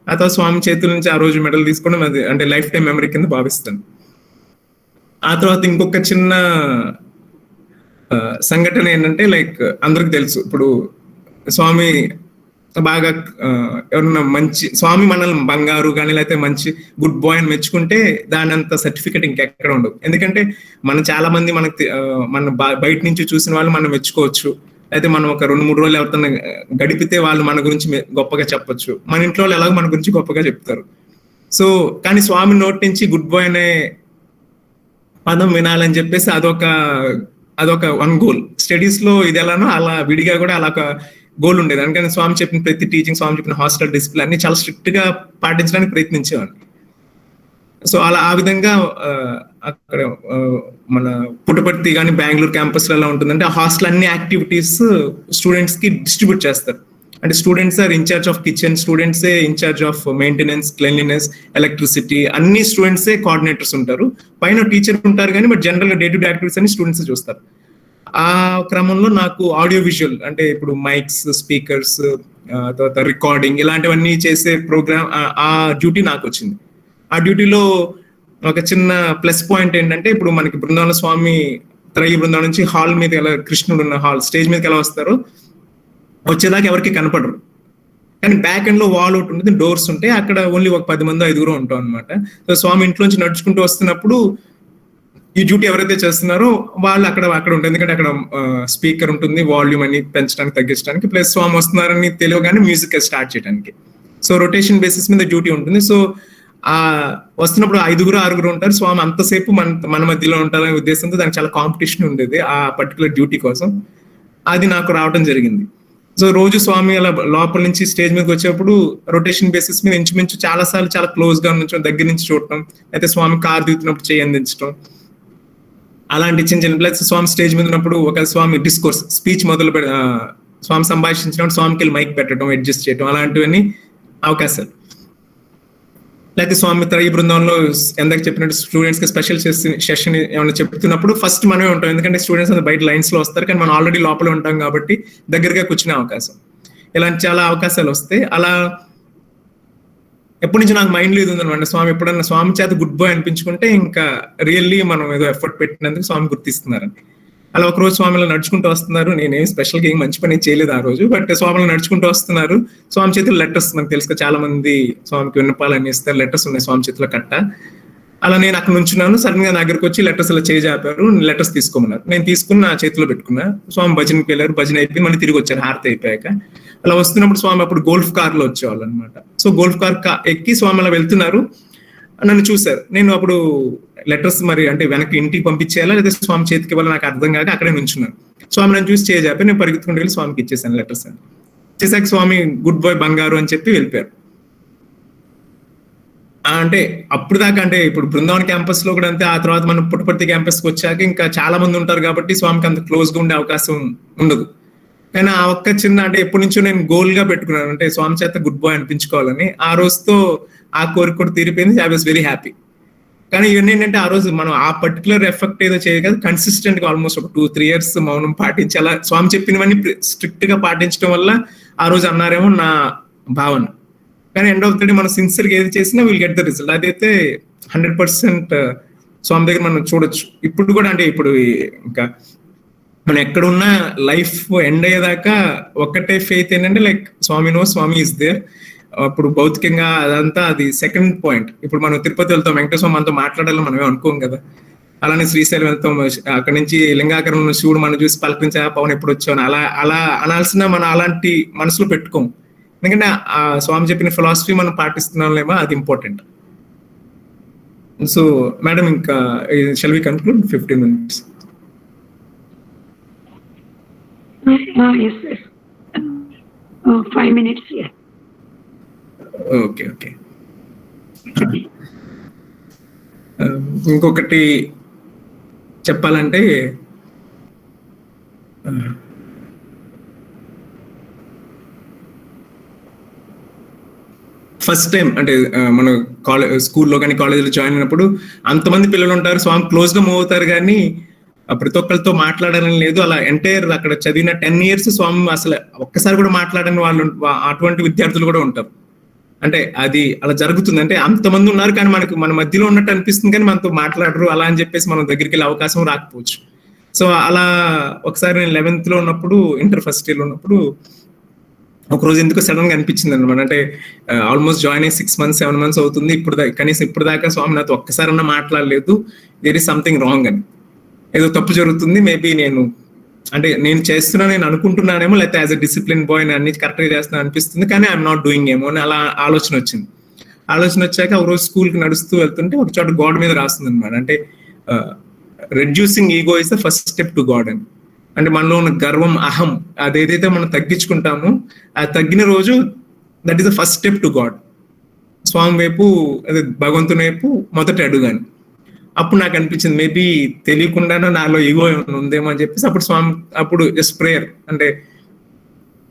ఆ తర్వాత స్వామి చేతుల నుంచి ఆ రోజు మెడల్ తీసుకోవడం అది అంటే లైఫ్ టైం మెమరీ కింద భావిస్తాను. ఆ తర్వాత ఇంకొక చిన్న సంఘటన ఏంటంటే లైక్ అందరికి తెలుసు, ఇప్పుడు స్వామి బాగా ఎవరన్నా మంచి స్వామి మనల్ని బంగారు కానీ లేకపోతే మంచి గుడ్ బాయ్ అని మెచ్చుకుంటే దాని అంత సర్టిఫికెట్ ఇంకెక్కడ ఉండదు. ఎందుకంటే మనం చాలా మంది మన బయట నుంచి చూసిన వాళ్ళు మనం మెచ్చుకోవచ్చు, అయితే మనం ఒక 2-3 రోజులు ఎవరితో గడిపితే వాళ్ళు మన గురించి గొప్పగా చెప్పొచ్చు, మన ఇంట్లో వాళ్ళు ఎలాగో మన గురించి గొప్పగా చెప్తారు. సో కానీ స్వామి నోటి నుంచి గుడ్ బాయ్ అనే పదం వినాలని చెప్పేసి అదొక వన్ గోల్. స్టడీస్ లో ఇది ఎలానో అలా విడిగా కూడా అలా ఒక గోల్ ఉండేది. అందుకని స్వామి చెప్పిన ప్రతి టీచింగ్, స్వామి చెప్పిన హాస్టల్ డిసిప్లిన్ అన్ని చాలా స్ట్రిక్ట్ గా పాటించడానికి ప్రయత్నించేవాడిని. సో అలా ఆ విధంగా అక్కడ మన పుట్టపర్తి కానీ బెంగళూరు క్యాంపస్ లో ఎలా ఉంటుందంటే ఆ హాస్టల్ అన్ని యాక్టివిటీస్ స్టూడెంట్స్ కి డిస్ట్రిబ్యూట్ చేస్తారు. అంటే students are in charge of kitchen, స్టూడెంట్సే in charge of maintenance, cleanliness, electricity, అన్ని స్టూడెంట్సే కోఆర్డినేటర్స్ ఉంటారు. పైన టీచర్ ఉంటారు కానీ బట్ జనరల్ గా డే టు డే యాక్టివిటీస్ అన్ని స్టూడెంట్స్ చూస్తారు. ఆ క్రమంలో నాకు ఆడియో విజువల్ అంటే ఇప్పుడు మైక్స్, స్పీకర్స్, తర్వాత రికార్డింగ్ ఇలాంటివన్నీ చేసే ప్రోగ్రామ్, ఆ డ్యూటీ నాకు వచ్చింది. ఆ డ్యూటీలో ఒక చిన్న ప్లస్ పాయింట్ ఏంటంటే ఇప్పుడు మనకి బృందావన స్వామి త్రయీ బృందావనం నుంచి హాల్ మీద ఎలా కృష్ణుడు ఉన్న హాల్ స్టేజ్ మీదకి ఎలా వస్తారో వచ్చేదాకా ఎవరికి కనపడరు. కానీ బ్యాక్ ఎండ్ లో వాల్ ఒకటి ఉంటుంది, డోర్స్ ఉంటాయి, అక్కడ ఓన్లీ ఒక 10 మంది 5 ఉంటాం అనమాట. సో స్వామి ఇంట్లోంచి నడుచుకుంటూ వస్తున్నప్పుడు ఈ డ్యూటీ ఎవరైతే చేస్తున్నారో వాళ్ళు అక్కడ ఉంటుంది. ఎందుకంటే అక్కడ స్పీకర్ ఉంటుంది, వాల్యూమ్ అని పెంచడానికి తగ్గించడానికి, ప్లస్ స్వామి వస్తున్నారని తెలియగానే మ్యూజిక్ స్టార్ట్ చేయడానికి. సో రొటేషన్ బేసిస్ మీద డ్యూటీ ఉంటుంది. సో ఆ వస్తున్నప్పుడు 5-6 ఉంటారు, స్వామి అంతసేపు మన మధ్యలో ఉంటారనే ఉద్దేశంతో దానికి చాలా కాంపిటీషన్ ఉండేది ఆ పర్టికులర్ డ్యూటీ కోసం. అది నాకు రావడం జరిగింది. సో రోజు స్వామి అలా లోపల నుంచి స్టేజ్ మీదకి వచ్చేప్పుడు రొటేషన్ బేసిస్ మీద ఇంచుమించు చాలా సార్లు చాలా క్లోజ్ గా నుంచడం, దగ్గర నుంచి చూడటం, అయితే స్వామి కార్ దిగుతున్నప్పుడు చేయి అందించడం, అలాంటి చిన్న ప్లస్ స్వామి స్టేజ్ మీద ఉన్నప్పుడు ఒక స్వామి డిస్కోర్స్ స్పీచ్ స్వామి సంభాషించినప్పుడు స్వామికి వెళ్ళి మైక్ పెట్టడం, అడ్జస్ట్ చేయడం, అలాంటివన్నీ అవకాశాలు. లేకపోతే స్వామి త్రయీ బృందంలో ఎందాక చెప్పినట్టు స్టూడెంట్స్ కి స్పెషల్ సెషన్ ఏమైనా చెప్తున్నప్పుడు ఫస్ట్ మనమే ఉంటాం. ఎందుకంటే స్టూడెంట్స్ బయట లైన్స్ లో వస్తారు కానీ మనం ఆల్రెడీ లోపల ఉంటాం కాబట్టి దగ్గరగా కూర్చునే అవకాశం, ఇలాంటి చాలా అవకాశాలు వస్తాయి. అలా ఎప్పటి నుంచి నాకు మైండ్ లో ఇది ఉందన్నమాట, స్వామి ఎప్పుడన్నా స్వామి చేత గుడ్ బాయ్ అనిపించుకుంటే ఇంకా రియల్లీ మనం ఏదో ఎఫర్ట్ పెట్టినందుకు స్వామి గుర్తిస్తున్నారని. అలా ఒక రోజు స్వామిలో నడుచుకుంటూ వస్తున్నారు, నేనేం స్పెషల్ గా ఏం మంచి పని చేయలేదు ఆ రోజు, బట్ స్వామిలో నడుచుకుంటూ వస్తున్నారు, స్వామి చేతిలో లెటర్స్, మనకు తెలుసు చాలా మంది స్వామికి విన్నపాలని ఇస్తారు, లెటర్స్ ఉన్నాయి స్వామి చేతిలో కట్ట. అలా నేను అక్కడ నుంచున్నాను, సడన్ గా నా దగ్గరకు వచ్చి లెటర్స్ అలా చేజాపారు, లెటర్స్ తీసుకోమన్నారు. నేను తీసుకుని నా చేతిలో పెట్టుకున్నా. స్వామి భజనకి వెళ్ళారు, భజన అయిపోయి మళ్ళీ తిరిగి వచ్చారు హారతి అయిపోయాక. అలా వస్తున్నప్పుడు స్వామి అప్పుడు గోల్ఫ్ కార్ లో వచ్చేవాళ్ళు అనమాట. సో గోల్ఫ్ కార్ ఎక్కి స్వామి అలా వెళ్తున్నారు, నన్ను చూశారు. నేను అప్పుడు లెటర్స్ మరి అంటే వెనక్కి ఇంటికి పంపించేయాలా లేదా స్వామి చేతికి ఇవ్వాలి నాకు అర్థం కాక అక్కడే నుంచున్నాను. స్వామి నన్ను చూసి చేజాపి నేను పరిగెత్తుకుంటూ వెళ్ళి స్వామికి ఇచ్చేసాను లెటర్స్ అని. చేశాక స్వామి గుడ్ బాయ్ బంగారు అని చెప్పి వెళ్ళిపోయారు. అంటే అప్పుడు దాకా అంటే ఇప్పుడు బృందావన్ క్యాంపస్ లో కూడా అంతే, ఆ తర్వాత మనం పుట్టపర్తి క్యాంపస్ కి వచ్చాక ఇంకా చాలా మంది ఉంటారు కాబట్టి స్వామికి అంత క్లోజ్ గా ఉండే అవకాశం ఉండదు. కానీ ఆ ఒక్క చిన్న అంటే ఎప్పటి నుంచో నేను గోల్ గా పెట్టుకున్నాను, అంటే స్వామి చేత గుడ్ బాయ్ అనిపించుకోవాలని. ఆ రోజుతో ఆ కోరిక కూడా తీరిపోయింది. I was very happy. కానీ ఇవన్నీ ఏంటంటే ఆ రోజు మనం ఆ పర్టికులర్ ఎఫెక్ట్ ఏదో చేయగలదు, కన్సిస్టెంట్ గా ఆల్మోస్ట్ ఒక 2-3 years మౌనం పాటించి అలా స్వామి చెప్పినవన్నీ స్ట్రిక్ట్ గా పాటించడం వల్ల ఆ రోజు అన్నారేమో నా భావన. కానీ ఎండ్ ఆఫ్ ద డే మనం సిన్సియర్ గా ఏది చేసినా విల్ గెట్ ద రిజల్ట్. అదైతే 100% స్వామి దగ్గర మనం చూడొచ్చు. ఇప్పుడు కూడా అంటే ఇప్పుడు ఇంకా మనం ఎక్కడున్నా లైఫ్ ఎండ్ అయ్యేదాకా ఒక్కటే ఫెయిత్ ఏంటంటే like Swami no, Swami is there. అప్పుడు భౌతికంగా అదంతా అది సెకండ్ పాయింట్. ఇప్పుడు మనం తిరుపతి వెళ్తాం, వెంకటేశ్వర మనతో మాట్లాడాలని మనమే అనుకోం కదా. అలానే శ్రీశైలం వెళ్తాం, అక్కడ నుంచి లింగాకరం శివుడు మనం చూసి పలకరించా పవన్ ఎప్పుడు వచ్చావు అలా అలా అనాల్సిన మనం అలాంటి మనసులో పెట్టుకోం. ఎందుకంటే ఆ స్వామి చెప్పిన ఫిలాసఫీ మనం పాటిస్తున్నాంలేమో, అది ఇంపార్టెంట్. సో మేడం, ఇంకా shall we conclude 15 minutes? Yes, sir. 5 minutes, yeah. Okay. ఇంకొకటి చెప్పాలంటే ఫస్ట్ టైం అంటే మన స్కూల్లో కానీ కాలేజీలో జాయిన్ అయినప్పుడు అంతమంది పిల్లలు ఉంటారు, స్వామి క్లోజ్ గా మూవ్ అవుతారు, కానీ ప్రతి ఒక్కరితో మాట్లాడాలని లేదు. అలా ఎంటైర్ అక్కడ చదివిన 10 years స్వామి అసలు ఒక్కసారి కూడా మాట్లాడని వాళ్ళు, అటువంటి విద్యార్థులు కూడా ఉంటారు. అంటే అది అలా జరుగుతుంది. అంటే అంతమంది ఉన్నారు కానీ మనకు మన మధ్యలో ఉన్నట్టు అనిపిస్తుంది, కానీ మనతో మాట్లాడరు. అలా అని చెప్పేసి మనం దగ్గరికి వెళ్ళే అవకాశం రాకపోవచ్చు. సో అలా ఒకసారి నేను 11th లో ఉన్నప్పుడు, ఇంటర్ ఫస్ట్ ఇయర్ లో ఉన్నప్పుడు ఒకరోజు ఎందుకు సడన్ గా అనిపించింది అనమాట. అంటే ఆల్మోస్ట్ జాయిన్ అయ్యి 6 months 7 months అవుతుంది, కనీసం ఇప్పుడు దాకా స్వామి నాతో ఒక్కసారన్నా మాట్లాడలేదు. దేర్ ఇస్ సంథింగ్ రాంగ్ అని, ఏదో తప్పు జరుగుతుంది. మేబీ నేను చేస్తున్నా, నేను అనుకుంటున్నానేమో, లేకపోతే యాజ్ అ డిసిప్లిన్ బాయ్ నేను అన్ని కరెక్ట్ గా చేస్తున్నా అనిపిస్తుంది, కానీ ఐఎమ్ నాట్ డూయింగ్ ఏమో అని అలా ఆలోచన వచ్చింది. ఆలోచన వచ్చాక ఒక రోజు స్కూల్ కి నడుస్తూ వెళ్తుంటే ఒక చోట గాడ్ మీద రాస్తుంది అనమాట. అంటే reducing ego is the first step to God అని. అంటే మనలో ఉన్న గర్వం, అహం, అదేదైతే మనం తగ్గించుకుంటామో అది తగ్గిన రోజు that is the first step to God. Swami వైపు, అదే భగవంతుని వైపు మొదటి అడుగు అని. అప్పుడు నాకు అనిపించింది మేబీ తెలియకుండానే నాలో ఈగో ఏమైనా ఉందేమో అని చెప్పేసి అప్పుడు జస్ట్ ప్రేయర్. అంటే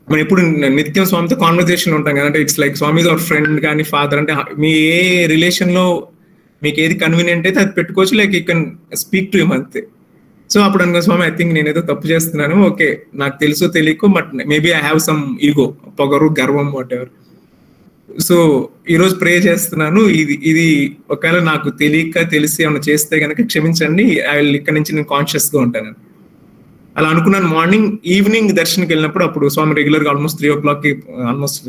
మనం ఎప్పుడు నిత్యం స్వామితో కాన్వర్సేషన్ ఉంటాం కదా, అంటే it's like Swami is our friend కానీ ఫాదర్. అంటే మీ ఏ రిలేషన్ లో మీకు ఏది కన్వీనియంట్ అయితే అది పెట్టుకోవచ్చు, like you can speak to him అంతే. సో అప్పుడు అనుకో స్వామి, ఐ థింక్ నేను ఏదో తప్పు చేస్తున్నాను, ఓకే నాకు తెలుసో తెలియకో, but maybe I have some ego, పొగరు, గర్వం, వాట్ ఎవర్. సో ఈరోజు ప్రే చేస్తున్నాను, ఇది ఒకవేళ నాకు తెలిసి ఏమైనా చేస్తే కనుక క్షమించండి, ఇక్కడ నుంచి నేను కాన్షియస్ గా ఉంటాను. అలా అనుకున్నాను. మార్నింగ్ ఈవినింగ్ దర్శనకి వెళ్ళినప్పుడు అప్పుడు స్వామి రెగ్యులర్ గా almost 3 o'clock almost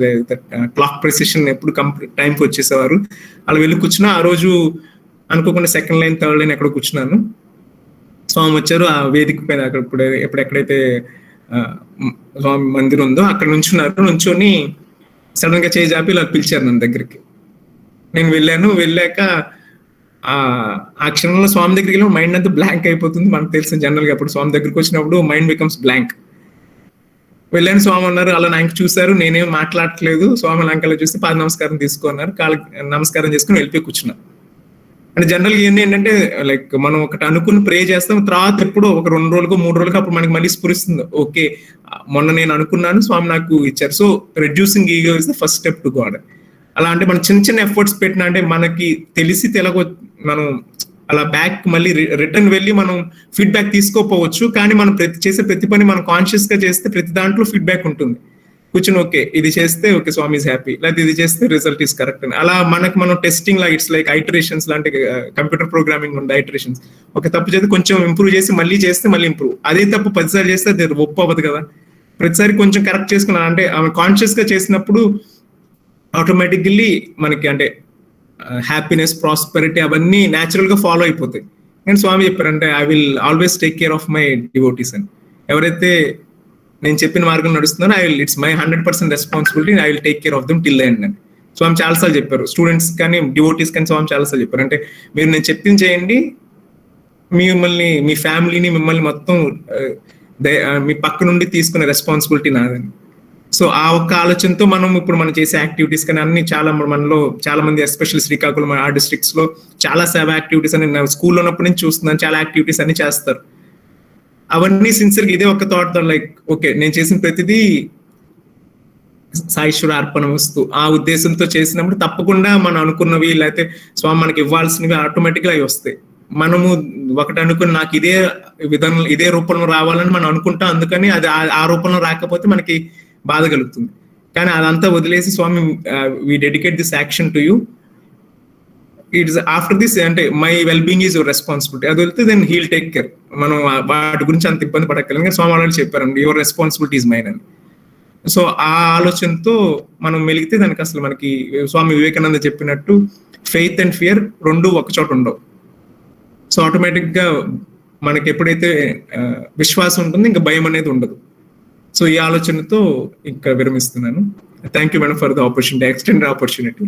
clock precision ఎప్పుడు టైంకి వచ్చేసేవారు. అలా వెళ్ళి కూర్చున్నా. ఆ రోజు అనుకోకుండా సెకండ్ లైన్ థర్డ్ లైన్ ఎక్కడ కూర్చున్నాను. స్వామి వచ్చారు, ఆ వేదిక పైన అక్కడ ఎక్కడైతే స్వామి మందిరం ఉందో అక్కడ నుంచొని సడన్ గా చేయి జాపి ఇలా పిలిచారు నన్ను దగ్గరికి. నేను వెళ్ళాక ఆ క్షణంలో స్వామి దగ్గరికి వెళ్ళి మైండ్ అంతా బ్లాంక్ అయిపోతుంది. మనకు తెలిసిన జనరల్ గా అప్పుడు స్వామి దగ్గరికి వచ్చినప్పుడు మైండ్ బికమ్స్ బ్లాంక్. వెళ్ళాను, స్వామి అన్నారు, అలా నాకు చూసారు, నేనేం మాట్లాడట్లేదు. స్వామి లంకలో చూస్తే పాద నమస్కారం తీసుకున్నారు, కాళ్ళకి నమస్కారం చేసుకుని వెళ్ళిపోయి కూర్చున్నా. అంటే జనరల్ గా ఏంటంటే లైక్ మనం ఒకటి అనుకుని ప్రే చేస్తాం, తర్వాత ఎప్పుడో ఒక 2 రోజులకు 3 రోజులకు అప్పుడు మనకి మళ్ళీ స్ఫురిస్తుంది, ఓకే మొన్న నేను అనుకున్నాను, స్వామి నాకు ఇచ్చారు. So reducing ego is the first step to God. అలా అంటే మనం చిన్న ఎఫర్ట్స్ పెట్టినా, అంటే మనకి తెలిసి మనం అలా బ్యాక్ మళ్ళీ రిటర్న్ వెళ్ళి మనం ఫీడ్బ్యాక్ తీసుకోపోవచ్చు, కానీ మనం చేసే ప్రతి పని మనం కాన్షియస్ గా చేస్తే ప్రతి దాంట్లో ఫీడ్బ్యాక్ ఉంటుంది. కూర్చొని ఓకే ఇది చేస్తే ఓకే స్వామి ఈజ్ హ్యాపీ, లేకపోతే ఇది చేస్తే రిజల్ట్ ఈస్ కరెక్ట్ అని. అలా మనం testing law it's like iterations లాంటి కంప్యూటర్ ప్రోగ్రామింగ్ ఉంది, ఐటరేషన్స్. ఒక తప్పు చేస్తే కొంచెం ఇంప్రూవ్ చేసి మళ్ళీ చేస్తే మళ్ళీ ఇంప్రూవ్. అదే తప్పు 10 సార్లు చేస్తే అది ఒప్పు అవ్వదు కదా. ప్రతిసారి కొంచెం కరెక్ట్ చేసుకున్నాను అంటే కాన్షియస్ గా చేసినప్పుడు ఆటోమేటికల్లీ మనకి అంటే హ్యాపీనెస్, ప్రాస్పెరిటీ అవన్నీ న్యాచురల్ గా ఫాలో అయిపోతాయి. కానీ స్వామి చెప్పారంటే I will always take care of my devotees అని. ఎవరైతే నేను చెప్పిన మార్గం నడుస్తున్నారో it's my 100% responsibility, I will take care of them till the end అని స్వామి చాలాసార్లు చెప్పారు. స్టూడెంట్స్ కానీ డివోటీస్ కానీ స్వామి చాలాసార్లు చెప్పారు. అంటే మీరు నేను చెప్పింది చేయండి, మిమ్మల్ని, మీ ఫ్యామిలీని, మిమ్మల్ని మొత్తం మీ పక్క నుండి తీసుకునే రెస్పాన్సిబిలిటీ నాదని. సో ఆ ఒక్క ఆలోచనతో మనం చేసే యాక్టివిటీస్ కానీ అన్ని మనలో చాలా మంది, ఎస్పెషల్లీ శ్రీకాకుళం ఆ డిస్ట్రిక్ట్స్ లో చాలా సేవ యాక్టివిటీస్ అని నేను స్కూల్లో ఉన్నప్పటి నుంచి చూస్తున్నాను. చాలా యాక్టివిటీస్ అన్ని చేస్తారు. అవన్నీ సిన్సియర్గా ఇదే ఒక థాట్, లైక్ ఓకే నేను చేసిన ప్రతిదీ సాయిశ్వర అర్పణ వస్తు ఆ ఉద్దేశంతో చేసినప్పుడు తప్పకుండా మనం అనుకున్నవి లేకపోతే స్వామి మనకి ఇవ్వాల్సినవి ఆటోమేటిక్ గా అవి వస్తాయి. మనము ఒకటి అనుకుని నాకు ఇదే విధానం ఇదే రూపంలో రావాలని మనం అనుకుంటాం, అందుకని అది ఆ రూపంలో రాకపోతే మనకి బాధ కలుగుతుంది. కానీ అదంతా వదిలేసి Swami we dedicate this action to you, it's after this అంటే my well being is your responsibility. అది వెళ్తే దెన్ హీల్ టేక్ కేర్. మనం వాటి గురించి అంత ఇబ్బంది పడక్కర్లేదు, కానీ స్వామి వాళ్ళు చెప్పారండి యువర్ రెస్పాన్సిబిలిటీ ఈజ్ మైన్ అని. సో ఆ ఆలోచనతో మనం మెలిగితే దానికి అసలు మనకి స్వామి వివేకానంద చెప్పినట్టు ఫెయిత్ అండ్ ఫియర్ రెండు ఒక చోట ఉండవు. సో ఆటోమేటిక్ గా మనకి ఎప్పుడైతే విశ్వాసం ఉంటుందో ఇంకా భయం అనేది ఉండదు. సో ఈ ఆలోచనతో ఇంకా విరమిస్తున్నాను. Thank you madam for the opportunity, extended opportunity.